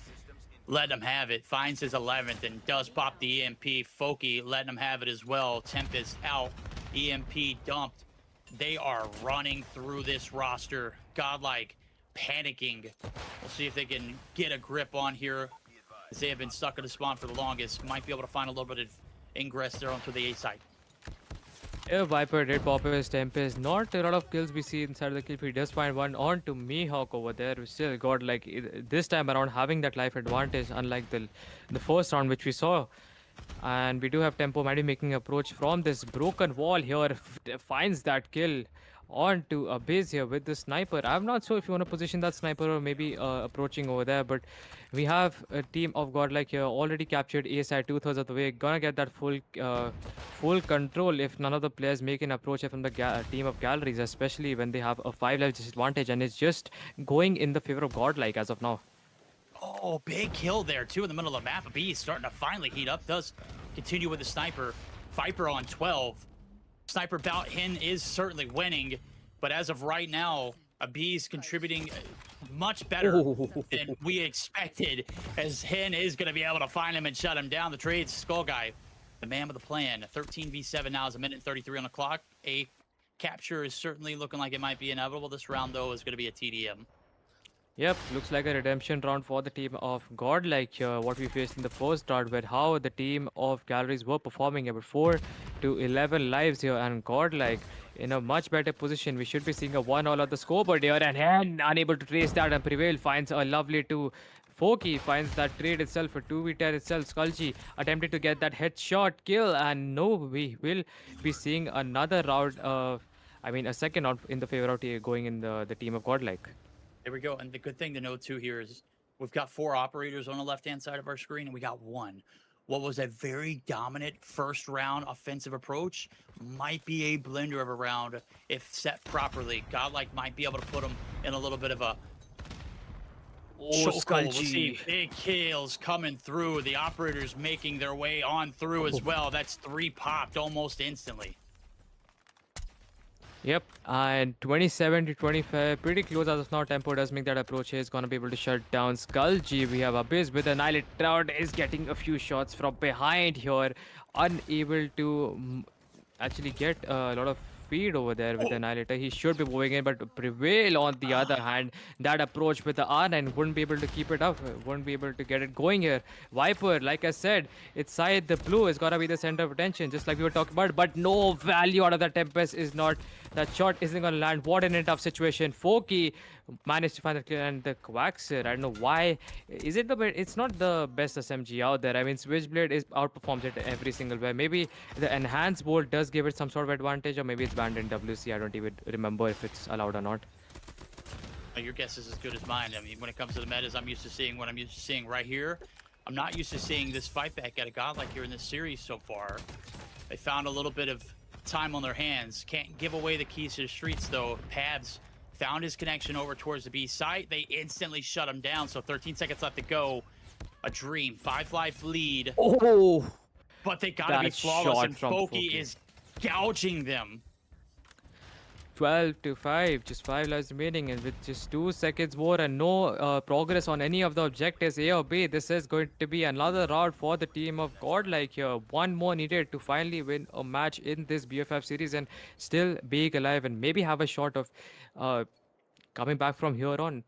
let him have it. Finds his 11th and does pop the EMP. Folky letting him have it as well. Tempest out. EMP dumped. They are running through this roster. Godlike panicking. We'll see if they can get a grip on here, as they have been stuck in the spawn for the longest. Might be able to find a little bit of ingress there onto the A site. Yeah, Viper did pop his Tempest. Not a lot of kills we see inside the kill feed. Does find one on to Mihawk over there. We still got like this time around having that life advantage, unlike the first round which we saw. And we do have Tempo might be making approach from this broken wall here. Finds that kill on to a base here with the sniper. I'm not sure if you want to position that sniper or maybe approaching over there, but we have a team of Godlike here already captured A side 2/3 of the way. Gonna get that full control if none of the players make an approach from the team of Galleries, especially when they have a 5 level disadvantage, and it's just going in the favor of Godlike as of now. Oh, big kill there, too, in the middle of the map. A B is starting to finally heat up. Does continue with the sniper. Viper on 12. Sniper bout, Hen is certainly winning. But as of right now, a B is contributing much better than we expected, as Hen is going to be able to find him and shut him down. The trade Skull Guy, the man with the plan. 13v7 now is a minute and 33 on the clock. A capture is certainly looking like it might be inevitable. This round, though, is going to be a TDM. Yep, looks like a redemption round for the team of Godlike. What we faced in the first round, with how the team of Galleries were performing about 4 to 11 lives here, and Godlike in a much better position. We should be seeing a 1-all on the scoreboard here, and Hen unable to trace that and prevail. Finds a lovely 2. Forky finds that trade itself, a 2v10 itself. Skulchi attempted to get that headshot kill, and no, we will be seeing another round. A second round in the favor of going in the team of Godlike. There we go. And the good thing to note too here is we've got 4 operators on the left-hand side of our screen, and we got 1. What was a very dominant first round offensive approach might be a blender of a round if set properly. Godlike might be able to put them in a little bit of a chokehold. We'll see big kills coming through. The operators making their way on through as well. That's 3 popped almost instantly. Yep, and 27 to 25, pretty close as of now. Tempo does make that approach. He's gonna be able to shut down Skull G. We have Abyss with Annihilate. Trout is getting a few shots from behind here, unable to actually get a lot of feed over there with Annihilator. He should be moving in, but Prevail on the other hand, that approach with the R9 wouldn't be able to keep it up, wouldn't be able to get it going here. Viper, like I said, it's side the blue is gotta be the center of attention, just like we were talking about, but no value out of that Tempest is not, that shot isn't gonna land. What an tough situation. Forky managed to find the clear and the Quaxer. I don't know why. Is it it's not the best SMG out there. I mean, Switchblade is outperforms it every single way. Maybe the enhanced bolt does give it some sort of advantage, or maybe it's banned in WC. I don't even remember if it's allowed or not. Your guess is as good as mine. I mean, when it comes to the metas, I'm used to seeing what I'm used to seeing right here. I'm not used to seeing this fight back at a godlike here in this series so far. They found a little bit of time on their hands. Can't give away the keys to the streets, though. Pabs found his connection over towards the B site. They instantly shut him down, so 13 seconds left to go. A dream. 5-life lead. Oh, But they gotta be that flawless, shot and from Foki Foki. is gouging them. 12 to 5, just 5 lives remaining, and with just 2 seconds more and no progress on any of the objectives, A or B, this is going to be another round for the team of Godlike here. One more needed to finally win a match in this BFF series and still being alive and maybe have a shot of uh, coming back from here on.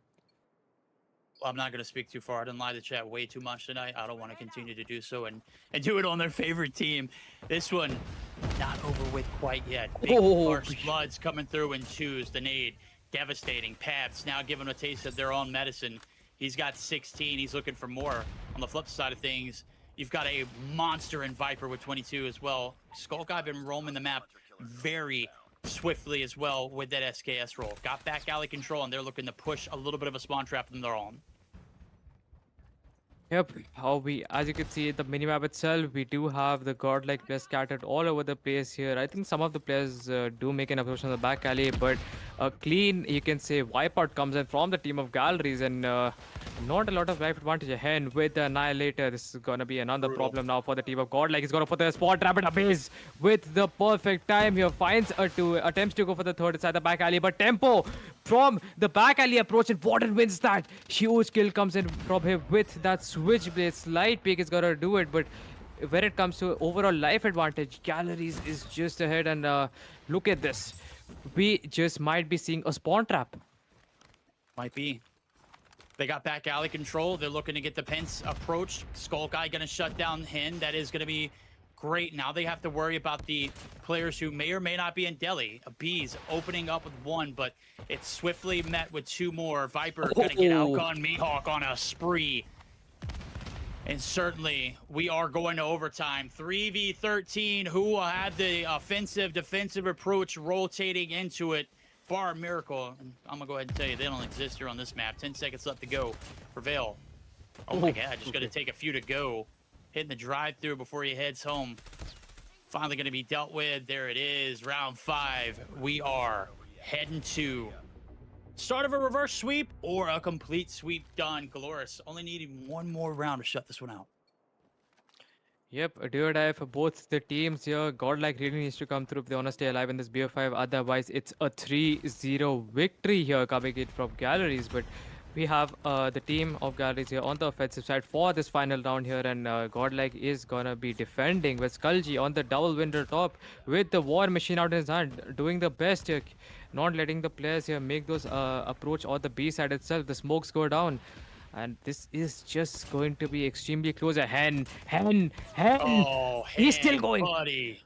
I'm not going to speak too far. I didn't lie to chat way too much tonight. I don't want to continue to do so and do it on their favorite team. This one, not over with quite yet. Big harsh bloods coming through in twos. The nade, devastating. Pabs now giving a taste of their own medicine. He's got 16. He's looking for more. On the flip side of things, you've got a monster in Viper with 22 as well. Skull Guy been roaming the map very swiftly as well with that SKS roll. Got back alley control, and they're looking to push a little bit of a spawn trap in their own. Yep, as you can see, the minimap itself, we do have the godlike players scattered all over the place here. I think some of the players do make an approach on the back alley, but a clean, you can say, wipeout comes in from the team of galleries, and not a lot of life advantage ahead with the Annihilator. This is gonna be another problem now for the team of godlike. He's gonna put the spot trap in a base with the perfect time here. Finds attempts to go for the third inside the back alley, but Tempo from the back alley approach, and Warden wins that. Huge kill comes in from him with that switchblade. Slight peek is gonna do it, but when it comes to overall life advantage, Galleries is just ahead, and look at this. We just might be seeing a spawn trap. Might be. They got back alley control. They're looking to get the Pence approached. Skull Guy gonna shut down Hin. That is gonna be great. Now they have to worry about the players who may or may not be in Delhi. A Bees opening up with one, but it's swiftly met with two more. Viper gonna get outgunned. Mihawk on a spree. And certainly, we are going to overtime. 3v13. Who will have the offensive, defensive approach rotating into it? Bar Miracle. And I'm going to go ahead and tell you, they don't exist here on this map. 10 seconds left to go. Prevail. Oh my god, just going to take a few to go. Hitting the drive-through before he heads home. Finally going to be dealt with. There it is. Round 5. We are heading to start of a reverse sweep or a complete sweep done. Galoris only needing one more round to shut this one out. Yep, a do or die for both the teams here. Godlike really needs to come through if they want to stay alive in this BO5. Otherwise, it's a 3-0 victory here coming in from Galleries. But we have the team of Galleries here on the offensive side for this final round here. And Godlike is going to be defending with Skulji on the double window top with the War Machine out in his hand. Doing the best here. Not letting the players here make those approach or the B side itself. The smokes go down. And this is just going to be extremely close. A hen. Oh, He's still going. buddy.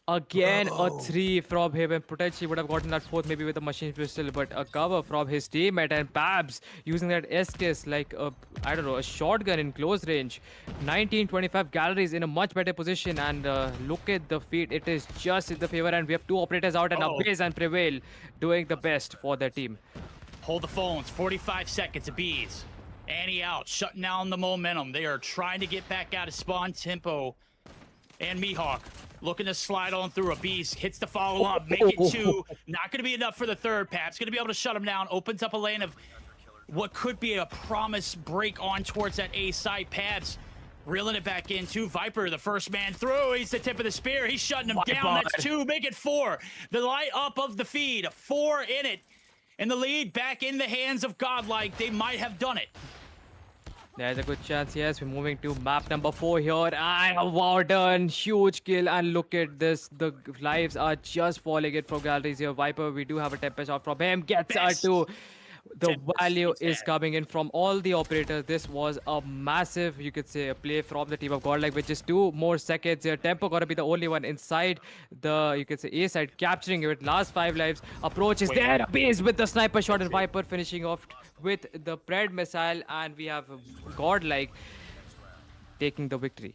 Again, a 3 from him, and potentially would have gotten that 4th maybe with a machine pistol, but a cover from his teammate, and Babs using that SKS like a, I don't know, a shotgun in close range. 19-25 Galleries in a much better position, and look at the feed. It is just in the favor, and we have 2 operators out, and Abase and Prevail doing the best for their team. Hold the phones. 45 seconds of Bees. Annie out, shutting down the momentum. They are trying to get back out of spawn. Tempo and Mihawk looking to slide on through. A Beast hits the follow up, make it 2. Not going to be enough for the third. Pap's going to be able to shut him down. Opens up a lane of what could be a promise break on towards that A side. Pabs reeling it back into Viper, the first man through. He's the tip of the spear. He's shutting him down. That's 2. Make it 4. The light up of the feed. 4 in it. And the lead back in the hands of Godlike. They might have done it. There's a good chance, yes. We're moving to map number 4 here. And Warden, huge kill. And look at this. The lives are just falling in from Galleries here. Viper, we do have a Tempest off from him. Gets her to the Tempest, value he's is bad. coming in from all the operators. This was a massive, you could say, a play from the team of Godlike with just 2 more seconds here. Tempo gonna be the only one inside the, you could say, A side, capturing it. Last 5 lives. Approach is Wait, there. Base with the sniper shot, that's and it. Viper finishing off with the Pred missile, and we have Godlike taking the victory.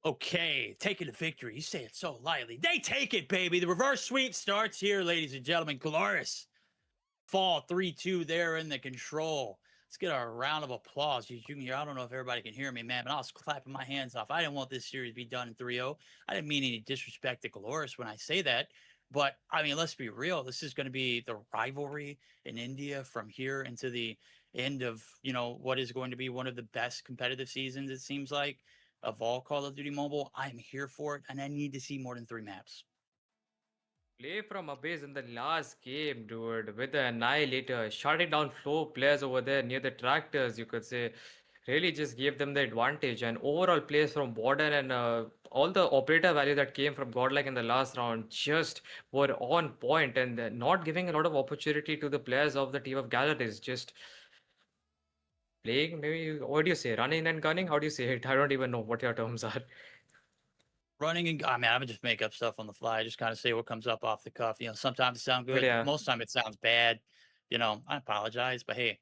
Okay, taking the victory. You say it so lightly. They take it, baby. The reverse sweep starts here, ladies and gentlemen. Glorious fall 3-2 there in the control. Let's get a round of applause. I don't know if everybody can hear me, man, but I was clapping my hands off. I didn't want this series to be done in 3-0. I didn't mean any disrespect to Glorious when I say that. But I mean, let's be real. This is going to be the rivalry in India from here into the end of, what is going to be one of the best competitive seasons, it seems like, of all Call of Duty Mobile. I'm here for it, and I need to see more than 3 maps. Play from Abyss in the last game, dude, with the Annihilator, shutting down 4 players over there near the tractors, you could say. Really just gave them the advantage. And overall plays from Warden and all the operator value that came from Godlike in the last round just were on point and not giving a lot of opportunity to the players of the team of Galleries. Just playing, maybe, what do you say, running and gunning? How do you say it? I don't even know what your terms are. Running and I mean, I would just make up stuff on the fly. I just kind of say what comes up off the cuff. Sometimes it sounds But good. yeah. Most time it sounds bad. I apologize, but hey,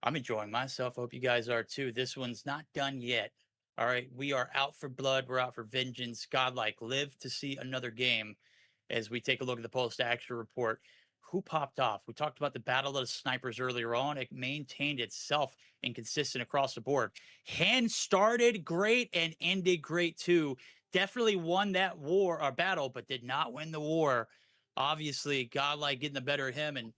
I'm enjoying myself. Hope you guys are too. This one's not done yet. All right, we are out for blood. We're out for vengeance. Godlike, live to see another game. As we take a look at the post-action report, who popped off? We talked about the battle of the snipers earlier on. It maintained itself and consistent across the board. Hand started great and ended great too. Definitely won that war or battle, but did not win the war. Obviously, Godlike getting the better of him. And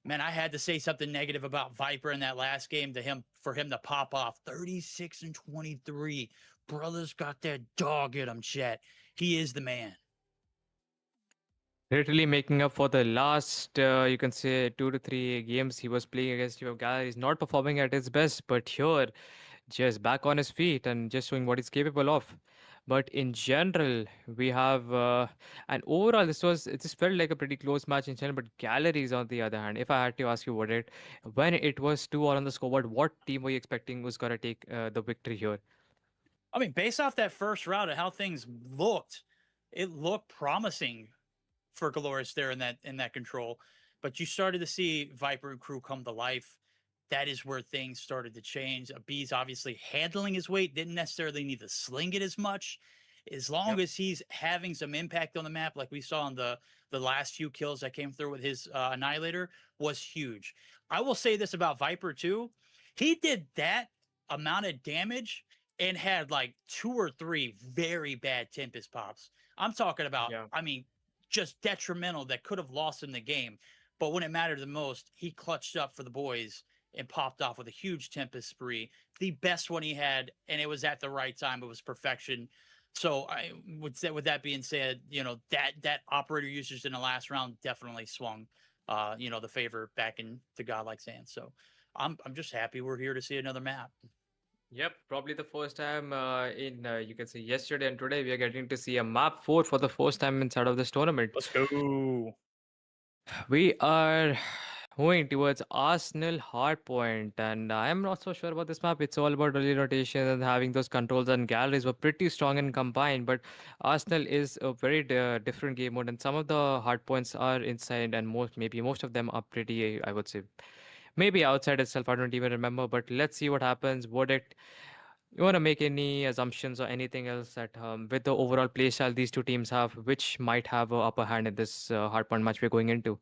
man, I had to say something negative about Viper in that last game to him for him to pop off 36 and 23. Brothers got that dog in him, Chet. He is the man. Literally making up for the last, you can say, 2 to 3 games he was playing against your guy. He's not performing at his best, but here, just back on his feet and just showing what he's capable of. But in general, we have, and overall, it just felt like a pretty close match in general. But Galleries, on the other hand, if I had to ask you when it was 2 all on the scoreboard, what team were you expecting was gonna take the victory here? I mean, based off that first round and how things looked, it looked promising for Glorious there in that control. But you started to see Viper and crew come to life. That is where things started to change. B's obviously handling his weight, didn't necessarily need to sling it as much. As long Yep. as he's having some impact on the map, like we saw on the last few kills that came through with his Annihilator, was huge. I will say this about Viper too. He did that amount of damage and had like 2 or 3 very bad Tempest pops. I'm talking about, Yeah. I mean, just detrimental that could have lost him the game. But when it mattered the most, he clutched up for the boys and popped off with a huge Tempest spree, the best one he had, and it was at the right time. It was perfection. So I would say, with that being said, that operator usage in the last round definitely swung, the favor back into Godlike's hands. So I'm just happy we're here to see another map. Yep, probably the first time in you can say yesterday and today we are getting to see a map 4 for the first time inside of this tournament. Let's go. We are moving towards Arsenal Hardpoint, and I am not so sure about this map. It's all about early rotation and having those controls, and galleries were pretty strong and combined. But Arsenal is a very different game mode, and some of the hardpoints are inside, and most of them are pretty, I would say, maybe outside itself. I don't even remember, but let's see what happens. Would it? You want to make any assumptions or anything else that with the overall playstyle these two teams have, which might have a upper hand in this hardpoint match we're going into?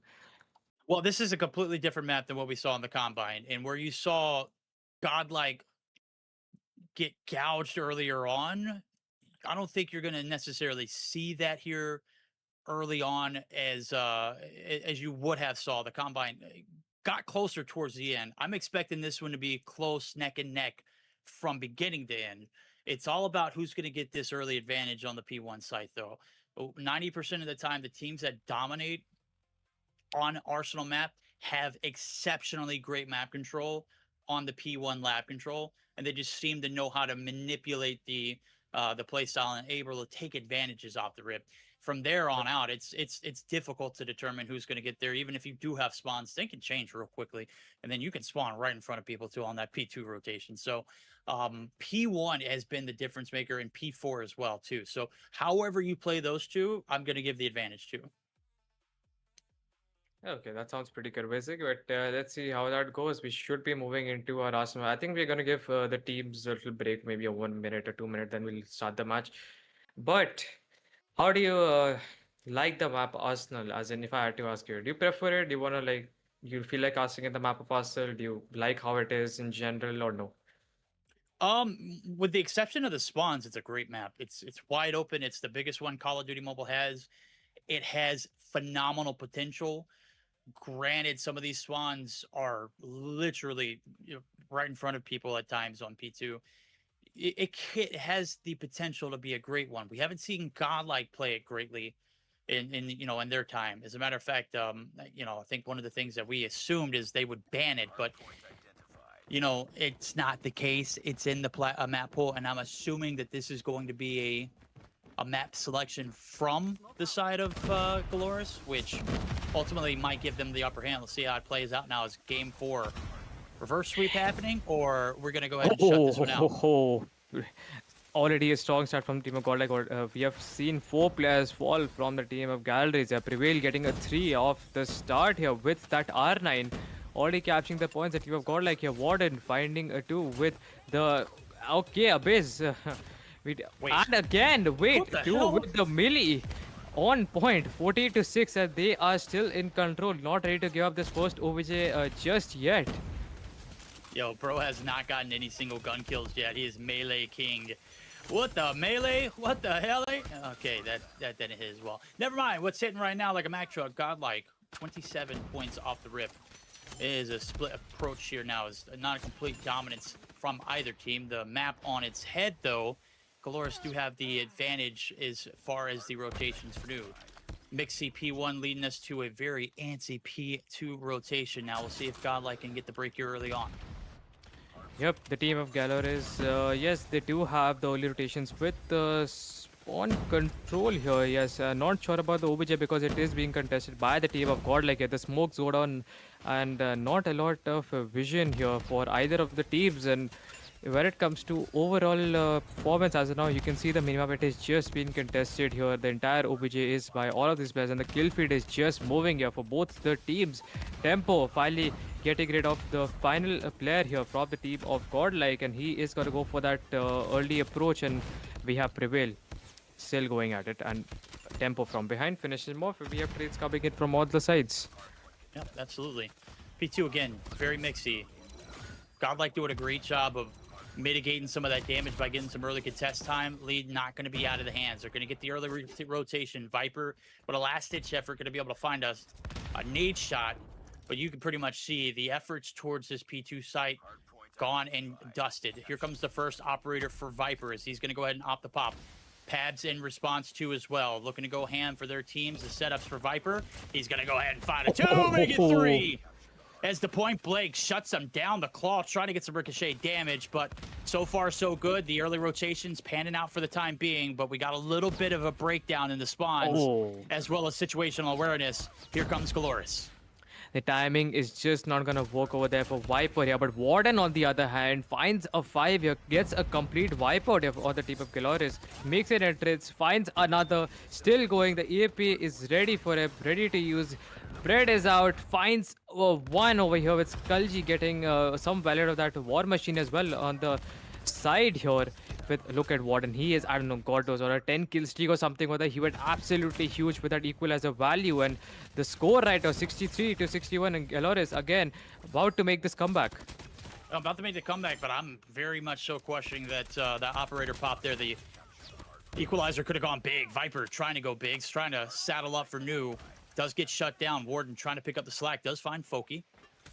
Well, this is a completely different map than what we saw in the combine, and where you saw Godlike get gouged earlier on. I don't think you're going to necessarily see that here early on as you would have saw the combine got closer towards the end. I'm expecting this one to be close neck and neck from beginning to end. It's all about who's going to get this early advantage on the P1 site, though. 90% of the time, the teams that dominate on Arsenal map have exceptionally great map control on the P1 lab control, and they just seem to know how to manipulate the play style and able to take advantages off the rip. from there on out, it's difficult to determine who's going to get there. Even if you do have spawns, they can change real quickly, and then you can spawn right in front of people too on that P2 rotation. So P1 has been the difference maker, and P4 as well too. So however you play those two, I'm going to give the advantage to. Okay, that sounds pretty good, basic. But let's see how that goes. We should be moving into our last match. I think we're gonna give the teams a little break, maybe a 1 minute or 2 minute, then we'll start the match. But how do you like the map Arsenal? As in, if I had to ask you, do you prefer it? Do you wanna like, you feel like casting in the map of Arsenal? Do you like how it is in general, or no? With the exception of the spawns, it's a great map. It's wide open. It's the biggest one Call of Duty Mobile has. It has phenomenal potential. Granted, some of these swans are literally right in front of people at times on P2. It has the potential to be a great one. We haven't seen Godlike play it greatly in their time. As a matter of fact, I think one of the things that we assumed is they would ban it, but it's not the case. It's in the map pool, and I'm assuming that this is going to be a map selection from the side of Galoris, which ultimately might give them the upper hand. Let's see how it plays out now. Is game 4 reverse sweep happening, or we're going to go ahead and shut this one out? Already a strong start from team of Godlike. We have seen 4 players fall from the team of Galleries. Prevail getting a 3 off the start here with that R9. Already capturing the points that you have got, like here. Warden finding a 2 with the... Okay, Abyss. And again, wait, 2 with the melee. On point, 48-6, and they are still in control. Not ready to give up this first OBJ just yet. Yo, bro has not gotten any single gun kills yet. He is melee king. What the melee? What the hell? Okay, that didn't hit as well. Never mind. What's hitting right now like a Mack truck? Godlike, 27 points off the rip. It is a split approach here now. It's not a complete dominance from either team. The map on its head, though, Galoris do have the advantage as far as the rotations for new. Mixy P1 leading us to a very antsy P2 rotation. Now we'll see if Godlike can get the break here early on. Yep, the team of Galoris, yes, they do have the early rotations with the spawn control here. Yes, not sure about the OBJ because it is being contested by the team of Godlike. The smokes go down, and not a lot of vision here for either of the teams. And when it comes to overall performance as of now, you can see the minimap, it is just being contested here. The entire OBJ is by all of these players, and the kill feed is just moving here for both the teams. Tempo finally getting rid of the final player here from the team of Godlike, and he is going to go for that early approach, and we have Prevail still going at it, and Tempo from behind finishes him off. We have trades coming in from all the sides. Yep, absolutely. P2 again, very mixy. Godlike doing a great job of mitigating some of that damage by getting some early contest time. Lead not going to be out of the hands. They're going to get the early rotation. Viper, with a last-ditch effort, going to be able to find us a nade shot. But you can pretty much see the efforts towards this P2 site gone and dusted. Here comes the first operator for Viper as he's going to go ahead and opt the pop. Pabs in response to as well. Looking to go ham for their teams. The setups for Viper. He's going to go ahead and find a 2, make it 3. As the point blank shuts him down, the claw trying to get some ricochet damage, but so far so good. The early rotations panning out for the time being, but we got a little bit of a breakdown in the spawns, as well as situational awareness. Here comes Galoris. The timing is just not going to work over there for Viper here, but Warden on the other hand finds a 5 here, gets a complete wipeout here on the team of Galoris, makes an entrance, finds another, still going. The EAP is ready for it, ready to use. Bread is out, finds one over here with Skulji getting some value of that War Machine as well on the side here. Look at Warden, he is, I don't know, God knows, or a 10 kill streak or something, whether he went absolutely huge with that equalizer value. And the score right now, 63-61, and Galoris again about to make this comeback. I'm about to make the comeback, but I'm very much so questioning that that operator pop there. The equalizer could have gone big. Viper trying to go big, trying to saddle up for new. Does get shut down. Warden trying to pick up the slack. Does find Foki.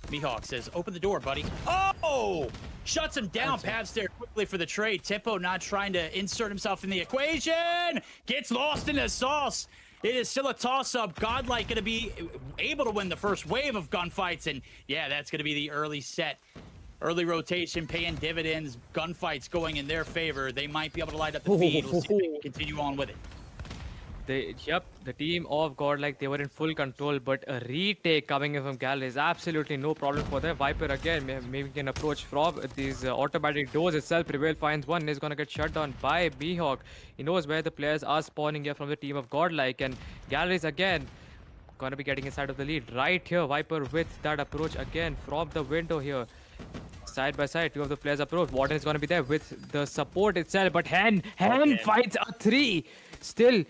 Mihawk says, open the door, buddy. Oh! Shuts him down. Pabs there quickly for the trade. Tempo not trying to insert himself in the equation. Gets lost in the sauce. It is still a toss-up. Godlike going to be able to win the first wave of gunfights. And yeah, that's going to be the early set. Early rotation paying dividends. Gunfights going in their favor. They might be able to light up the feed. We'll see if they can continue on with it. The team of Godlike, they were in full control, but a retake coming in from Gal is absolutely no problem for them. Viper again making an approach from these automatic doors itself. Prevail finds one, is gonna get shut down by Mihawk. He knows where the players are spawning here from the team of Godlike, and Galleries again gonna be getting inside of the lead right here. Viper with that approach again from the window here. Side by side, two of the players approach. Warden is going to be there with the support itself, but Hen Again. finds a 3. Still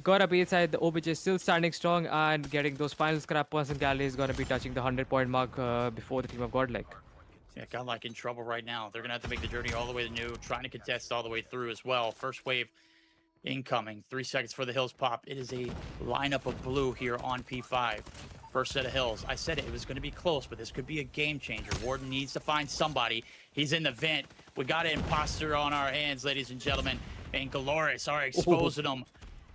gotta be inside. The OBJ still standing strong and getting those final scrap points, and Galley is going to be touching the 100-point mark before the team of Godlike. Yeah, Godlike in trouble right now. They're going to have to make the journey all the way to new, trying to contest all the way through as well. First wave incoming. 3 seconds for the hills pop. It is a lineup of blue here on P5. First set of hills. I said it was going to be close, but this could be a game changer. Warden needs to find somebody. He's in the vent. We got an imposter on our hands, ladies and gentlemen. And Galoris are exposing them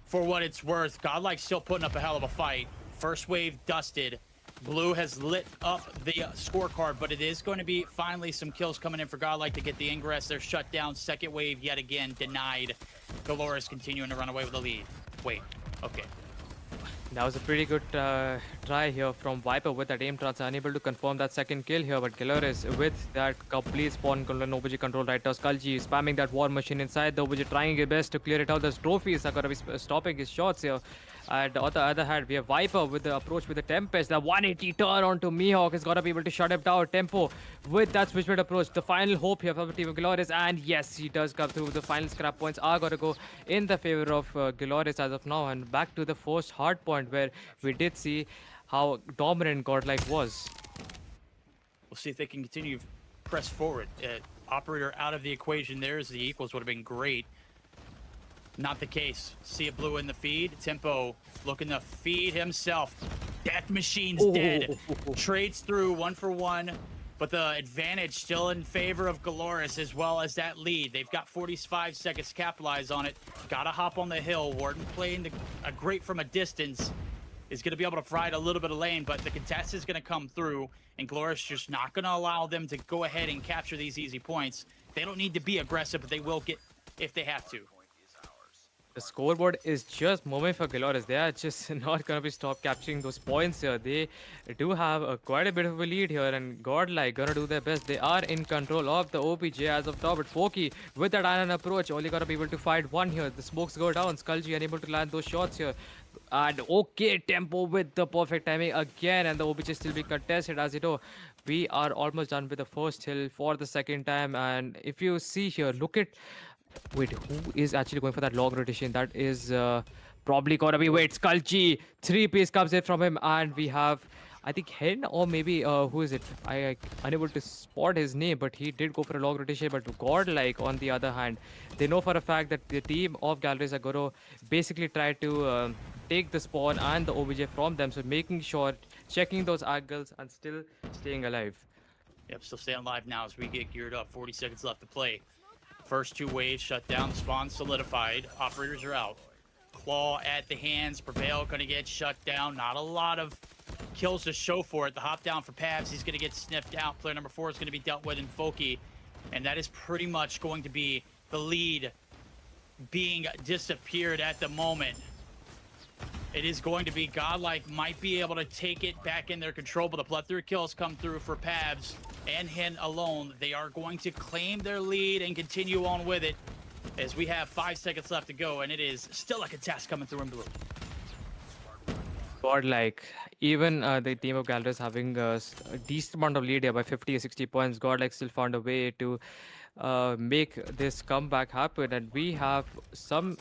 for what it's worth. Godlike still putting up a hell of a fight. First wave dusted. Blue has lit up the scorecard, but it is going to be finally some kills coming in for Godlike to get the ingress. They're shut down. Second wave yet again denied. Galoris continuing to run away with the lead. Wait, okay. That was a pretty good try here from Viper with that aim transfer, unable to confirm that second kill here, but Galoris with that complete spawn control and OBG control right now. Skulji spamming that war machine inside the OBG, trying his best to clear it out. Those trophies are going to be stopping his shots here. And on the other hand, we have Viper with the approach with the Tempest. The 180 turn onto Mihawk is going to be able to shut him down. Tempo with that switchblade approach. The final hope here from the team of Galoris. And yes, he does come through. The final scrap points are going to go in the favor of Galoris as of now. And back to the first hard point where we did see how dominant Godlike was. We'll see if they can continue to press forward. Operator out of the equation there as the equals would have been great. Not the case. See a blue in the feed. Tempo looking to feed himself. Death Machine's dead. Trades through 1 for 1, but the advantage still in favor of Galoris as well as that lead. They've got 45 seconds to capitalize on it. Gotta hop on the hill. Warden playing a great from a distance is going to be able to provide a little bit of lane, but the contest is going to come through, and Galoris just not going to allow them to go ahead and capture these easy points. They don't need to be aggressive, but they will get if they have to. The scoreboard is just moving for Galoris. They are just not going to be stopped capturing those points here. They do have quite a bit of a lead here, and Godlike going to do their best. They are in control of the OPJ as of now, but Foki with that iron approach only going to be able to fight one here. The smokes go down. Skulji unable to land those shots here. And okay, Tempo with the perfect timing again, and the OBJ still be contested. As you know, we are almost done with the first hill for the second time. And if you see here, look at... Wait, who is actually going for that long rotation? That is probably gonna be... Wait, Skulji! 3-piece comes in from him, and we have... I think Hen or maybe who is it? I unable to spot his name, but he did go for a long rotation. But Godlike, on the other hand, they know for a fact that the team of Galleries are gonna basically try to take the spawn and the OBJ from them. So making sure, checking those angles and still staying alive. Yep, still staying alive now as we get geared up. 40 seconds left to play. First 2 waves shut down, spawn solidified. Operators are out. Claw at the hands. Prevail gonna get shut down. Not a lot of kills to show for it. The hop down for Pabs, he's gonna get sniffed out. Player number 4 is gonna be dealt with in Foki. And that is pretty much going to be the lead being disappeared at the moment. It is going to be Godlike might be able to take it back in their control, but the plethora kills come through for Pabs and Hen alone. They are going to claim their lead and continue on with it as we have 5 seconds left to go, and it is still a contest coming through in blue. Godlike, even the team of Galleries having a decent amount of lead here by 50 or 60 points, Godlike still found a way to make this comeback happen, and we have some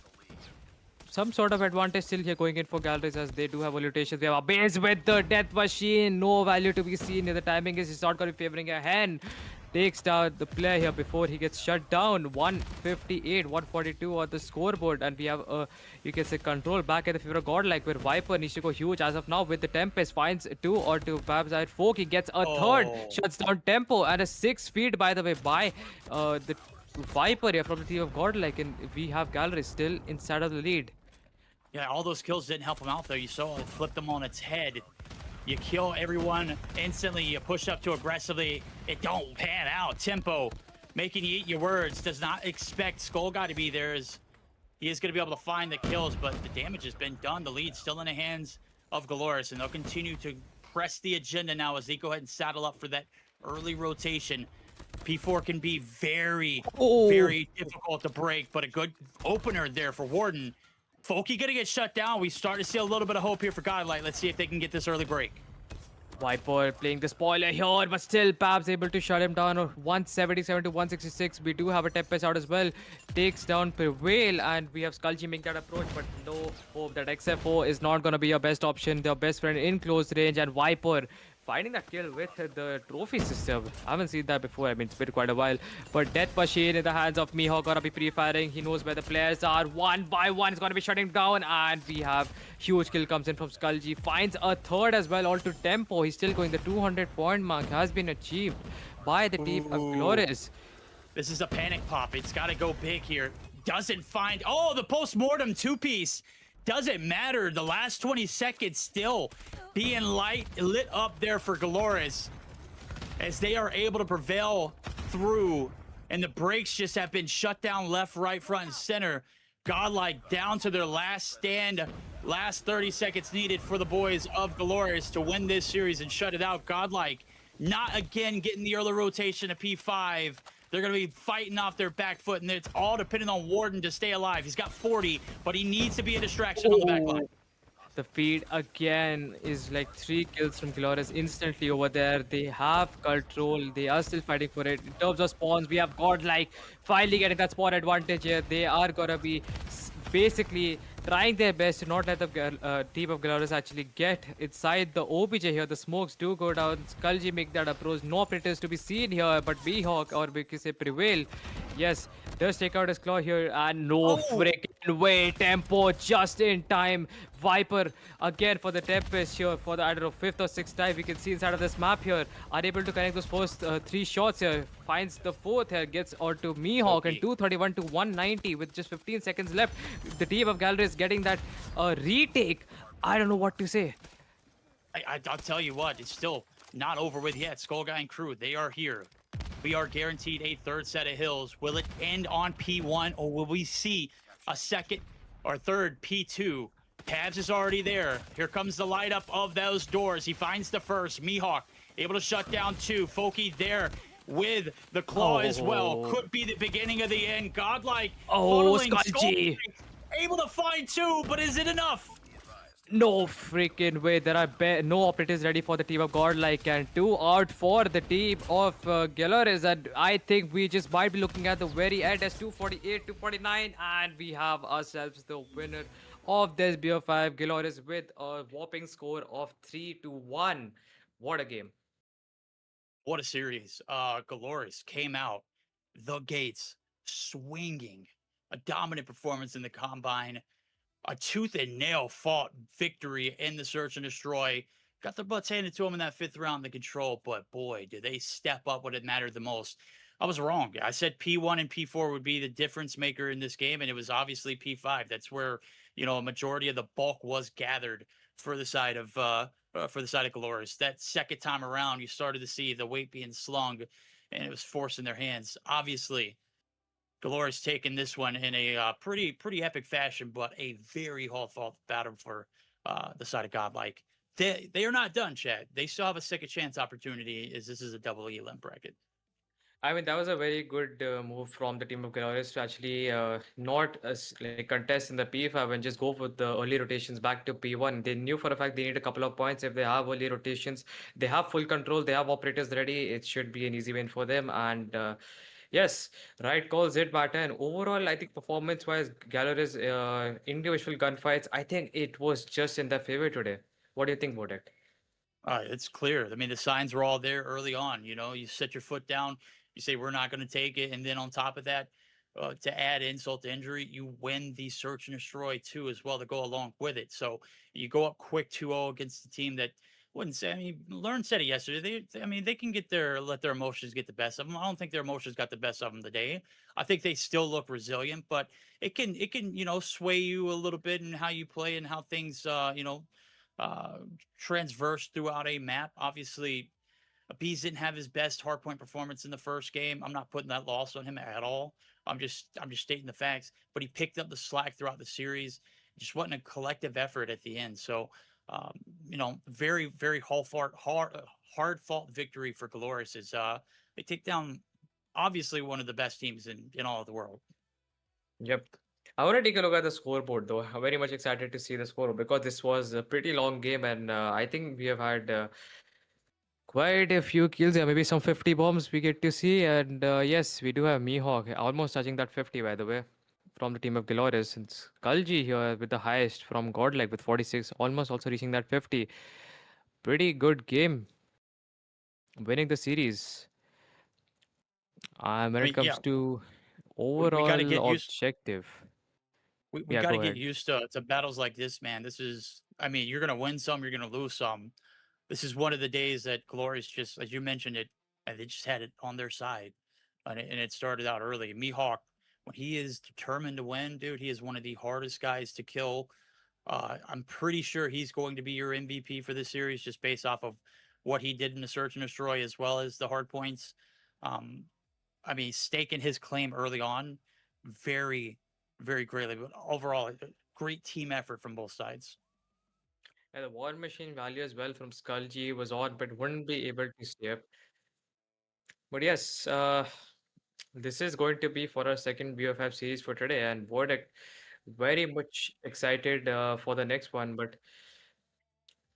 sort of advantage still here going in for Galleries, as they do have limitations. We have a base with the Death Machine, no value to be seen here. The timing is it's not going to be favoring a Hen. Takes down the player here before he gets shut down. 158, 142 on the scoreboard, and we have you can say control back at the favor of Godlike, where Viper needs to go huge as of now with the Tempest. Finds 2 or 2 Babs at Folk. He gets a third, shuts down Tempo, and a 6 feed by the way by the Viper here from the team of Godlike, and we have Galleries still inside of the lead. Yeah, all those kills didn't help him out though. You saw it flipped them on its head. You kill everyone instantly, you push up too aggressively, it don't pan out. Tempo, making you eat your words, does not expect Skull Guy to be there as he is going to be able to find the kills, but the damage has been done. The lead's still in the hands of Galoris, and they'll continue to press the agenda now as they go ahead and saddle up for that early rotation. P4 can be very, very difficult to break, but a good opener there for Warden. Folky gonna get shut down. We start to see a little bit of hope here for Godlight. Let's see if they can get this early break. Viper playing the spoiler here, but still Pabs able to shut him down. 177 to 166. We do have a Tempest out as well. Takes down Prevail, and we have Skullgy make that approach, but no hope that XFO is not going to be your best option. Their best friend in close range, and Viper finding that kill with the trophy system. I haven't seen that before. I mean, it's been quite a while. But Death Machine in the hands of Mihawk gonna be pre-firing. He knows where the players are. One by one, it's gonna be shutting down. And we have huge kill comes in from Skullgy. Finds a third as well, all to Tempo. He's still going. The 200-point mark has been achieved by the team of Glorious. This is a panic pop. It's got to go big here. Doesn't find... Oh, the post-mortem two-piece. Doesn't matter. The last 20 seconds still being lit up there for Galoris as they are able to prevail through, and the brakes just have been shut down left, right, front, and center. Godlike down to their last stand. Last 30 seconds needed for the boys of Galoris to win this series and shut it out. Godlike not again getting the early rotation to P5. They're going to be fighting off their back foot, and it's all depending on Warden to stay alive. He's got 40, but he needs to be a distraction on the back line. The feed again is like 3 kills from Glorious instantly over there. They have control. They are still fighting for it. In terms of spawns, we have Godlike finally getting that spawn advantage here. They are going to be basically trying their best to not let the team of Glorious actually get inside the OBJ here. The smokes do go down. Skullgy make that approach. No operators to be seen here, but Mihawk, or we can say Prevail, yes, does take out his claw here, and no freaking way. Tempo just in time. Viper again for the Tempest here for the, I don't know, 5th or 6th time we can see inside of this map here. Unable to connect those first 3 shots here. Finds the 4th here, gets onto Mihawk, and 231 to 190 with just 15 seconds left. The team of Gallery is getting that retake. I don't know what to say. I'll tell you what, it's still not over with yet. Skull Guy and crew, they are here. We are guaranteed a 3rd set of hills. Will it end on P1, or will we see a 2nd or 3rd P2? Tabs is already there. Here comes the light up of those doors. He finds the 1st. Mihawk able to shut down 2. Folky there with the claw as well. Could be the beginning of the end. Godlike funneling Skullgy. able to find 2, but is it enough? No freaking way. There are no operators ready for the team of Godlike, and 2 out for the team of Galoris. And I think we just might be looking at the very end as 248 to 49, and we have ourselves the winner of this BO5 Galoris with a whopping score of 3-1. What a game. What a series. Galoris came out the gates swinging. A dominant performance in the combine. A tooth and nail fought victory in the search and destroy. Got their butts handed to them in that 5th round, the control, but boy, did they step up when it mattered the most. I was wrong. I said P1 and P4 would be the difference maker in this game, and it was obviously P5. That's where, you know, a majority of the bulk was gathered for the side of Galoris. That 2nd time around, you started to see the weight being slung, and it was forced in their hands. Obviously, Galoris taking this one in a pretty epic fashion, but a very hard-fought battle for the side of Godlike. They are not done, Chad. They still have a 2nd chance opportunity, as this is a double elim bracket. I mean, that was a very good move from the team of Galoris to actually not like contest in the P5 and just go with the early rotations back to P1. They knew for a fact they need a couple of points. If they have early rotations, they have full control, they have operators ready. It should be an easy win for them. And yes, right calls it matter. And overall, I think performance-wise, Galoris individual gunfights, I think it was just in their favor today. What do you think about it? It's clear. I mean, the signs were all there early on. You know, you set your foot down, you say, we're not going to take it. And then on top of that, to add insult to injury, you win the search and destroy too as well to go along with it. So you go up quick 2-0 against the team that wouldn't say, I mean, Learn said it yesterday. I mean, they can let their emotions get the best of them. I don't think their emotions got the best of them today. I think they still look resilient, but it can, you know, sway you a little bit in how you play and how things, transverse throughout a map. Obviously, Bees didn't have his best hardpoint performance in the first game. I'm not putting that loss on him at all. I'm just stating the facts. But he picked up the slack throughout the series. It just wasn't a collective effort at the end. So um, very very hard fought victory for Glorious. Is they take down obviously one of the best teams in all of the world. Yep. I want to take a look at the scoreboard though. I'm very much excited to see the scoreboard because this was a pretty long game, and I think we have had quite a few kills. Yeah, maybe some 50 bombs we get to see. And yes, we do have Mihawk almost touching that 50, by the way, from the team of Glorious. And Skulji here with the highest from Godlike with 46, almost also reaching that 50. Pretty good game, winning the series. When I it mean, yeah, comes to we got to overall get used objective, we yeah, got to go get ahead. used to battles like this, man. This is, I mean, you're gonna win some, you're gonna lose some. This is one of the days that Glorious just, as you mentioned it, and they just had it on their side, and it started out early. Mihawk, when he is determined to win, dude, he is one of the hardest guys to kill. I'm pretty sure he's going to be your MVP for this series, just based off of what he did in the search and destroy, as well as the hard points. Um, I mean, staking his claim early on, very, very greatly. But overall, a great team effort from both sides. And the War Machine value as well from Skulji was on, but wouldn't be able to stay up. But yes, this is going to be for our second BFF series for today, and very much excited for the next one. But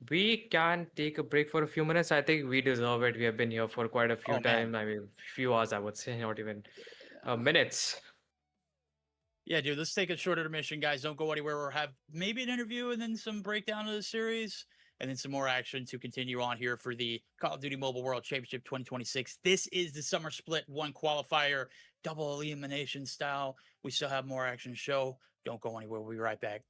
we can take a break for a few minutes. I think we deserve it. We have been here for quite a few Oh man, time. I mean, few hours, I would say, not even minutes. yeah, dude. Let's take a short intermission, guys. Don't go anywhere. We'll have maybe an interview and then some breakdown of the series, and then some more action to continue on here for the Call of Duty Mobile World Championship 2026. This is the summer split one qualifier, double elimination style. We still have more action to show. Don't go anywhere. We'll be right back.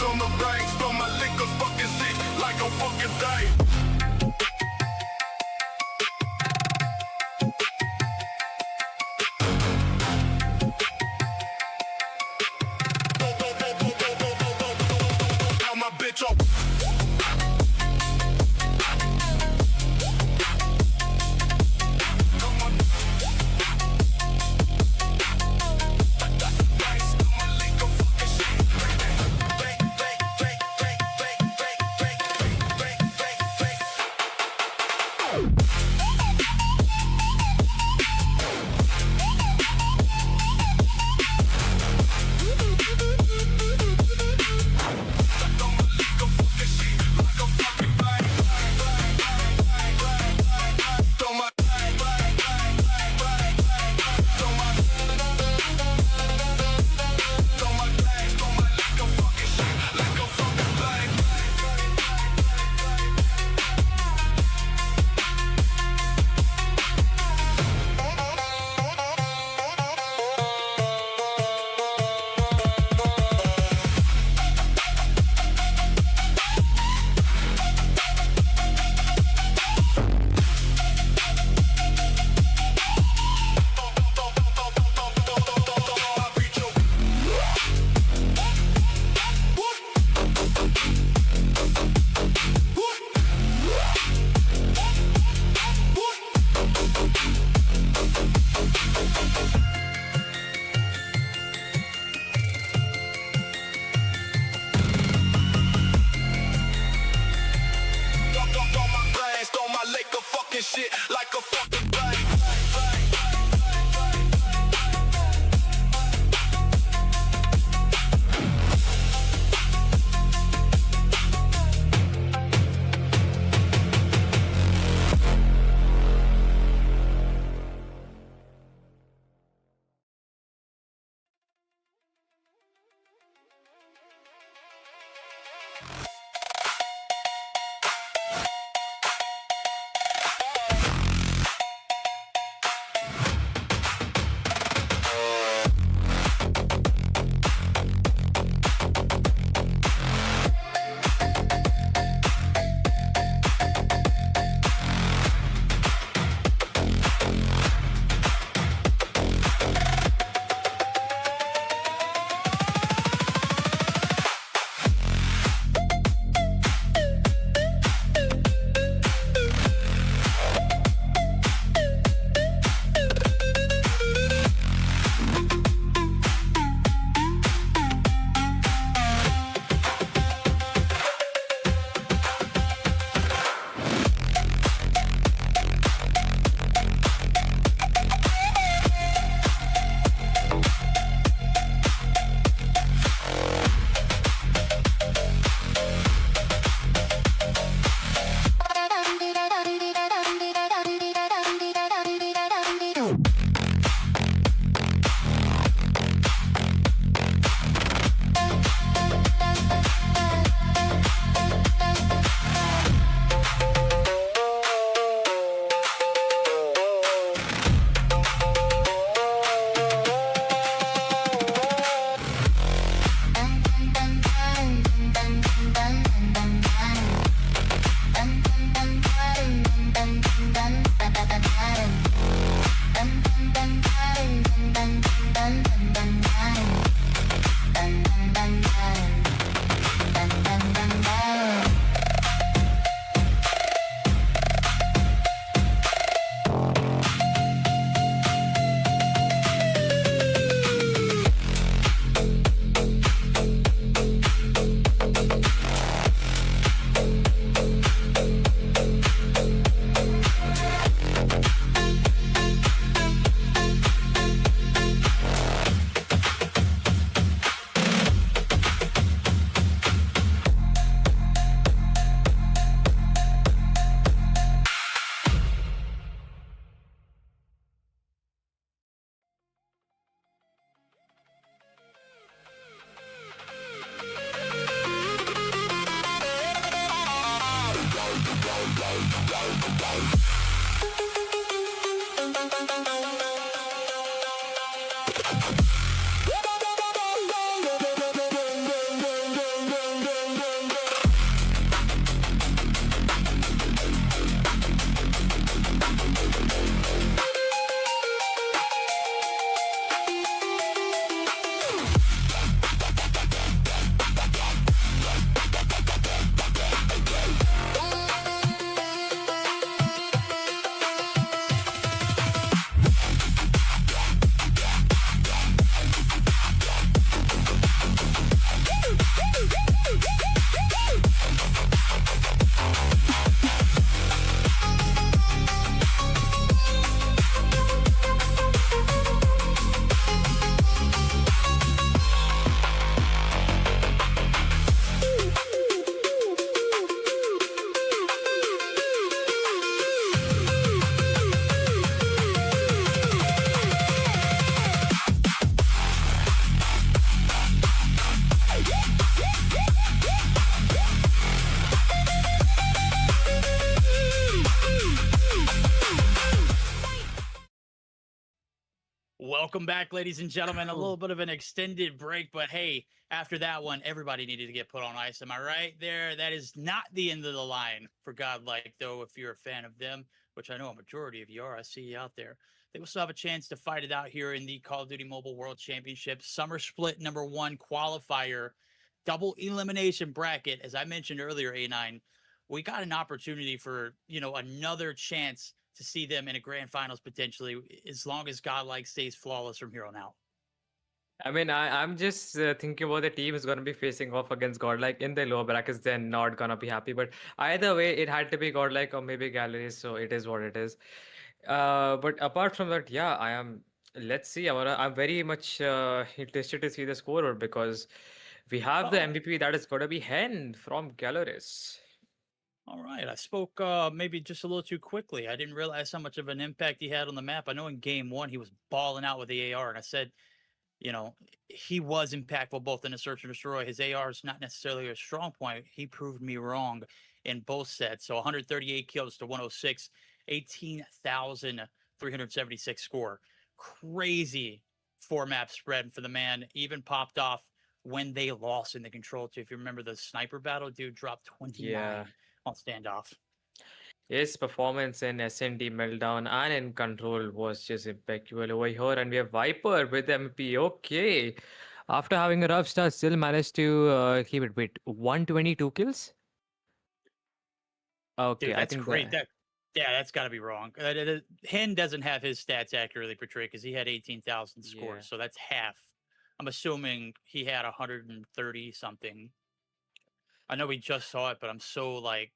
On the bank, stole my liquor, fucking shit like a fucking day. Now my bitch up. Shit like a fucking bank. Welcome back, ladies and gentlemen. A little bit of an extended break, but hey, after that one, everybody needed to get put on ice. Am I right there? That is not the end of the line for Godlike, though, if you're a fan of them, which I know a majority of you are. I see you out there. They will still have a chance to fight it out here in the Call of Duty Mobile World Championship Summer Split #1 qualifier double elimination bracket. As I mentioned earlier, A9, we got an opportunity for, another chance to see them in a grand finals potentially, as long as Godlike stays flawless from here on out. I mean, I'm just thinking about the team is going to be facing off against Godlike in the lower brackets. They're not going to be happy. But either way, it had to be Godlike or maybe Galleries. So it is what it is. But apart from that, yeah, I am. Let's see. I'm very much interested to see the scoreboard because we have the Oh, MVP that is going to be Hen from Galleries. all right. I spoke maybe just a little too quickly. I didn't realize how much of an impact he had on the map. I know in game one he was balling out with the AR, and I said, he was impactful both in the search and destroy. His AR is not necessarily a strong point. He proved me wrong in both sets. So 138 kills to 106, 18,376 score. Crazy 4-map spread for the man. Even popped off when they lost in the control too. If you remember the sniper battle, dude dropped 29 Yeah. on standoff. His performance in S&D Meltdown and in Control was just impeccable over here. And we have Viper with MP. Okay. After having a rough start, still managed to keep it with 122 kills. Okay, Dude, I that's think great. that. That's got to be wrong. Hen doesn't have his stats accurately portrayed because he had 18,000 Yeah. scores, so that's half. I'm assuming he had 130 something. I know we just saw it, but I'm so like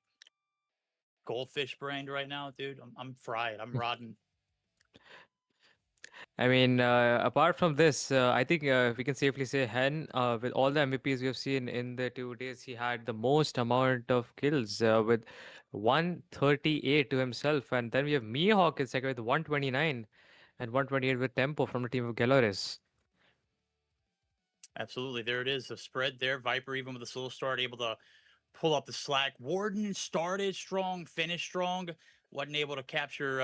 goldfish brained right now, dude. I'm fried. I'm rotten. I mean, apart from this, I think we can safely say Hen, with all the MVPs we have seen in the 2 days, he had the most amount of kills with 138 to himself. And then we have Mihawk in second with 129 and 128 with Tempo from the team of Galoris. Absolutely. There it is. The spread there. Viper, even with a slow start, able to pull up the slack. Warden started strong, finished strong. Wasn't able to capture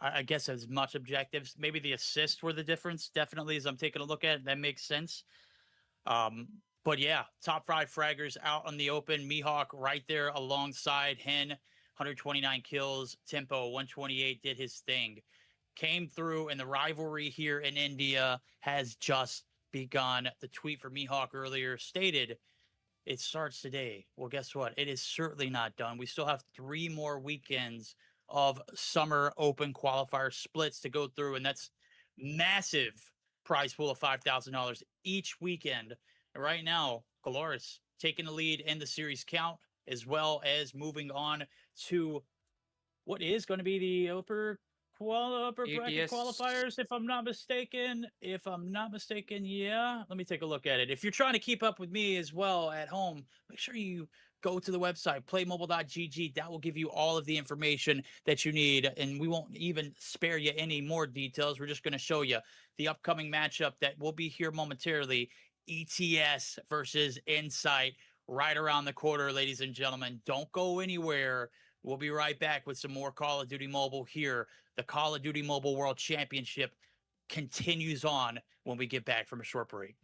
I guess as much objectives. Maybe the assists were the difference. Definitely, as I'm taking a look at it, that makes sense. But yeah, top 5 fraggers out on the open. Mihawk right there alongside Hen, 129 kills. Tempo 128 did his thing. Came through, and the rivalry here in India has just begun. The tweet for Mihawk earlier stated, "It starts today." Well, guess what? It is certainly not done. We still have 3 more weekends of summer open qualifier splits to go through, and that's massive prize pool of $5,000 each weekend. And right now, Galoris taking the lead in the series count, as well as moving on to what is going to be the upper bracket ATS. qualifiers, if I'm not mistaken. If I'm not mistaken, yeah. Let me take a look at it. If you're trying to keep up with me as well at home, make sure you go to the website, playmobile.gg. That will give you all of the information that you need, and we won't even spare you any more details. We're just going to show you the upcoming matchup that will be here momentarily. ETS versus Insight right around the corner, ladies and gentlemen. Don't go anywhere. We'll be right back with some more Call of Duty Mobile here. The Call of Duty Mobile World Championship continues on when we get back from a short break.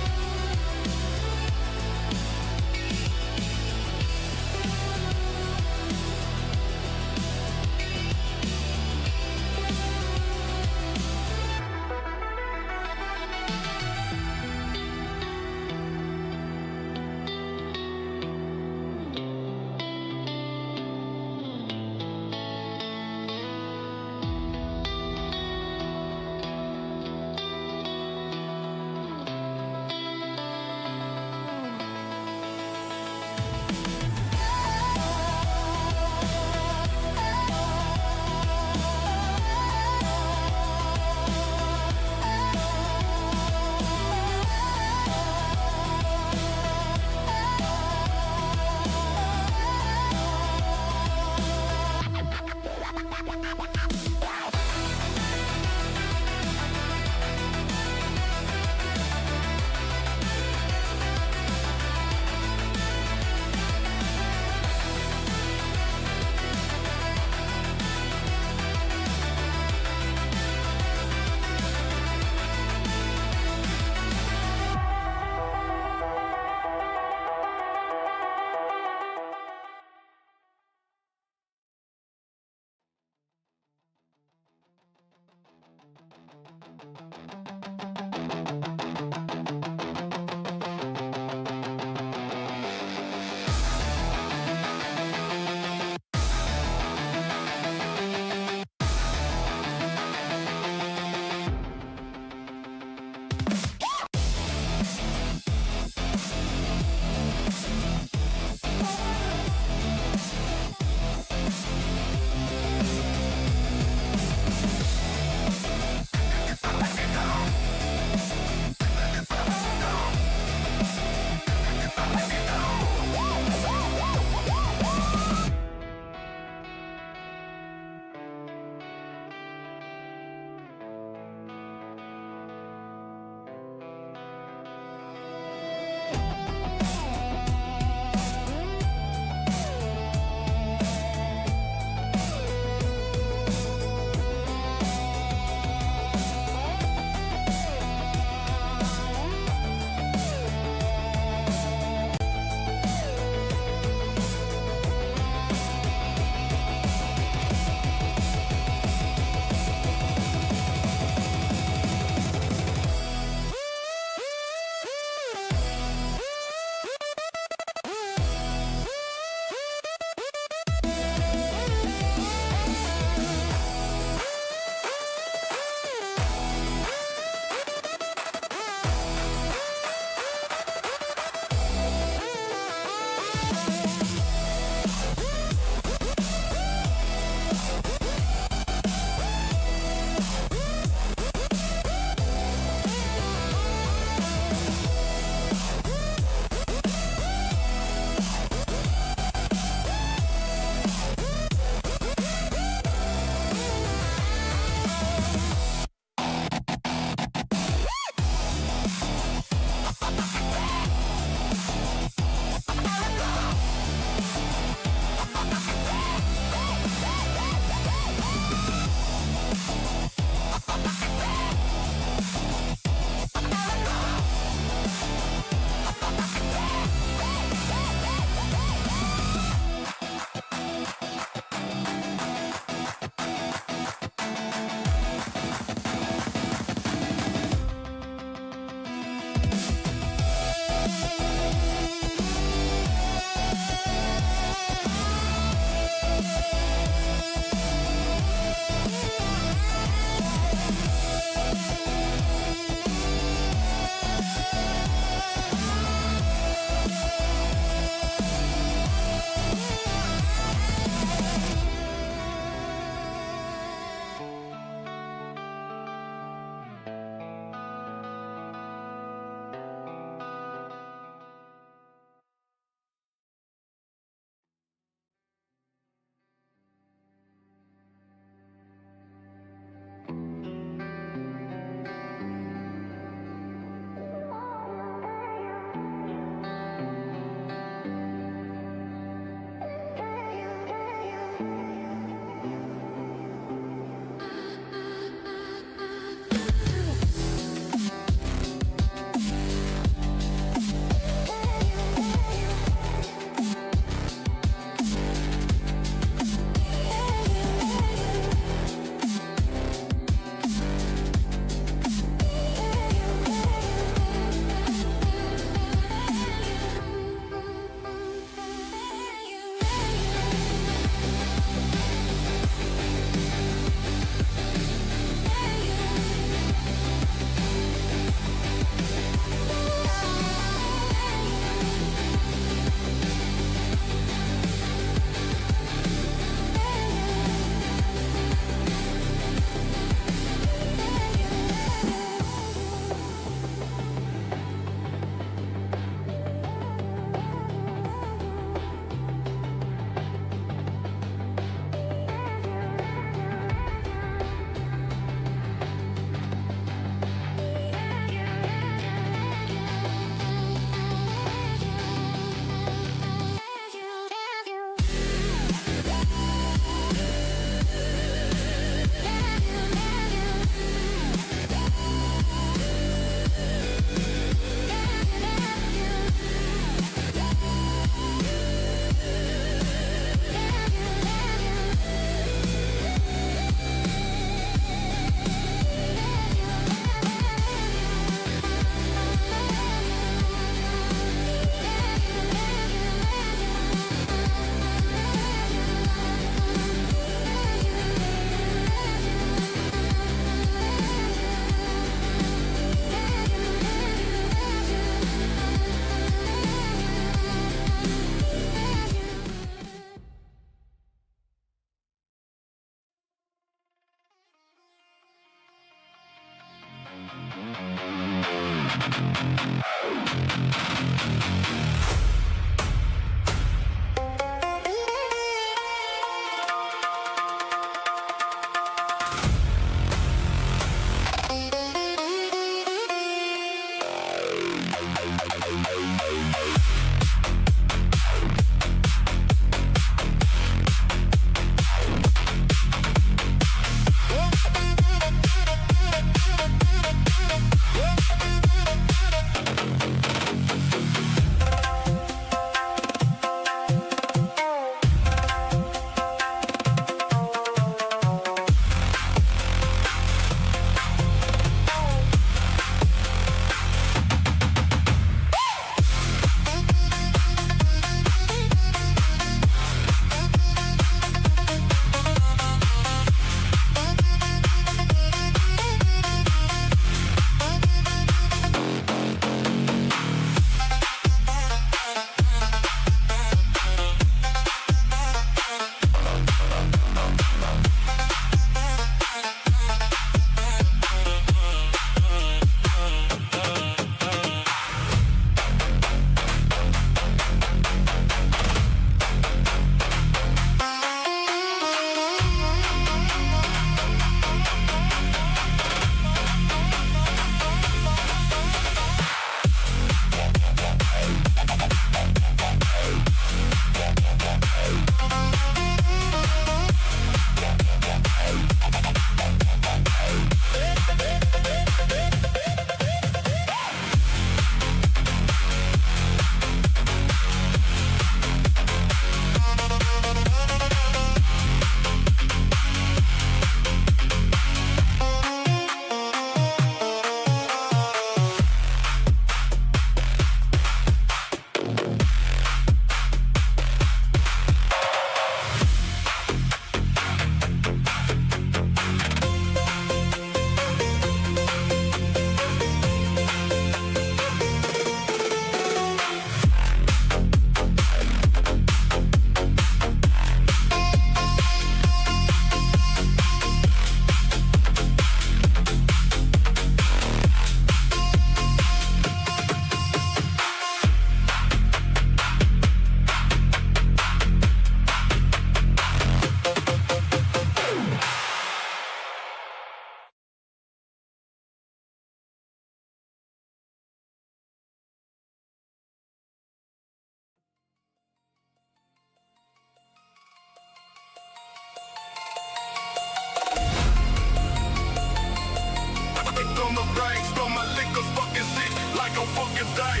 rags, throw my liquor fucking sick like a fucking day.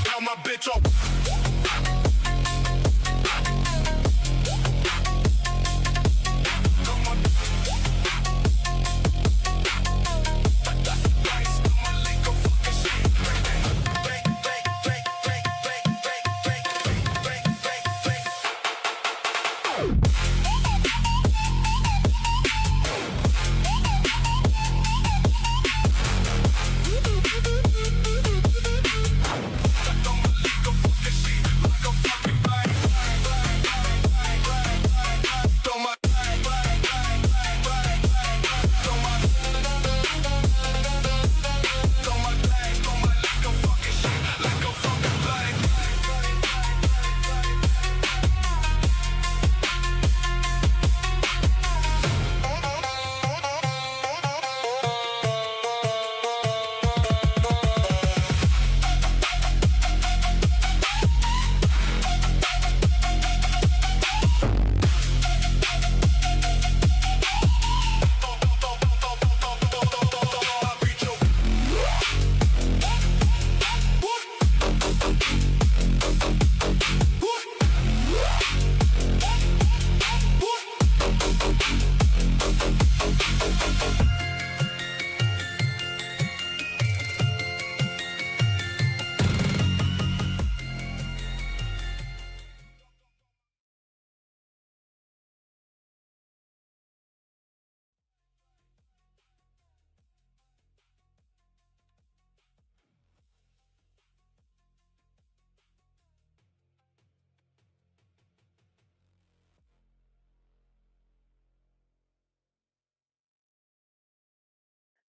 Now my bitch up.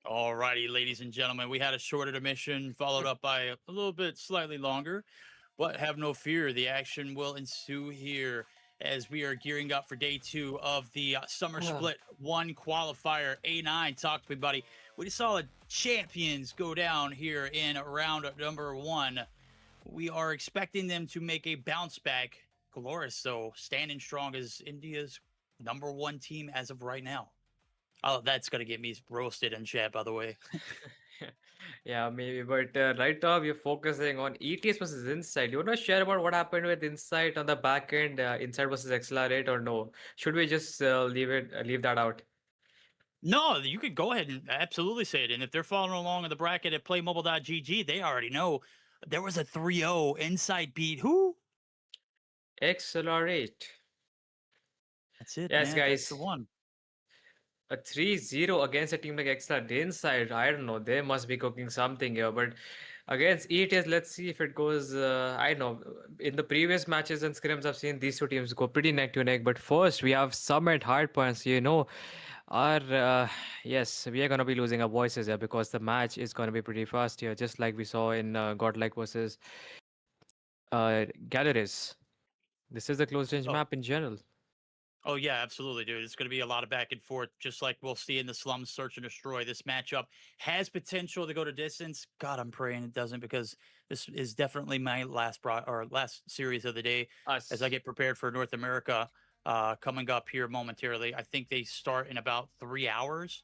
All righty, ladies and gentlemen, we had a short intermission followed up by a little bit slightly longer, but have no fear. The action will ensue here as we are gearing up for day 2 of the Summer Split 1 qualifier. A9, talk to me, buddy. We saw the champions go down here in round number 1. We are expecting them to make a bounce back. Glorious, so standing strong as India's number 1 team as of right now. Oh, that's gonna get me roasted in chat, by the way. Yeah, maybe, but right now we're focusing on ETS versus Insight. You want to share about what happened with Insight on the back end, Insight versus Accelerate, or no? Should we just leave that out? No, you could go ahead and absolutely say it. And if they're following along in the bracket at playmobile.gg, they already know there was a 3-0 Insight beat. Who? Accelerate. That's it, Yes, man. That's guys. the one. A 3-0 against a team like Accelerate. Inside, I don't know. They must be cooking something here. But against ETS, let's see if it goes. I know in the previous matches and scrims, I've seen these two teams go pretty neck to neck. But first, we have Summit Hardpoints. Our yes, we are gonna be losing our voices here because the match is gonna be pretty fast here, just like we saw in Godlike versus Galleries. This is a close range Oh, map in general. oh yeah, absolutely, dude. It's going to be a lot of back and forth, just like we'll see in the Slums Search and Destroy. This matchup has potential to go to distance. God, I'm praying it doesn't, because this is definitely my last series of the day as I Us. get prepared for North America coming up here momentarily. I think they start in about 3 hours.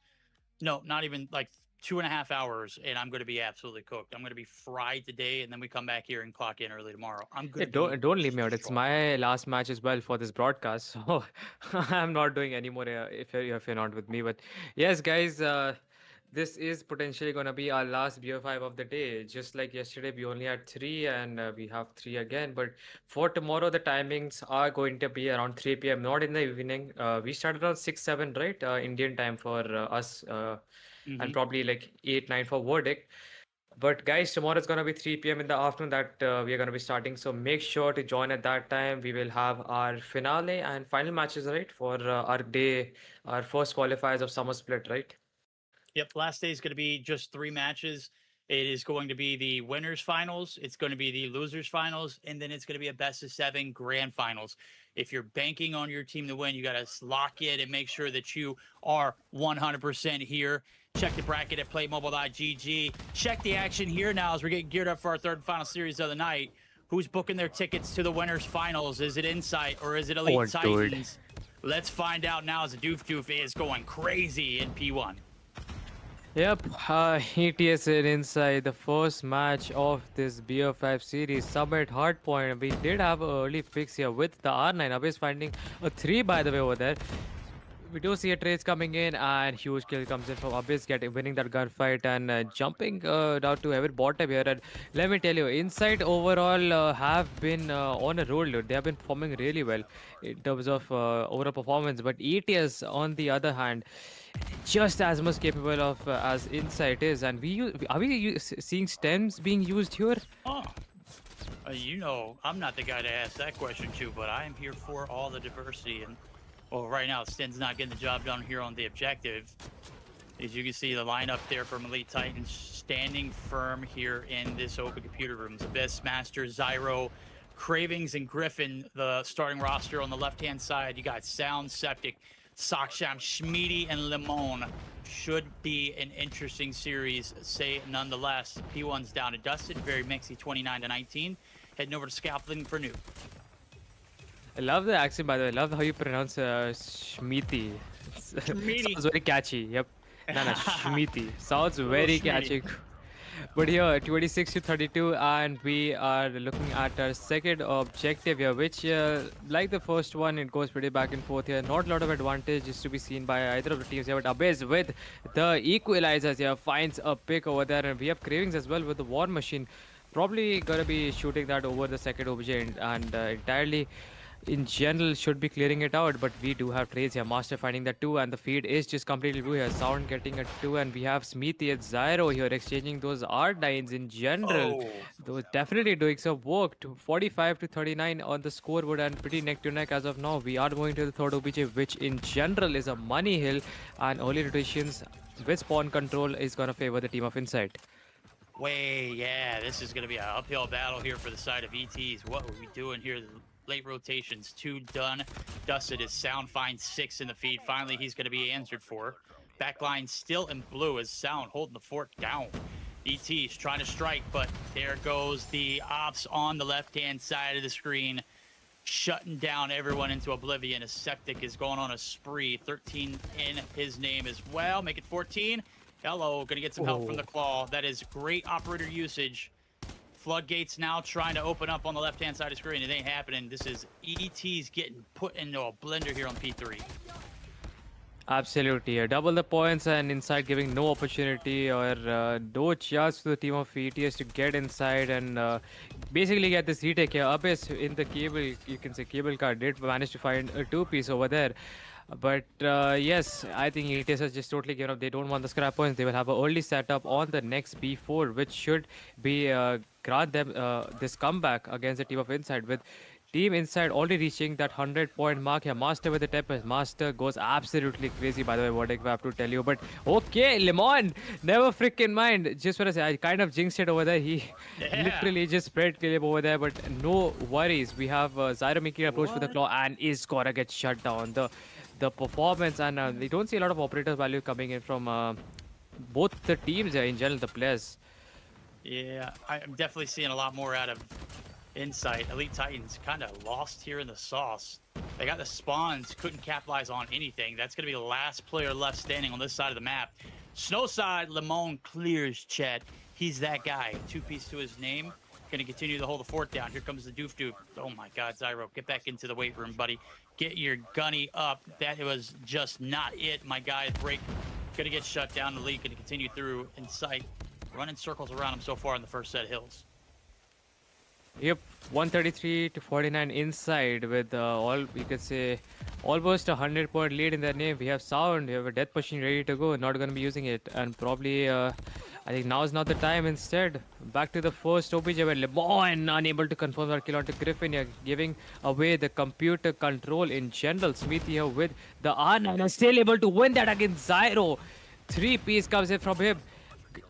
No, not even like 2.5 hours, and I'm going to be absolutely cooked. I'm going to be fried today, and then we come back here and clock in early tomorrow. I'm Yeah, going to be don't leave me out. It's destroyed. my last match as well for this broadcast, so I'm not doing any more if you're not with me. But yes, guys, this is potentially gonna be our last BO5 of the day. Just like yesterday, we only had 3, and we have 3 again. But for tomorrow, the timings are going to be around 3 p.m., not in the evening. We started around 6, 7, right? Indian time for us, and Hmm. probably like 8, 9 for Verdict. But guys, tomorrow is going to be 3 p.m. in the afternoon that we are going to be starting. So make sure to join at that time. We will have our finale and final matches, right? For our day, our first qualifiers of Summer Split, right? Yep. Last day is going to be just 3 matches. It is going to be the winners finals. It's going to be the losers finals, and then it's going to be a best of 7 grand finals. If you're banking on your team to win, you got to lock in and make sure that you are 100% here. Check the bracket at playmobile.gg. Check the action here now as we're getting geared up for our third and final series of the night. Who's booking their tickets to the winners finals? Is it Insight or is it Elite Titans? Let's find out now as the Doof is going crazy in P1. Yep, ETS in inside the first match of this BO5 series, Summit Hardpoint. We did have an early fix here with the R9. Abyss finding a 3 by the way over there. We do see a trades coming in, and huge kill comes in from Abyss, winning that gunfight and jumping down to heavy bottom here. And let me tell you, Inside overall have been on a roll. They have been performing really well in terms of overall performance. But ETS, on the other hand, just as much capable of as Insight is. And are we seeing stems being used here? Oh, you know, I'm not the guy to ask that question to, but I am here for all the diversity. And well, right now, Sten's not getting the job done here on the objective. As you can see, the lineup there from Elite Titans standing firm here in this open computer room. Abyss, Master, Zyro, Cravings, and Griffin, the starting roster on the left-hand side. You got Sound, Septic, Saksham, Schmeedy, and Limon. Should be an interesting series, say nonetheless. P1's down to Dustin, very mixy, 29-19. Heading over to Scaffolding for Noob. I love the accent, by the way. I love how you pronounce Shmiti. Sounds very catchy. Yep. No, Shmiti. Sounds very catchy. But here, 26-32, and we are looking at our second objective here, which, like the first one, it goes pretty back and forth here. Not a lot of advantage is to be seen by either of the teams here, but Abyss with the equalizers here finds a pick over there, and we have Cravings as well with the War Machine. Probably gonna be shooting that over the second OBJ and entirely in general should be clearing it out, but we do have trades here. Master finding the 2, and the feed is just completely blue here. Sound getting a 2, and we have Smithy and Zyro here exchanging those R9s in general. Those definitely doing some work. 45-39 on the scoreboard and pretty neck to neck as of now. We are going to the third OBJ, which in general is a money hill, and early rotations with spawn control is going to favor the team of Insight. Yeah, this is going to be an uphill battle here for the side of ETs. What are we doing here? Late rotations, 2 done. Dusted is Sound finds 6 in the feed. Finally, he's going to be answered for. Backline still in blue as Sound holding the fort down. ET's trying to strike, but there goes the ops on the left-hand side of the screen, shutting down everyone into oblivion. As Septic is going on a spree. 13 in his name as well. Make it 14. Hello, going to get some help from the Claw. That is great operator usage. Floodgates now trying to open up on the left-hand side of the screen. It ain't happening. This is ET's getting put into a blender here on P3. Absolutely. Double the points, and Inside giving no opportunity or no chance to the team of ETS to get inside and basically get this retake here. Abyss in the cable, you can say cable car, did manage to find a 2-piece over there. But yes, I think ETS has just totally given up. They don't want the scrap points. They will have an early setup on the next B4, which should be grant them this comeback against the team of Inside, with Team Inside already reaching that 100-point mark here. Master with the Tempest. Master goes absolutely crazy, by the way, what I have to tell you. But okay, Lemon, never freaking mind. Just want to say, I kind of jinxed it over there. He literally just spread clip over there, but no worries. We have Zyro making an approach with the Claw and is gonna get shut down. The performance, and we don't see a lot of operator value coming in from both the teams in general, the players. Yeah, I'm definitely seeing a lot more out of Insight. Elite Titans kind of lost here in the sauce. They got the spawns, couldn't capitalize on anything. That's going to be the last player left standing on this side of the map. Snowside, Limon clears Chet. He's that guy. 2-piece to his name. Going to continue to hold the fort down. Here comes the Doof. Oh my God, Zyro, get back into the weight room, buddy. Get your gunny up. That was just not it. My guy, break. Going to get shut down. The lead going to continue through Insight. Running circles around him so far in the first set of hills. Yep, 133-49 Inside with all, you could say, almost a 100-point lead in their name. We have Sound, we have a Death Machine ready to go, not going to be using it. And probably, I think now is not the time instead. Back to the first OBJ where Lemon unable to confirm that kill onto Griffin here, giving away the computer control in general. Smithy here with the R9 and still able to win that against Zyro. 3-piece comes in from him.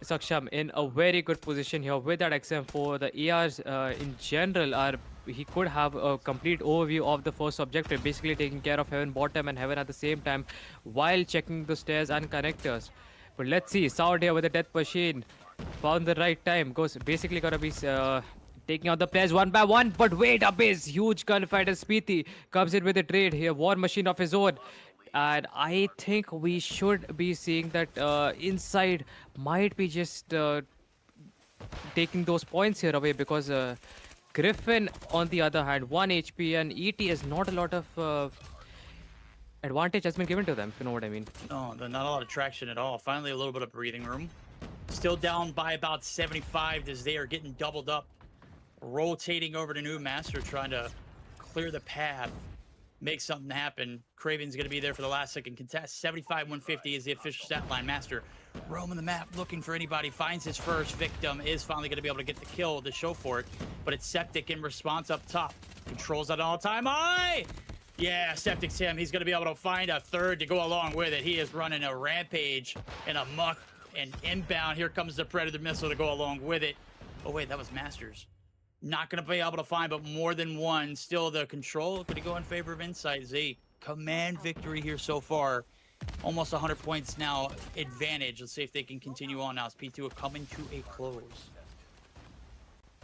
Saksham in a very good position here with that XM4. The ARs in general are he could have a complete overview of the first objective, basically taking care of heaven bottom and heaven at the same time while checking the stairs and connectors. But let's see, Sound here with the death machine found the right time. Goes basically gonna be taking out the players one by one. But wait, Abyss, huge gunfight as Speethy comes in with a trade here, war machine of his own. And I think we should be seeing that inside might be just taking those points here away because Griffin, on the other hand, 1 HP and ET is not a lot of advantage has been given to them, if you know what I mean. No, not a lot of traction at all. Finally, a little bit of breathing room. Still down by about 75 as they are getting doubled up. Rotating over to New Master, trying to clear the path, make something happen. Craven's going to be there for the last second contest. 75-150 is the official stat line. Master roaming the map, looking for anybody. Finds his first victim. Is finally going to be able to get the kill to show for it. But it's Septic in response up top. Controls that all the time. Aye! Yeah, Septic's him. He's going to be able to find a third to go along with it. He is running a rampage and a muck and inbound. Here comes the Predator missile to go along with it. Oh, wait, that was Masters. Not going to be able to find, but more than one. Still the control going to go in favor of Insight. Z, command victory here so far. Almost 100 points now advantage. Let's see if they can continue on now. As P2 are coming to a close.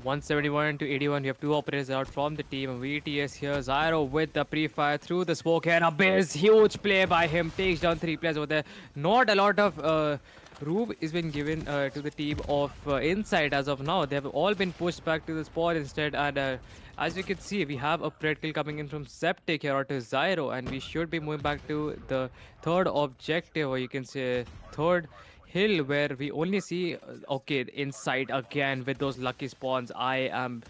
171 to 81. You have two operators out from the team. VTS here. Zyro with the pre-fire through the smoke and Abyss. Huge play by him. Takes down 3 players over there. Not a lot of room is been given to the team of Inside as of now. They have all been pushed back to the spot instead. And as you can see, we have a pred kill coming in from Septic here to Zyro. And we should be moving back to the third objective, or you can say third hill, where we only see okay, Inside again with those lucky spawns. I am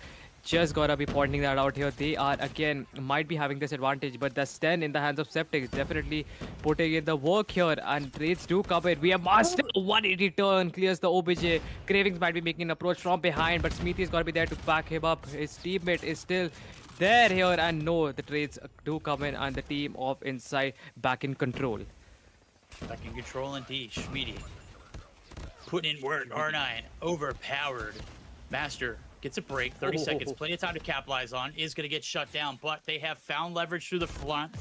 just gotta be pointing that out here. They are again might be having this advantage, but the stand in the hands of Septic is definitely putting in the work here, and trades do come in. We have Master 180 turn, clears the OBJ. Cravings might be making an approach from behind, but Smithy is gonna be there to back him up. His teammate is still there here, and no, the trades do come in, and the team of Inside back in control. Back in control indeed. Schmeedy putting in work. R9 overpowered. Master gets a break. 30 seconds. Plenty of time to capitalize on. Is going to get shut down, but they have found leverage through the front,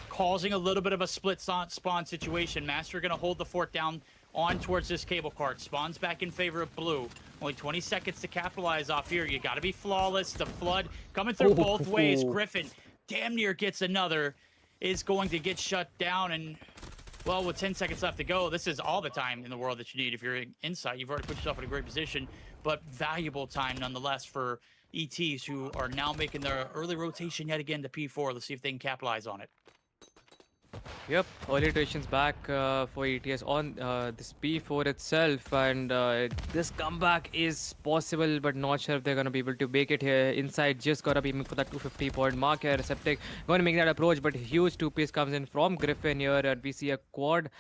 causing a little bit of a split spawn situation. Master going to hold the fort down on towards this cable cart. Spawns back in favor of blue. Only 20 seconds to capitalize off here. You got to be flawless. The flood coming through both ways. Griffin damn near gets another. Is going to get shut down, and well, with 10 seconds left to go, this is all the time in the world that you need if you're Inside. You've already put yourself in a great position, but valuable time nonetheless for ETs who are now making their early rotation yet again to P4. Let's see if they can capitalize on it. Yep, early iterations back for ETS on this P4 itself, and this comeback is possible, but not sure if they're going to be able to make it here. Inside just got to be aiming for that 250 point mark here. Septic going to make that approach, but huge two-piece comes in from Griffin here, and we see a quad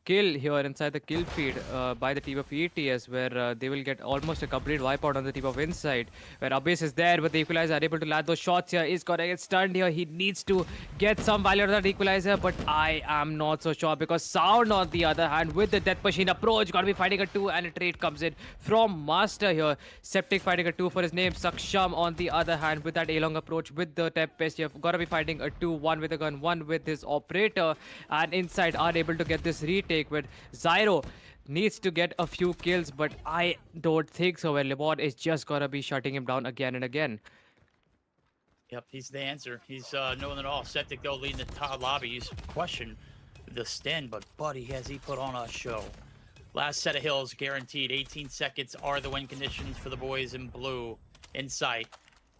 kill here inside the kill feed by the team of ETS, where they will get almost a complete wipeout on the team of Inside, where Abyss is there with the equalizer, able to land those shots here. Is gonna get stunned here. He needs to get some value out of that equalizer, but I am not so sure, because Sound on the other hand with the death machine approach, gonna be fighting a 2, and a trade comes in from Master here. Septic fighting a 2 for his name. Saksham on the other hand with that A-long approach with the Tempest. You've gotta be fighting a 2, 1 with a gun, 1 with his operator, and Inside are able to get this retake, with Zyro needs to get a few kills, but I don't think so. Where Lebon is just gonna be shutting him down again and again. Yep, he's the answer. He's knowing it all. Septic, though, leading the top lobby. He's questioned the stand, but buddy, has he put on a show. Last set of hills guaranteed. 18 seconds are the win conditions for the boys in blue. Insight,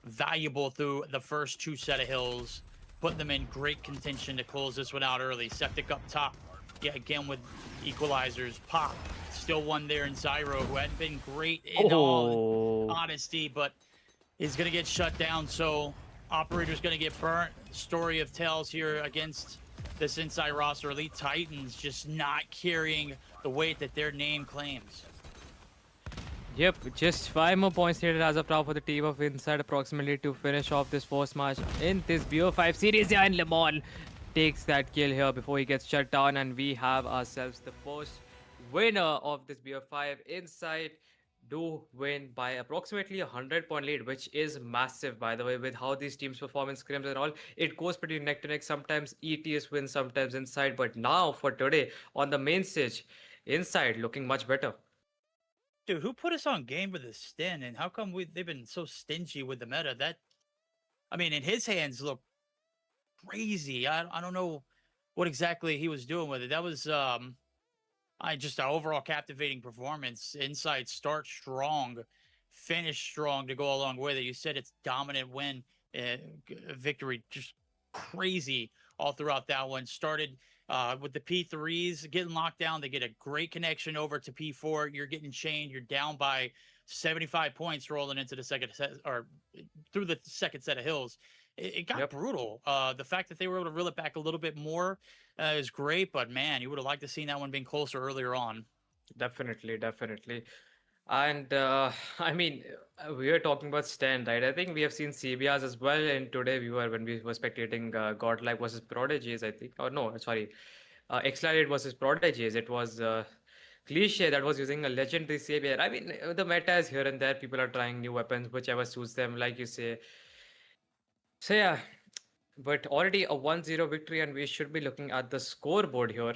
valuable through the first 2 set of hills. Put them in great contention to close this one out early. Septic up top. Yeah, again with equalizers. Pop, still one there in Zyro, who hadn't been great in all honesty, but is going to get shut down. So Operator's going to get burnt. Story of tales here against this Inside roster. Elite Titans just not carrying the weight that their name claims. Yep, just 5 more points needed as of now for the team of Inside, approximately, to finish off this first match in this BO5 series. Yeah, and Lemon takes that kill here before he gets shut down, and we have ourselves the first winner of this BO5. Inside do win by approximately 100-point lead, which is massive, by the way, with how these teams perform in scrims and all. It goes pretty neck to neck. Sometimes ETS wins, sometimes inside. But now for today on the main stage, inside looking much better. Dude, who put us on game with a Sten, and how come they've been so stingy with the meta? That I mean, in his hands look crazy. I don't know what exactly he was doing with it. That was I just an overall captivating performance. Inside start strong, finish strong to go along with it. You said it's dominant win, victory, just crazy all throughout that one. Started with the P3s getting locked down. They get a great connection over to P4. You're getting chained. You're down by 75 points rolling into the second set or through the second set of hills. It got Yep. brutal. The fact that they were able to reel it back a little bit more is great, but man, you would have liked to seen that one being closer earlier on. Definitely, definitely. And I mean, we were talking about Sten, right? I think we have seen CBRs as well. And today we were, when we were spectating Godlike versus Prodigies, I think. Or no, sorry, Xlariat versus Prodigies. It was Cliche that was using a legendary CBR. I mean, the meta is here and there. People are trying new weapons, whichever suits them, like you say. So yeah, but already a 1-0 victory, and we should be looking at the scoreboard here.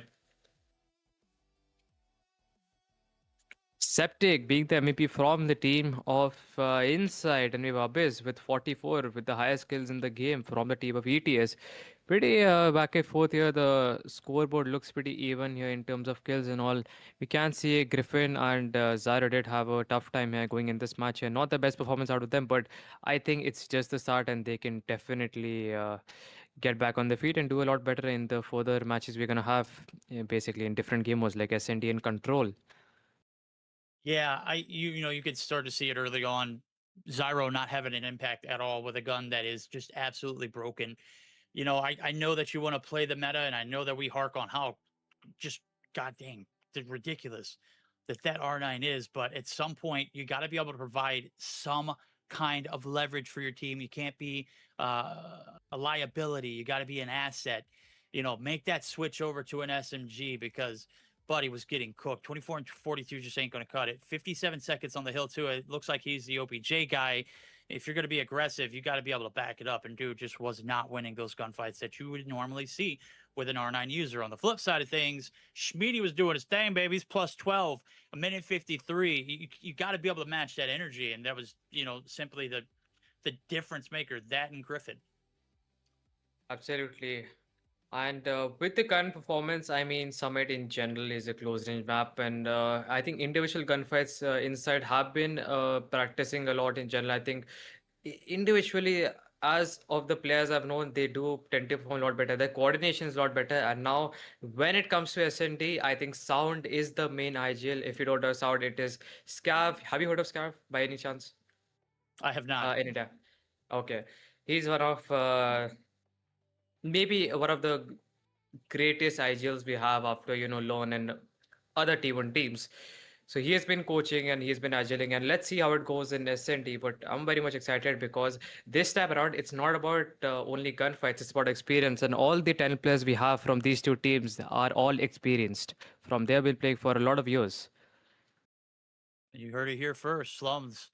Septic being the MVP from the team of Inside, and we have Abyss with 44 with the highest kills in the game from the team of ETS. Pretty back and forth here. The scoreboard looks pretty even here in terms of kills and all. We can see Griffin and Zyro did have a tough time here going in this match, and not the best performance out of them, but I think it's just the start, and they can definitely get back on their feet and do a lot better in the further matches we're gonna have, basically in different game modes like SND and Control. Yeah, you know you could start to see it early on. Zyro not having an impact at all with a gun that is just absolutely broken. You know, I know that you want to play the meta, and I know that we hark on how just god dang ridiculous that R9 is, but at some point you got to be able to provide some kind of leverage for your team. You can't be a liability. You got to be an asset. You know, make that switch over to an SMG because Buddy was getting cooked. 24 and 42 just ain't going to cut it. 57 seconds on the hill too. It looks like he's the OPJ guy. If you're going to be aggressive, you got to be able to back it up. And dude just was not winning those gunfights that you would normally see with an R9 user. On the flip side of things, Schmeedy was doing his thing, baby. He's plus 12, a minute 53. You got to be able to match that energy. And that was, you know, simply the difference maker, that and Griffin. Absolutely. And with the current performance, I mean, Summit in general is a close range map, and I think individual gunfights inside have been practicing a lot in general. I think individually, as of the players I've known, they do tend to perform a lot better. Their coordination is a lot better. And now, when it comes to SND, I think sound is the main IGL. If you don't know sound, it is Scav. Have you heard of Scav by any chance? I have not. In India. Okay. He's one of maybe one of the greatest IGLs we have after, Lone and other T1 teams. So he has been coaching and he's been agiling, and let's see how it goes in SNT. But I'm very much excited because this time around, it's not about only gunfights, it's about experience. And all the 10 players we have from these two teams are all experienced. From there, we'll play for a lot of years. You heard it here first. Slums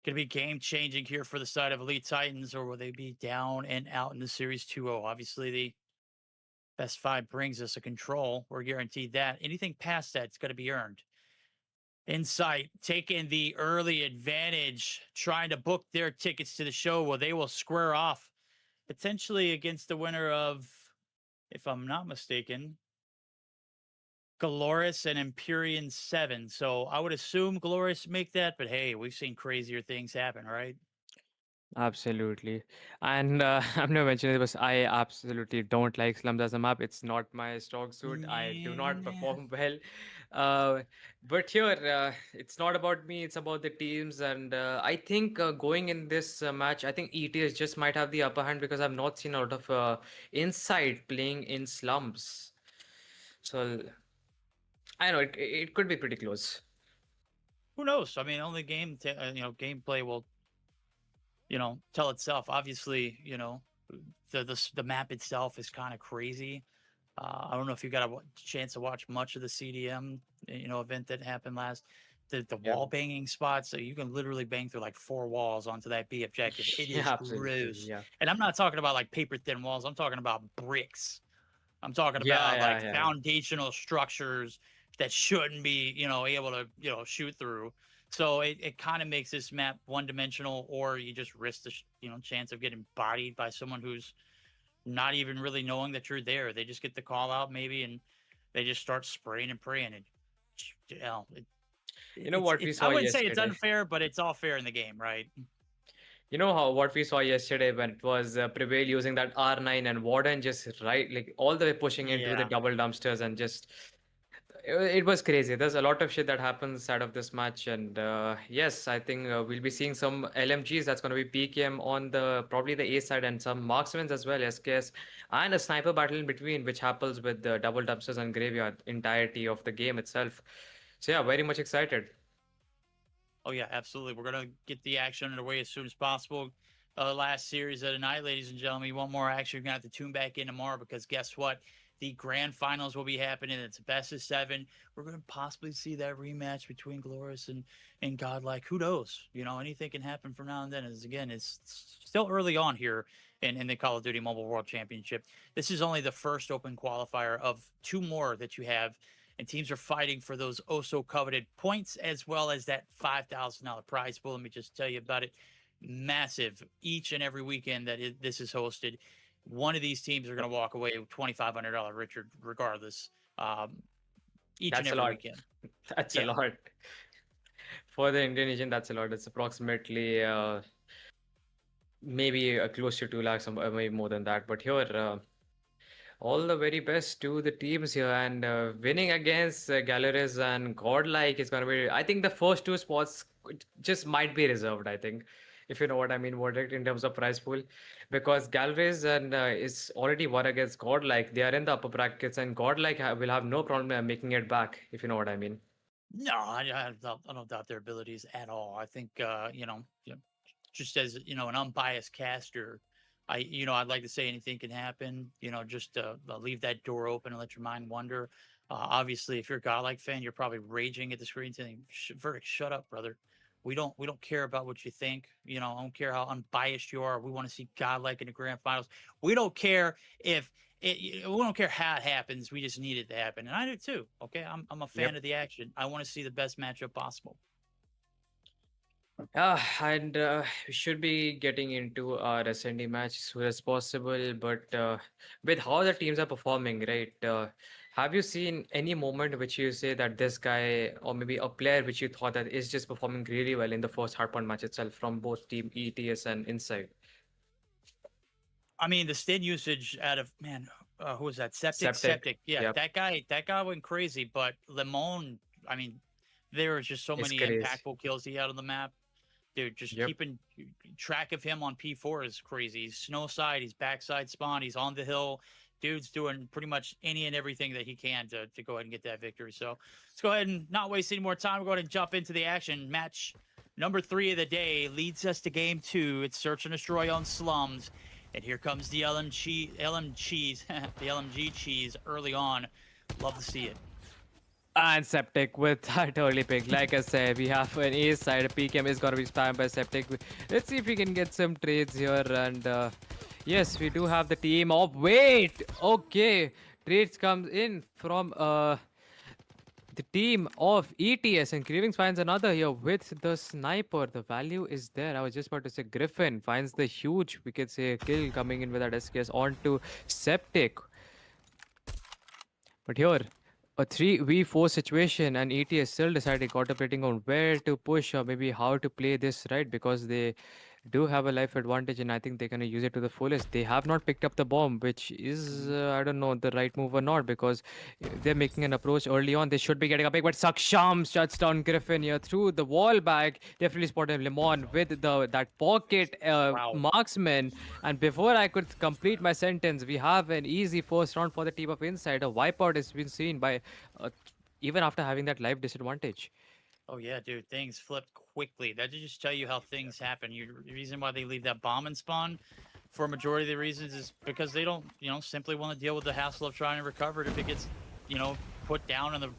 going to be game changing here for the side of Elite Titans, or will they be down and out in the series 2-0? Obviously, the best five brings us a control. We're guaranteed that. Anything past that, it's going to be earned. Insight taking the early advantage, trying to book their tickets to the show where they will square off potentially against the winner of, if I'm not mistaken, Glorious and Empyrean 7. So I would assume Glorious make that, but hey, we've seen crazier things happen, right? Absolutely. And I'm not mentioning this, I absolutely don't like Slums as a map. It's not my strong suit. I do not Yeah. perform well. Uh, but here, it's not about me, it's about the teams. And I think going in this match, I think ETS just might have the upper hand because I've not seen a lot of Inside playing in Slums. So I know it could be pretty close. Who knows? I mean, only gameplay will, tell itself. Obviously, the map itself is kind of crazy. I don't know if you got a chance to watch much of the CDM, event that happened last. the Yep. wall banging spots. So you can literally bang through like 4 walls onto that B objective. It Yeah, is absolutely. gross. Yeah. And I'm not talking about like paper thin walls. I'm talking about bricks. I'm talking Yeah, about yeah, like yeah. foundational structures that shouldn't be, able to, shoot through. So it kind of makes this map one dimensional, or you just risk the, chance of getting bodied by someone who's not even really knowing that you're there. They just get the call out maybe, and they just start spraying and praying. And You know what we I saw wouldn't say it's yesterday? unfair, but it's all fair in the game, right? You know how what we saw yesterday when it was Prevail using that R9 and Warden just right like all the way pushing into the Yeah. double dumpsters and just it was crazy. There's a lot of shit that happens out of this match, and yes, I think we'll be seeing some LMGs. That's going to be PKM on the probably the A side and some marksmen as well, SKS, and a sniper battle in between, which happens with the double dumpsters and graveyard entirety of the game itself. So yeah, very much excited. Oh yeah, absolutely. We're gonna get the action underway as soon as possible. Last series of the night, ladies and gentlemen. You want more action? You're gonna have to tune back in tomorrow because guess what? The grand finals will be happening. It's a best of 7. We're gonna possibly see that rematch between Glorious and Godlike. Who knows? Anything can happen from now and then. As again, it's still early on here in the Call of Duty Mobile World Championship. This is only the first open qualifier of 2 more that you have, and teams are fighting for those oh so coveted points as well as that $5,000 prize pool. Let me just tell you about it. Massive each and every weekend that this is hosted. One of these teams are going to walk away with $2,500 Richard, regardless. Each and That's a every lot. weekend. That's a Yeah. lot for the Indonesian. That's a lot. It's approximately maybe close to 2 lakhs, or maybe more than that. But here. All the very best to the teams here, and winning against Galleries and Godlike is going to be. I think the first 2 spots just might be reserved. I think, if you know what I mean, verdict in terms of prize pool, because Galleries and is already won against Godlike. They are in the upper brackets, and Godlike will have no problem making it back. If you know what I mean. No, I don't doubt their abilities at all. I think, just as an unbiased caster, I'd like to say anything can happen. Just leave that door open and let your mind wander. Obviously, if you're a Godlike fan, you're probably raging at the screen saying, "Verdict, shut up, brother. We don't care about what you think. I don't care how unbiased you are. We want to see Godlike in the grand finals. We don't care if we don't care how it happens. We just need it to happen, and I do too. Okay, I'm a fan Yep. of the action. I want to see the best matchup possible. And we should be getting into our SND match as soon as possible. But with how the teams are performing, right? Have you seen any moment which you say that this guy, or maybe a player which you thought that is just performing really well in the first hardpoint match itself from both Team ETS and Inside? I mean, the stun usage out of man, who was that? Septic, Septic. Septic. Yeah, Yep. that guy went crazy. But Lemon, I mean, there was just so It's many crazy. impactful kills he had on the map. Dude, just Yep. keeping track of him on P4 is crazy. He's snow side, he's backside spawn, he's on the hill. Dude's doing pretty much any and everything that he can to go ahead and get that victory. So let's go ahead and not waste any more time. We'll go ahead and jump into the action. Match number 3 of the day leads us to game 2. It's Search and Destroy on Slums. And here comes the LMG the LMG cheese early on. Love to see it. And Septic with that early pick. Like I said, we have an A side. PKM is going to be spammed by Septic. Let's see if we can get some trades here. And yes, we do have the team of. Wait! Okay. Trades comes in from the team of ETS. And Cravings finds another here with the sniper. The value is there. I was just about to say Griffin finds the huge, we could say, kill coming in with that SKS onto Septic. But here, a 3v4 situation, and ETS still deciding, contemplating on where to push or maybe how to play this right, because they do have a life advantage and I think they're going to use it to the fullest. They have not picked up the bomb, which is, I don't know, the right move or not, because they're making an approach early on. They should be getting a pick, but Saksham shuts down Griffin here through the wall back. Definitely spotted Lemon with that pocket Wow. marksman. And before I could complete my sentence, we have an easy first round for the team of Inside. A wipeout has been seen by even after having that life disadvantage. Oh yeah, dude, things flipped quickly. That just tell you how things happen. The reason why they leave that bomb and spawn for a majority of the reasons is because they don't, simply want to deal with the hassle of trying to recover it if it gets, put down in the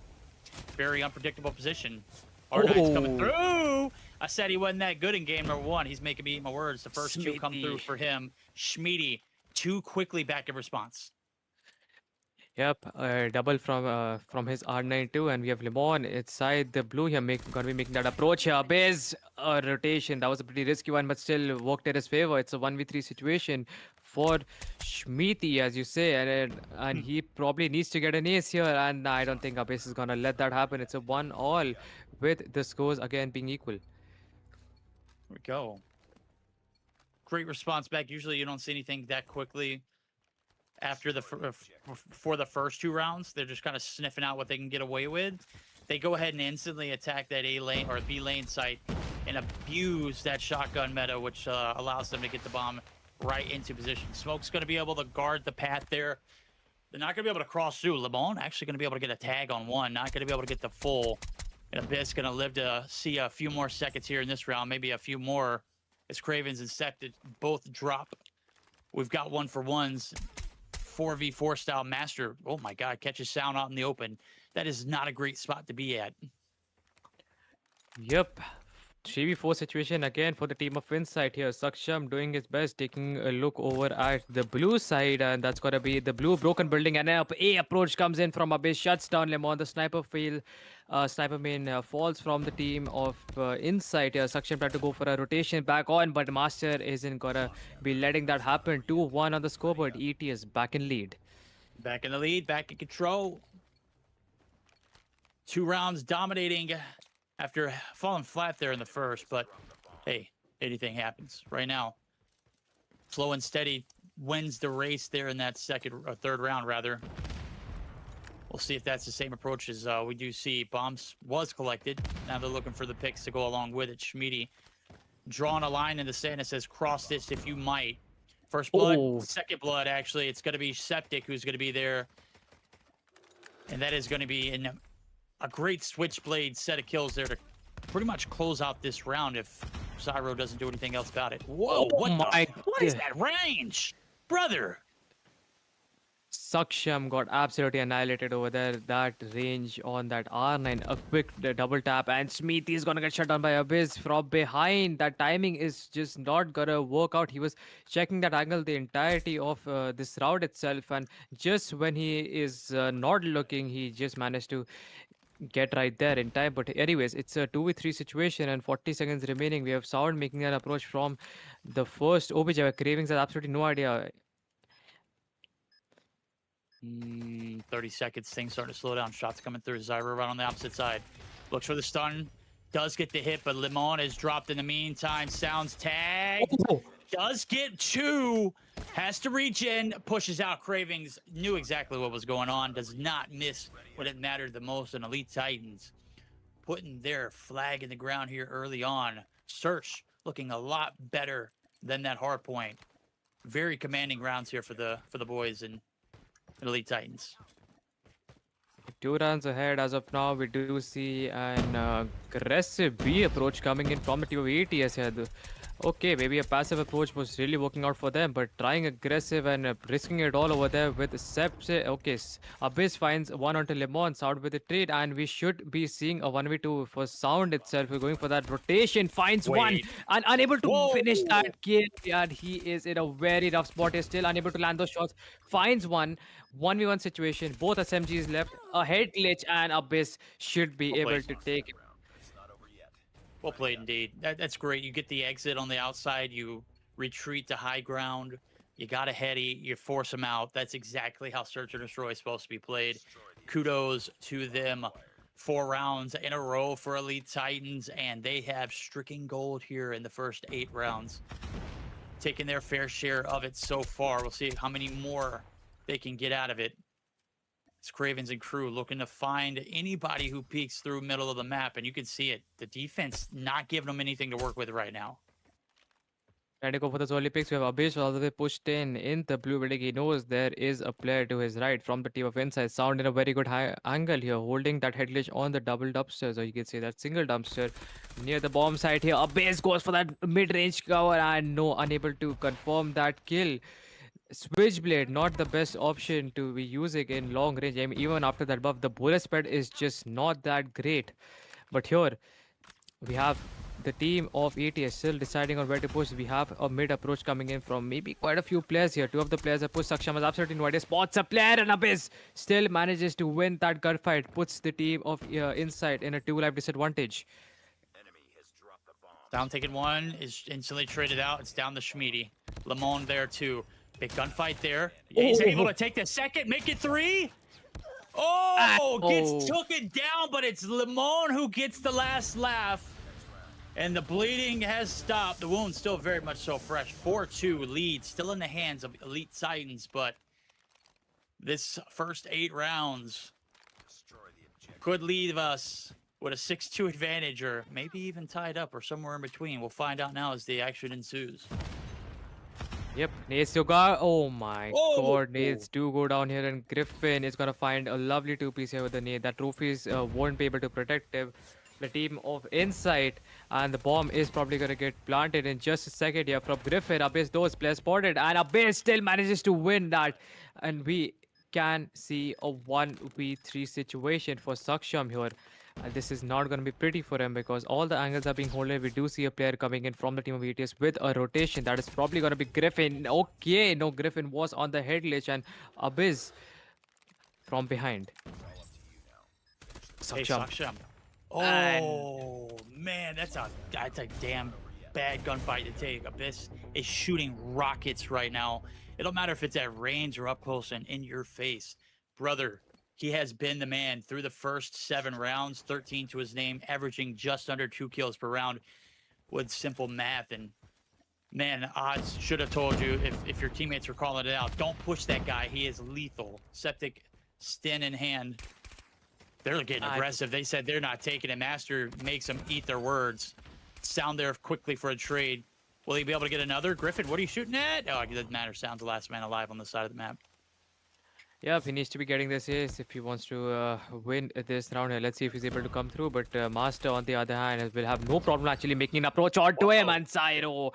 very unpredictable position. R9's coming Oh, through. I said he wasn't that good in game number 1. He's making me eat my words. The first 2 come through Smithy. for him. Schmeedy, too quickly back in response. Yep, double from his R9 too, and we have Limon inside the blue here, gonna be making that approach here. Base rotation, that was a pretty risky one, but still worked in his favor. It's a 1v3 situation for Shmiti, as you say, and he probably needs to get an ace here, and I don't think Abyss is gonna let that happen. It's a 1-all with the scores again being equal. Here we go. Great response back. Usually you don't see anything that quickly after for the first 2 rounds. They're just kind of sniffing out what they can get away with. They go ahead and instantly attack that A lane or B lane site and abuse that shotgun meta, which allows them to get the bomb right into position. Smoke's going to be able to guard the path there. They're not going to be able to cross through. Lemon actually going to be able to get a tag on one, not going to be able to get the full. And Abyss going to live to see a few more seconds here in this round, maybe a few more, as Cravens and Septic both drop. We've got 1-for-1s. 4v4 style master. Oh my god, catches sound out in the open. That is not a great spot to be at. Yep. 3v4 situation again for the team of Insight here. Saksham doing his best, taking a look over at the blue side, and that's gonna be the blue broken building. And up A approach comes in from Abyss, shuts down Lemon. The sniper main falls from the team of Insight here. Saksham tried to go for a rotation back on, but Master isn't gonna be letting that happen. 2-1 on the scoreboard. ET is back in lead. Back in the lead, back in control. 2 rounds dominating after falling flat there in the first, but hey, anything happens. Right now, slow and steady wins the race there in that third round, rather. We'll see if that's the same approach as we do see. Bombs was collected. Now they're looking for the picks to go along with it. Schmeedy drawing a line in the sand that says cross this if you might. First blood, Oh. second blood, actually. It's going to be Septic who's going to be there. And that is going to be in a great switchblade set of kills there to pretty much close out this round if Zyro doesn't do anything else about it. Whoa, what is that range? Brother! Saksham got absolutely annihilated over there. That range on that R9, a quick double tap, and Smithy is gonna get shut down by Abyss from behind. That timing is just not gonna work out. He was checking that angle the entirety of this round itself, and just when he is not looking, he just managed to get right there in time. But anyways, it's a 2v3 situation and 40 seconds remaining. We have Sound making an approach from the first OBJ. Cravings has absolutely no idea. 30 seconds, things starting to slow down. Shots coming through. Zyro right on the opposite side. Looks for the stun. Does get the hit, but Limon is dropped in the meantime. Sounds tagged. Oh. Does get 2. Has to reach in. Pushes out. Cravings knew exactly what was going on. Does not miss when it mattered the most. And Elite Titans putting their flag in the ground here early on. Search looking a lot better than that hard point. Very commanding rounds here for the boys and Elite Titans. 2 runs ahead as of now. We do see an aggressive B approach coming in from the team of ATS here. Okay, maybe a passive approach was really working out for them, but trying aggressive and risking it all over there with Seps. Okay, Abyss finds one onto Lemon, Sound with the trade, and we should be seeing a 1v2 for Sound itself. We're going for that rotation, finds one, and unable to finish that kill, and he is in a very rough spot. He's still unable to land those shots, finds one, 1v1 situation, both SMGs left, a head glitch, and Abyss should be able to take it. Well played indeed. That's great. You get the exit on the outside. You retreat to high ground. You got a heady. You force them out. That's exactly how Search and Destroy is supposed to be played. Kudos to them. 4 rounds in a row for Elite Titans, and they have stricken gold here in the first 8 rounds. Taking their fair share of it so far. We'll see how many more they can get out of it. It's Cravens and crew looking to find anybody who peeks through middle of the map, and you can see it. The defense not giving them anything to work with right now. Trying to go for the early picks. We have Abyss all the way pushed in the blue building. He knows there is a player to his right from the team of Inside. Sound in a very good high angle here, holding that head glitch on the double dumpster. So you can see that single dumpster near the bomb site here. Abyss goes for that mid-range cover and no, unable to confirm that kill. Switchblade, not the best option to be using in long range. I mean, even after that buff, the bullet spread is just not that great. But here we have the team of ETS still deciding on where to push. We have a mid approach coming in from maybe quite a few players here. Two of the players have pushed. Saksham is absolutely invited. Spots a player, and Abyss still manages to win that gunfight. Puts the team of Insight in a 2 life disadvantage. Down taking one is instantly traded out. It's down to Schmiedy. Lemon there too. Big gunfight there. He's able to take the second, make it 3. Oh, gets taken down, but it's Lemon who gets the last laugh. And the bleeding has stopped. The wound's still very much so fresh. 4-2 lead, still in the hands of Elite Titans, but this first 8 rounds could leave us with a 6-2 advantage, or maybe even tied up, or somewhere in between. We'll find out now as the action ensues. Yep, nades to go. Oh my god, nades do go down here, and Griffin is gonna find a lovely 2-piece here with the nade. That trophies won't be able to protect him. The team of Insight, and the bomb is probably gonna get planted in just a second here from Griffin. Abyss, those players spotted, and Abyss still manages to win that. And we can see a 1v3 situation for Saksham here. This is not going to be pretty for him because all the angles are being holded. We do see a player coming in from the team of ETS with a rotation. That is probably going to be Griffin. Okay, no, Griffin was on the head glitch, and Abyss from behind. Hey, Saksham. Oh, man, that's a damn bad gunfight to take. Abyss is shooting rockets right now. It don't matter if it's at range or up close and in your face. Brother, he has been the man through the first 7 rounds, 13 to his name, averaging just under 2 kills per round with simple math. And man, odds should have told you if your teammates were calling it out. Don't push that guy. He is lethal. Septic, Stin in hand. They're getting aggressive. They said they're not taking it. Master makes them eat their words. Sound there quickly for a trade. Will he be able to get another? Griffin, what are you shooting at? Oh, it doesn't matter. Sound's the last man alive on the side of the map. Yeah, he needs to be getting this ace if he wants to win this round here. Let's see if he's able to come through. But Master, on the other hand, will have no problem actually making an approach onto him. And Cyro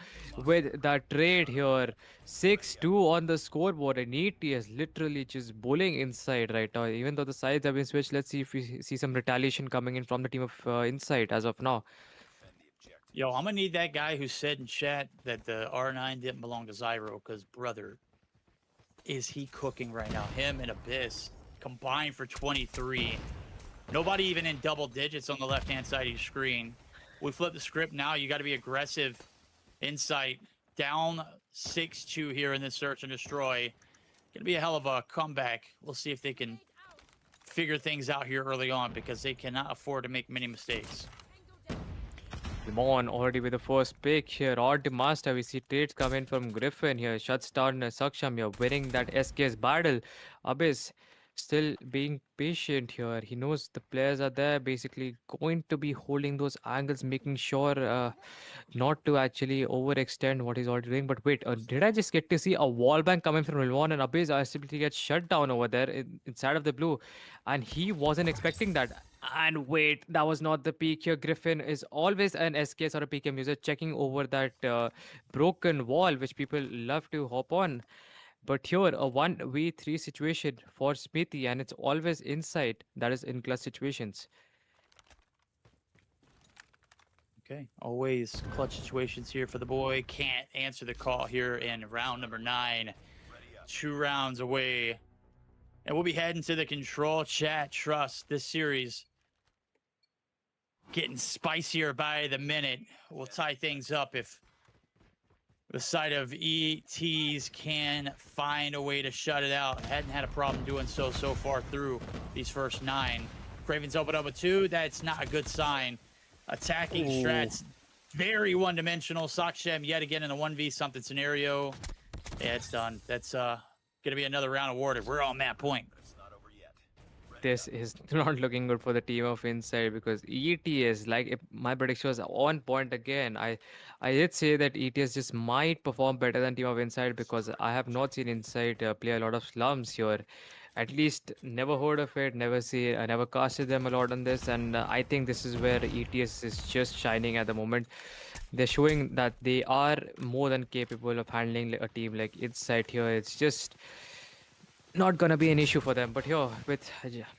with the trade here. 6-2 on the scoreboard. And ETS literally just bullying Inside right now. Even though the sides have been switched, let's see if we see some retaliation coming in from the team of Inside as of now. Yo, I'm going to need that guy who said in chat that the R9 didn't belong to Zyro because, brother, is he cooking right now? Him and Abyss combined for 23. Nobody even in double digits on the left-hand side of your screen. We flip the script now. You got to be aggressive. Insight down 6-2 here in this search and destroy. Gonna be a hell of a comeback. We'll see if they can figure things out here early on because they cannot afford to make many mistakes. Lemon already with the first pick here. On to Master, we see trades come in from Griffin here. Shuts down Saksham here, winning that SKS battle. Abyss still being patient here. He knows the players are there, basically going to be holding those angles, making sure not to actually overextend what he's already doing. But wait, did I just get to see a wall bang coming from Lemon, and Abyss simply gets shut down over there inside of the blue, and he wasn't expecting that. And wait, that was not the peak here. Griffin is always an SKS or a PKM user checking over that broken wall, which people love to hop on. But here, a 1v3 situation for Smithy, and it's always Insight that is in clutch situations. Okay, always clutch situations here for the boy. Can't answer the call here in round number 9. 2 rounds away. And we'll be heading to the control chat. Trust this series getting spicier by the minute. We'll tie things up if the side of ETs can find a way to shut it out. Hadn't had a problem doing so far through these first 9. Craven's open up with 2. That's not a good sign. Attacking strats, very one-dimensional. Saksham yet again in a 1v something scenario. Yeah, it's done. That's going to be another round awarded. We're on that point. This is not looking good for the team of Inside because ETS, like if my prediction was on point again, I did say that ETS just might perform better than team of Inside because I have not seen Inside play a lot of slums here. At least never heard of it, never casted them a lot on this, and I think this is where ETS is just shining at the moment. They're showing that they are more than capable of handling a team like Inside here. It's just not gonna be an issue for them. But here, with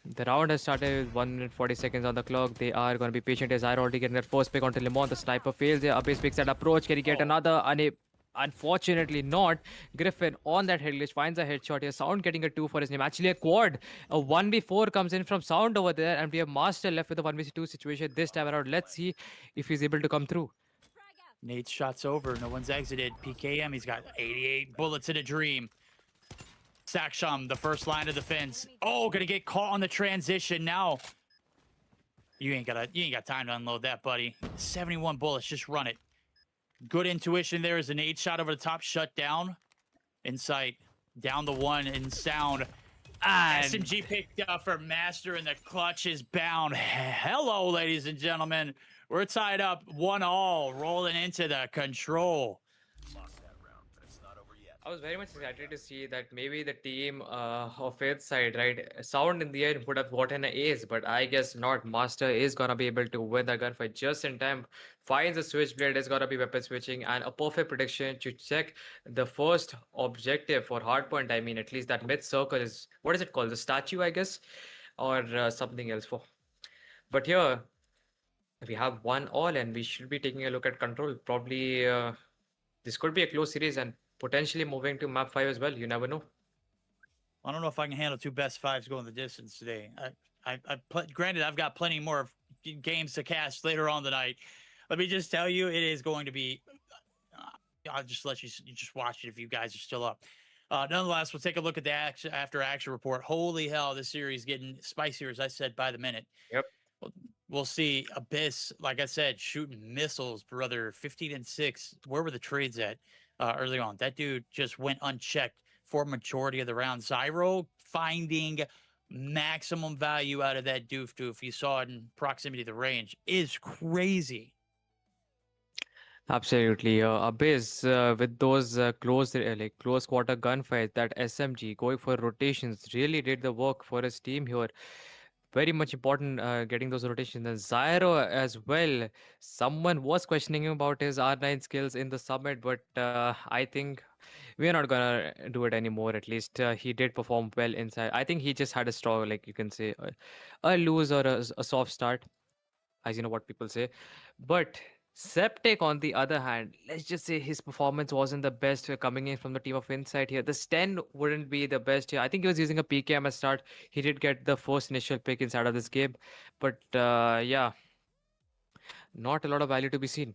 the round has started with 1 minute 40 seconds on the clock, they are gonna be patient as Zyro already getting their first pick onto Lemon. The sniper fails there. Abyss picks that approach. Can he get Oh, another? Unfortunately not. Griffin on that head glitch finds a headshot here. Sound getting a 2 for his name. Actually a quad. A 1v4 comes in from Sound over there, and we have Master left with a 1v2 situation this time around. Let's see if he's able to come through. Nate's shot's over. No one's exited. PKM, he's got 88 bullets in a dream. Saksham, the first line of defense. Oh, gonna get caught on the transition now. You ain't got time to unload that, buddy. 71 bullets, just run it. Good intuition there as an 8 shot over the top, shut down. In sight, down the one in sound. And SMG picked up for Master, and the clutch is bound. Hello, ladies and gentlemen. We're tied up 1-1, rolling into the control. I was very much excited to see that maybe the team of its side, right? Sound in the end would have gotten an ace, but I guess not. Master is gonna be able to win the gunfight just in time. Finds a switchblade, is gonna be weapon switching, and a perfect prediction to check the first objective for hardpoint. I mean, at least that mid circle is what is it called? The statue, I guess, or something else for. But here we have 1-1, and we should be taking a look at control. Probably this could be a close series and potentially moving to map 5 as well. You never know. I don't know if I can handle 2 best 5s going the distance today. Granted, I've got plenty more games to cast later on tonight. Let me just tell you, it is going to be. I'll just let you just watch it if you guys are still up. Nonetheless, we'll take a look at the after action report. Holy hell, this series getting spicier, as I said, by the minute. Yep. We'll see Abyss, like I said, shooting missiles, brother. 15-6. Where were the trades at early on? That dude just went unchecked for majority of the round. Zyro finding maximum value out of that doof. You saw it in proximity to the range. Is crazy. Absolutely. Abyss with those close quarter gunfights, that SMG going for rotations really did the work for his team here. Very much important getting those rotations. And Zyro as well. Someone was questioning him about his R9 skills in the summit, but I think we're not gonna do it anymore. At least he did perform well inside. I think he just had a strong, like you can say, a lose or a soft start, as you know what people say. But Septic, on the other hand, let's just say his performance wasn't the best coming in from the team of Insight here. The Sten wouldn't be the best here. I think he was using a PKM at start. He did get the first initial pick inside of this game. But yeah, not a lot of value to be seen.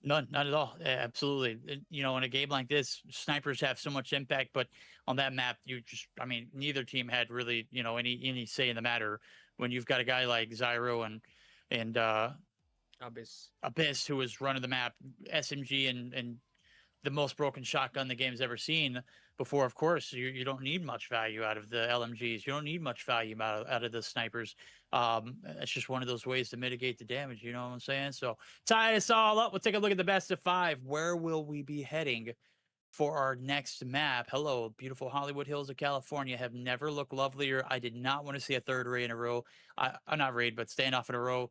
None, not at all. Absolutely. You know, in a game like this, snipers have so much impact, but on that map, I mean, neither team had really, any say in the matter. When you've got a guy like Zyro and Abyss, who was running the map, SMG and the most broken shotgun the game's ever seen before. Of course, you don't need much value out of the LMGs. You don't need much value out of the snipers. It's just one of those ways to mitigate the damage. You know what I'm saying? So tie us all up. We'll take a look at the best of 5. Where will we be heading for our next map? Hello, beautiful Hollywood Hills of California have never looked lovelier. I did not want to see a third raid in a row. I'm not raid, but standoff in a row.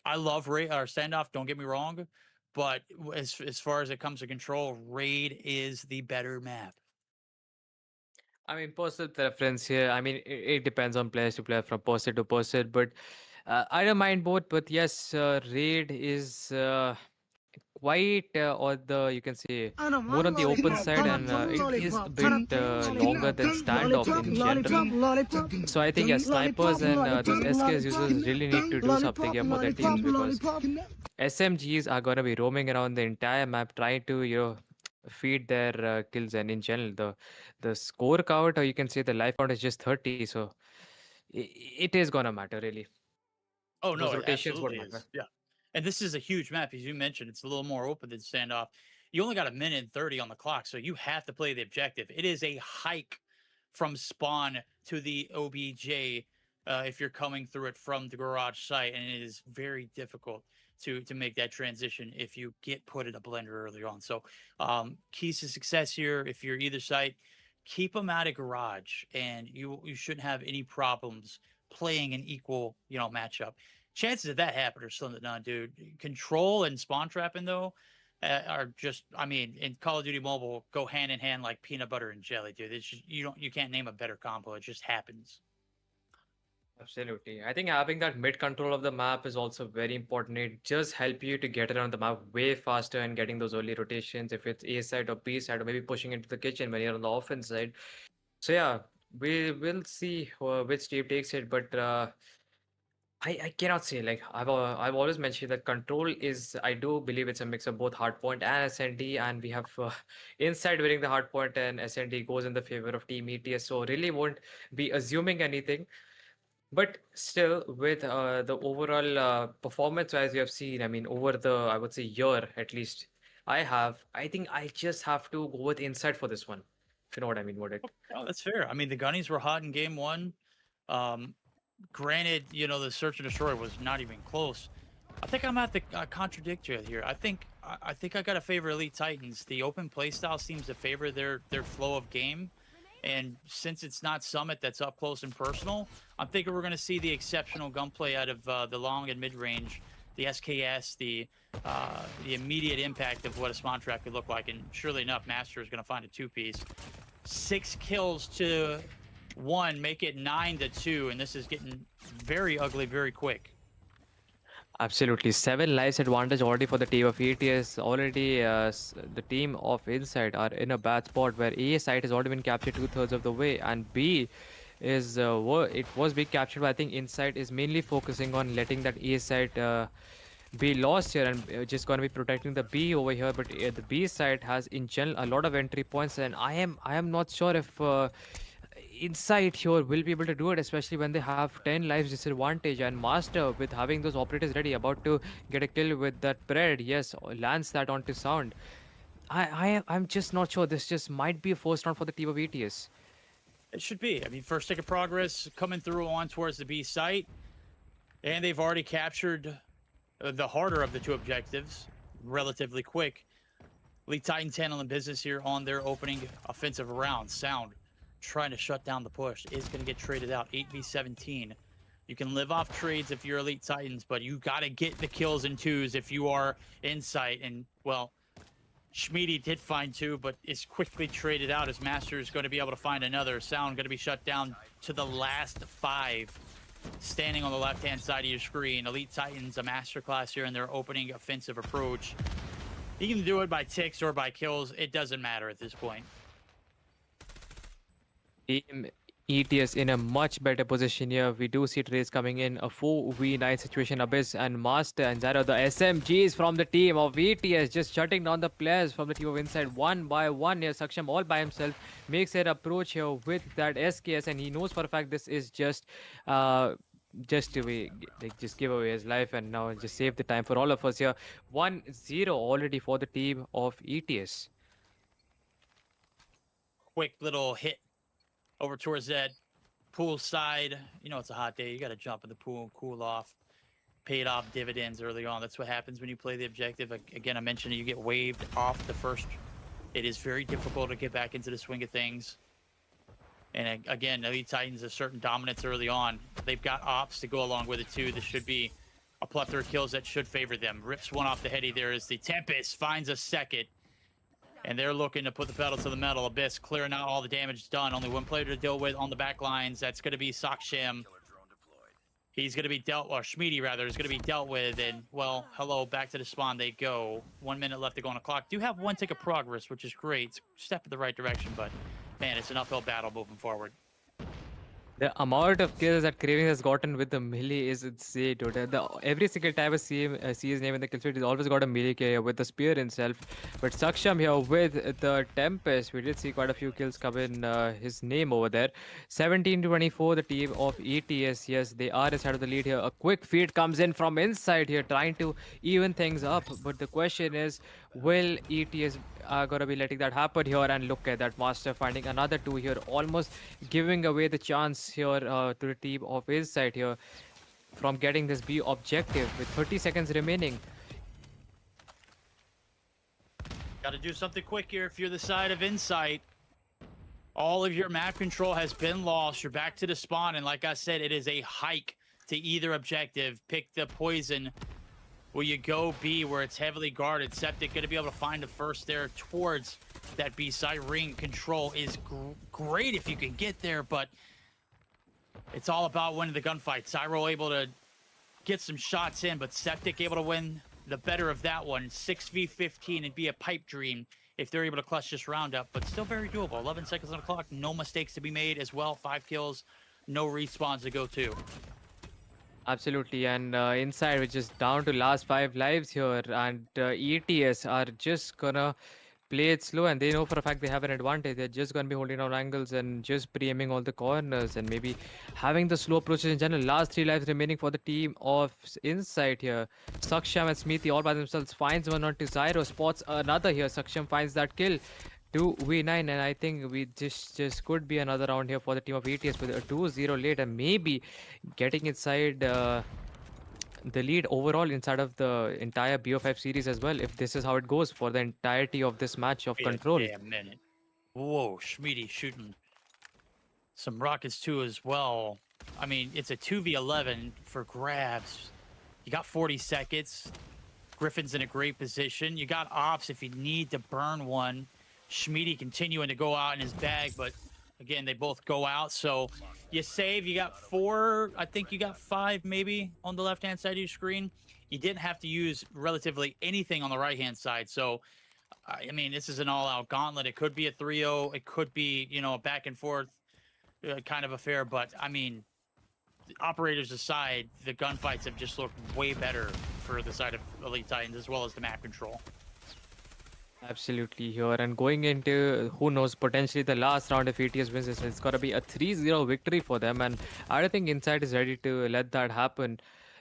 I love raid or standoff. Don't get me wrong, but as far as it comes to control, raid is the better map. I mean, personal preference here. I mean, it depends on players to player from person to person, but I don't mind both. But yes, raid is quite or the you can say more on the open side, and it is a bit longer than standoff in general. So I think yes, snipers and those SKS users really need to do something here for their teams, because SMGs are going to be roaming around the entire map trying to feed their kills. And in general, the score count, or you can say the life count, is just 30, so it is going to matter really. Oh no, Those it rotations would absolutely matter. is. Yeah. And this is a huge map, as you mentioned. It's a little more open than standoff. You only got a minute and 30 on the clock, so you have to play the objective. It is a hike from spawn to the OBJ if you're coming through it from the garage site, and it is very difficult to make that transition if you get put in a blender early on. So keys to success here, if you're either site, keep them out of garage, and you shouldn't have any problems playing an equal matchup. Chances of that happening are slim to none, dude. Control and spawn trapping, though, are just, I mean, in Call of Duty Mobile, go hand in hand like peanut butter and jelly, dude. It's just, you can't name a better combo. It just happens. Absolutely. I think having that mid control of the map is also very important. It just help you to get around the map way faster and getting those early rotations if it's A side or B side or maybe pushing into the kitchen when you're on the offense side. So yeah, we will see which team takes it, but I cannot say like I've always mentioned that control is I do believe it's a mix of both hardpoint and SND, and we have inside winning the hardpoint and SND goes in the favor of Team ETS. So really won't be assuming anything. But still, with the overall performance as you have seen, I mean, over the, I would say, year at least, I think I just have to go with inside for this one. If you know what I mean, what it. Oh, that's fair. I mean, the Gunnies were hot in game one. Um, Granted, the search and destroy was not even close. I think I'm at the contradict you here. I think I got to favor Elite Titans. The open playstyle seems to favor their flow of game, and since it's not Summit that's up close and personal, I'm thinking we're going to see the exceptional gunplay out of the long and mid range, the SKS, the immediate impact of what a spawn trap could look like. And surely enough, Master is going to find a 2-piece. 6 kills to 1, make it 9-2, and this is getting very ugly very quick. Absolutely. 7 lives advantage already for the team of ETS. Already, the team of Inside are in a bad spot where A site has already been captured 2/3 of the way, and B is it was being captured. But I think Inside is mainly focusing on letting that A site be lost here and just going to be protecting the B over here. But the B side has in general a lot of entry points, and I am not sure if Insight here will be able to do it, especially when they have 10 lives disadvantage. And Master, with having those operators ready, about to get a kill with that bread, yes, lands that onto Sound. I'm just not sure. This just might be a first round for the team of ETS. It should be. I mean, first tick of progress coming through on towards the B site, and they've already captured the harder of the 2 objectives relatively quick. Elite Titans handling business here on their opening offensive round. Sound trying to shut down the push is going to get traded out. 8v17. You can live off trades if you're Elite Titans, but you got to get the kills in 2s if you are Insight. And, well, Schmiedy did find 2, but is quickly traded out as Master is going to be able to find another. Sound going to be shut down to the last 5. Standing on the left-hand side of your screen. Elite Titans, a masterclass here in their opening offensive approach. You can do it by ticks or by kills. It doesn't matter at this point. Team ETS in a much better position here. We do see trades coming in. A 4v9 situation. Abyss and Master and Zara, the SMGs from the team of ETS, just shutting down the players from the team of Inside one by one here. Saksham all by himself makes an approach here with that SKS, and he knows for a fact this is just to be like just give away his life and now just save the time for all of us here. 1-0 already for the team of ETS. Quick little hit over towards that pool side. It's a hot day. You got to jump in the pool and cool off. Paid off dividends early on. That's what happens when you play the objective. Again, I mentioned you get waived off the first. It is very difficult to get back into the swing of things. And again, Elite Titans a certain dominance early on. They've got ops to go along with it too. This should be a plethora of kills that should favor them. Rips one off the heady there as the Tempest finds a second. And they're looking to put the pedal to the metal. Abyss clearing out all the damage done. Only one player to deal with on the back lines. That's going to be Saksham. He's going to be dealt, or Schmiedy rather, is going to be dealt with. And, well, hello, back to the spawn they go. 1 minute left to go on the clock. Do have 1 tick of progress, which is great. It's a step in the right direction, but, man, it's an uphill battle moving forward. The amount of kills that Craving has gotten with the melee is insane, dude. Every single time I see his name in the kill streak, he's always got a melee kill with the spear himself. But Saksham here with the Tempest, we did see quite a few kills come in his name over there. 17-24, the team of ETS. Yes, they are inside of the lead here. A quick feed comes in from inside here, trying to even things up. But the question is, will ETS gonna be letting that happen here? And look at that, Master finding another 2 here, almost giving away the chance here to the team of his side here from getting this B objective with 30 seconds remaining. Got to do something quick here if you're the side of Insight. All of your map control has been lost. You're back to the spawn, and like I said, it is a hike to either objective. Pick the poison Will you go B where it's heavily guarded? Septic going to be able to find the first there towards that B side. Ring control is great if you can get there, but it's all about winning the gunfight. Zyro able to get some shots in, but Septic able to win the better of that one. 6v15 and be a pipe dream if they're able to clutch this round up, but still very doable. 11 seconds on the clock, no mistakes to be made as well. 5 kills, no respawns to go to. Absolutely, and inside we're just down to last 5 lives here, and ETS are just gonna play it slow, and they know for a fact they have an advantage. They're just gonna be holding down angles and just pre-aiming all the corners, and maybe having the slow approaches in general. Last 3 lives remaining for the team of Insight here. Saksham and Smithy all by themselves finds one onto Zyro, spots another here. Saksham finds that kill. 2v9, and I think we just could be another round here for the team of ETS with a 2-0 lead, and maybe getting inside the lead overall inside of the entire BO5 series as well, if this is how it goes for the entirety of this match of Wait a control. damn minute. Whoa, Schmiedy shooting some rockets too as well. I mean, it's a 2v11 for grabs. You got 40 seconds. Griffin's in a great position. You got ops if you need to burn one. Schmiedy continuing to go out in his bag, but again, they both go out. So you save. You got 4. I think you got 5 maybe on the left-hand side of your screen. You didn't have to use relatively anything on the right-hand side. So, I mean, this is an all-out gauntlet. It could be a 3-0. It could be, you know, a back-and-forth kind of affair. But, I mean, operators aside, the gunfights have just looked way better for the side of Elite Titans as well as the map control. Absolutely here, and going into, who knows, potentially the last round if ETS wins this, it's got to be a 3-0 victory for them, and I don't think Insight is ready to let that happen.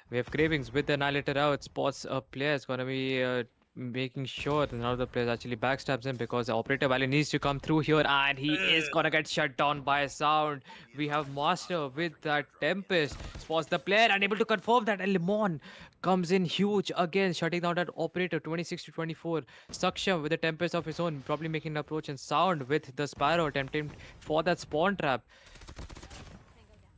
We have Cravings with the Annihilator out, spots a player. It's going to be making sure that none of the players actually backstabs him, because the Operator Valley needs to come through here, and he is going to get shut down by a sound. We have Master with that Tempest, spots the player, unable to confirm that, and Limon comes in huge again, shutting down that Operator. 26-24. Saksham with a Tempest of his own, probably making an approach, and Sound with the Sparrow attempting for that spawn trap.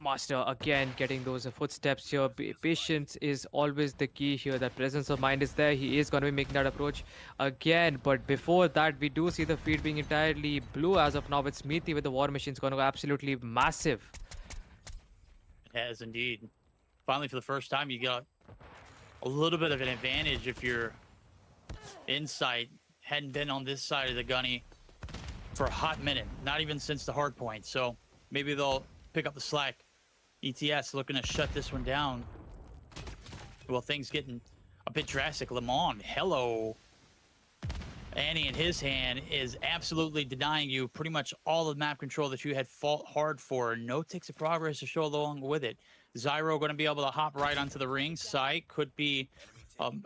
Master again getting those footsteps here. Patience is always the key here. That presence of mind is there. He is going to be making that approach again. But before that, we do see the feed being entirely blue as of now, with Smithy with the War Machine's going to go absolutely massive. It has indeed. Finally, for the first time, you got a little bit of an advantage if you're Insight. Hadn't been on this side of the gunny for a hot minute, not even since the hard point. So maybe they'll pick up the slack. ETS looking to shut this one down. Well, things getting a bit drastic. Lemon, hello. Annie in his hand is absolutely denying you pretty much all the map control that you had fought hard for. No ticks of progress to show along with it. Zyro going to be able to hop right onto the ring. Sight could be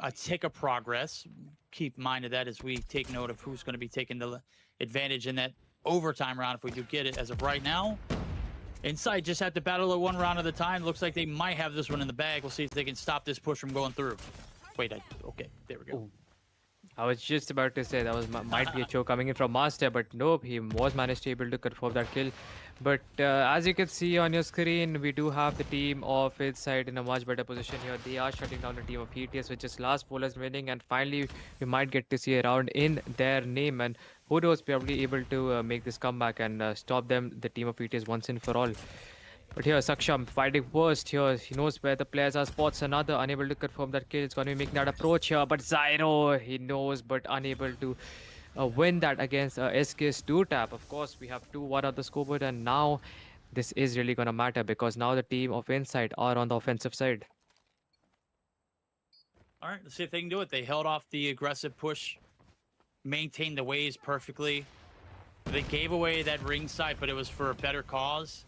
a tick of progress. Keep in mind of that as we take note of who's going to be taking the advantage in that overtime round if we do get it. As of right now, Insight just have to battle it one round at a time. Looks like they might have this one in the bag. We'll see if they can stop this push from going through. Wait, okay, there we go. Ooh. I was just about to say that was might be a choke coming in from Master, but nope, he was managed to able to confirm that kill. But as you can see on your screen, we do have the team of Insight in a much better position here. They are shutting down the team of ETS, which is last 4 lives winning, and finally we might get to see a round in their name, and who knows, probably able to make this comeback and stop them, the team of ETS, once and for all. But here, Saksham fighting first here. He knows where the players are. Spots another, unable to confirm that kill. It's going to be making that approach here. But Zyro, he knows, but unable to win that against SK's 2-tap. Of course, we have 2-1 on the scoreboard, and now this is really going to matter, because now the team of Insight are on the offensive side. All right, let's see if they can do it. They held off the aggressive push, maintained the waves perfectly. They gave away that ring sight, but it was for a better cause.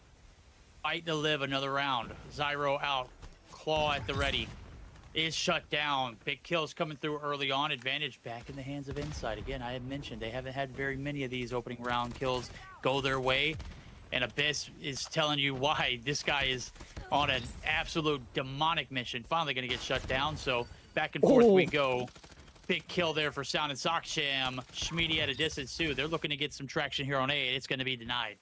Fight to live another round. Zyro out. Claw at the ready. Is shut down. Big kills coming through early on. Advantage back in the hands of Insight. Again, I had mentioned they haven't had very many of these opening round kills go their way. And Abyss is telling you why. This guy is on an absolute demonic mission. Finally going to get shut down. So back and forth we go. Big kill there for Sound and Saksham. Schmiedy at a distance too. They're looking to get some traction here on A. It's going to be denied.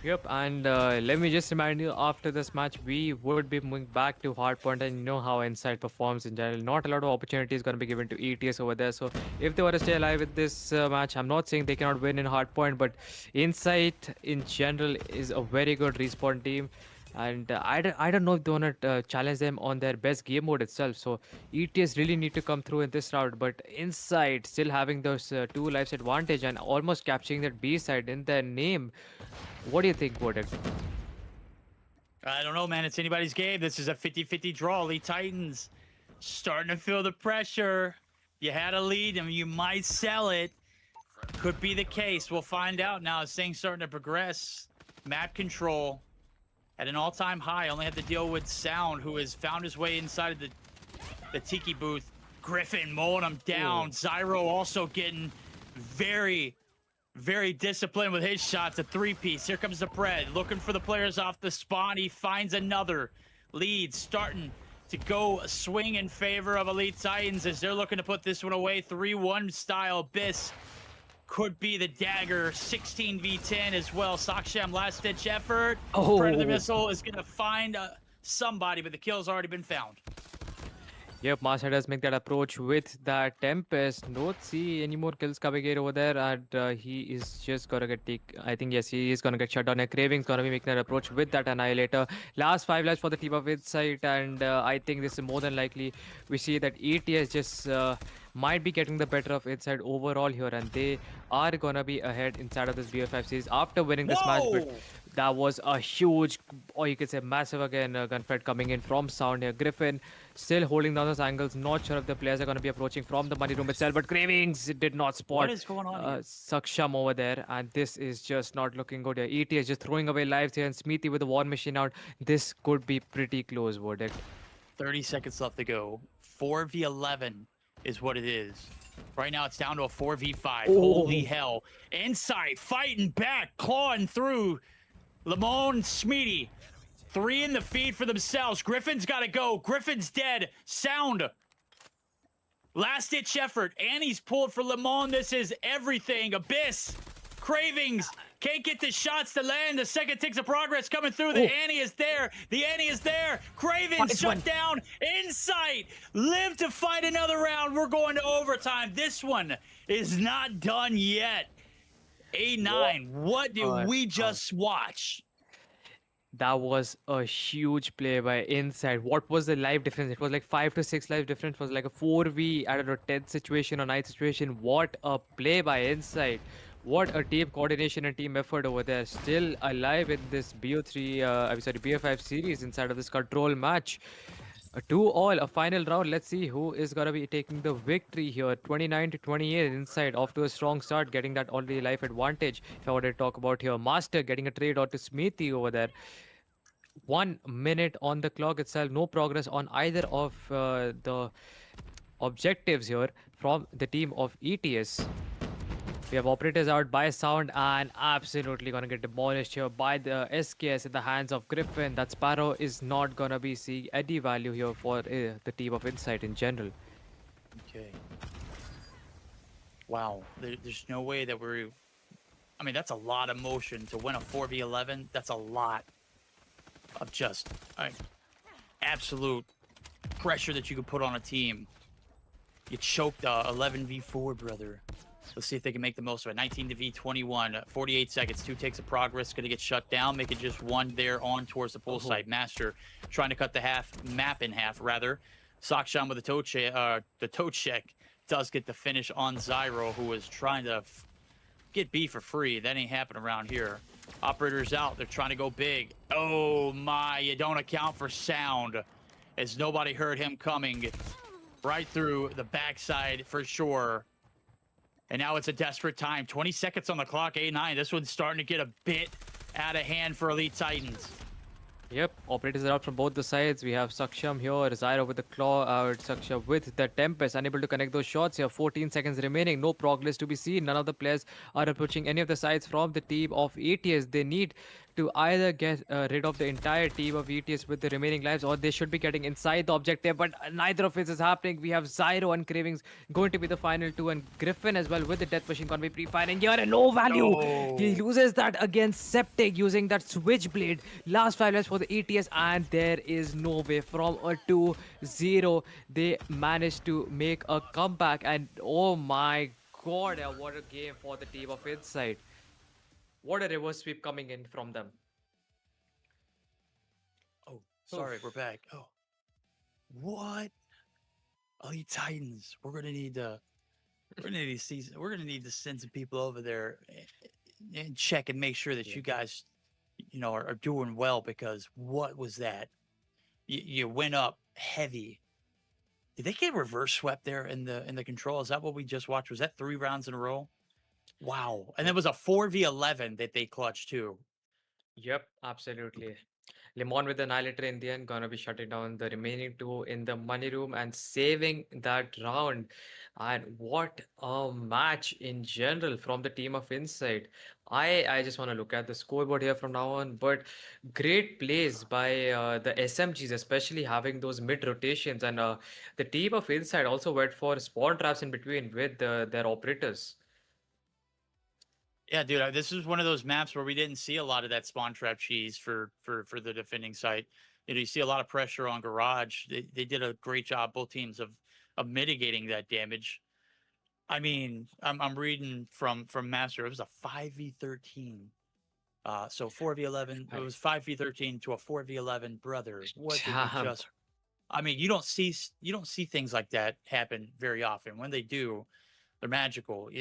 Yep, and let me just remind you, after this match, we would be moving back to Hardpoint, and you know how Inside performs in general. Not a lot of opportunities going to be given to ETS over there. So if they were to stay alive with this match, I'm not saying they cannot win in Hardpoint, but Insight in general is a very good respawn team. And I don't know if they want to challenge them on their best game mode itself. So ETS really need to come through in this round. But Insight still having those two lives advantage and almost capturing that B side in their name. What do you think, Gordon? I don't know, man. It's anybody's game. This is a 50-50 draw. Elite Titans starting to feel the pressure. You had a lead and you might sell it. Could be the case. We'll find out now as things starting to progress. Map control at an all-time high. Only had to deal with Sound, who has found his way inside of the Tiki booth. Griffin mowing him down. Zyro also getting very disciplined with his shots. A three-piece. Here comes the Pred, looking for the players off the spawn. He finds another lead, starting to go swing in favor of Elite Titans as they're looking to put this one away. 3-1 style. Biss could be the dagger. 16v10 as well. Saksham last-ditch effort. Predator missile is going to find somebody, but the kill's already been found. Yep, Master does make that approach with that Tempest. Don't see any more kills coming in over there, and he is just gonna get I think yes, he is gonna get shut down. Craving's gonna be making that approach with that Annihilator. Last 5 lives for the team of Insight, and I think this is more than likely. We see that ETS just might be getting the better of Insight overall here, and they are gonna be ahead inside of this BF5 series after winning this match. But that was a huge, or you could say massive again, gunfight coming in from Sound here. Griffin still holding down those angles. Not sure if the players are going to be approaching from the money room itself, but Cravings did not spot What is going on here? Saksham over there, and this is just not looking good here. ET is just throwing away lives here, and Smithy with the war machine out. This could be pretty close, verdict. 30 seconds left to go. 4v11 is what it is. Right now, it's down to a 4v5. Holy hell. Insight fighting back, clawing through. Lamone, Smeety. 3 in the feed for themselves. Griffin's got to go. Griffin's dead. Sound. Last-ditch effort. Annie's pulled for Lamone. This is everything. Abyss. Cravings. Can't get the shots to land. The second ticks of progress coming through. The Annie is there. The Annie is there. Cravings shut down. Insight. Live to fight another round. We're going to overtime. This one is not done yet. A9, what did we just watch? That was a huge play by Inside. What was the life difference? It was like 5 to 6 life difference. It was like a 4v, I don't know, 10 situation or 9 situation. What a play by Inside. What a team coordination and team effort over there. Still alive in this BO5 series inside of this control match. 2-all, a final round. Let's see who is going to be taking the victory here. 29 to 28 Inside, off to a strong start, getting that already life advantage. If I wanted to talk about here, Master getting a trade out to Smithy over there. 1 minute on the clock itself. No progress on either of the objectives here from the team of ETS. We have operators out by Sound and absolutely going to get demolished here by the SKS in the hands of Griffin. That Sparrow is not going to be seeing any value here for the team of Insight in general. Okay. Wow. There's no way that we're... I mean, that's a lot of motion to win a 4v11. That's a lot of just absolute pressure that you could put on a team. You choked 11v4, brother. Let's see if they can make the most of it. 19 to V21, 48 seconds, 2 takes of progress, going to get shut down, make it just 1 there on towards the pull side. Master trying to cut the map in half, rather. Saksham with the toe check does get the finish on Zyro, who was trying to get B for free. That ain't happening around here. Operators out, they're trying to go big. Oh my, you don't account for Sound, as nobody heard him coming right through the backside for sure. And now it's a desperate time. 20 seconds on the clock, A9. This one's starting to get a bit out of hand for Elite Titans. Yep, operators are out from both the sides. We have Saksham here, Zyro with the claw, Saksham with the Tempest, unable to connect those shots here. 14 seconds remaining, no progress to be seen. None of the players are approaching any of the sides from the team of ETS. They need to either get rid of the entire team of ETS with the remaining lives, or they should be getting inside the objective, but neither of it is happening. We have Zyro and Cravings going to be the final two, and Griffin as well with the Death Machine going to be pre-firing here, and no value. He No. loses that against Septic using that Switchblade. Last 5 lives for the ETS, and there is no way from a 2-0. They managed to make a comeback, and oh my god, what a game for the team of Inside. What a reverse sweep coming in from them. Oh, sorry, we're back. Oh, what? Oh, you Titans, we're gonna need to send some people over there and check and make sure that you guys, are doing well, because what was that? You went up heavy. Did they get reverse swept there in the control? Is that what we just watched? Was that 3 rounds in a row? Wow. And Yep. it was a 4v11 that they clutched too. Yep, absolutely. Lemon with the Annihilator in the end, gonna be shutting down the remaining two in the money room and saving that round. And what a match in general from the team of Inside. I just want to look at the scoreboard here from now on, but great plays by the SMGs, especially having those mid rotations. And the team of Inside also went for spawn traps in between with their operators. Yeah, dude, this is one of those maps where we didn't see a lot of that spawn trap cheese for the defending site. You see a lot of pressure on Garage. They did a great job, both teams, of mitigating that damage. I mean, I'm reading from Master. It was a 5v13. So 4v11. It was 5v13 to a 4v11. Brother, what did we Damn. just? I mean, you don't see things like that happen very often. When they do, they're magical.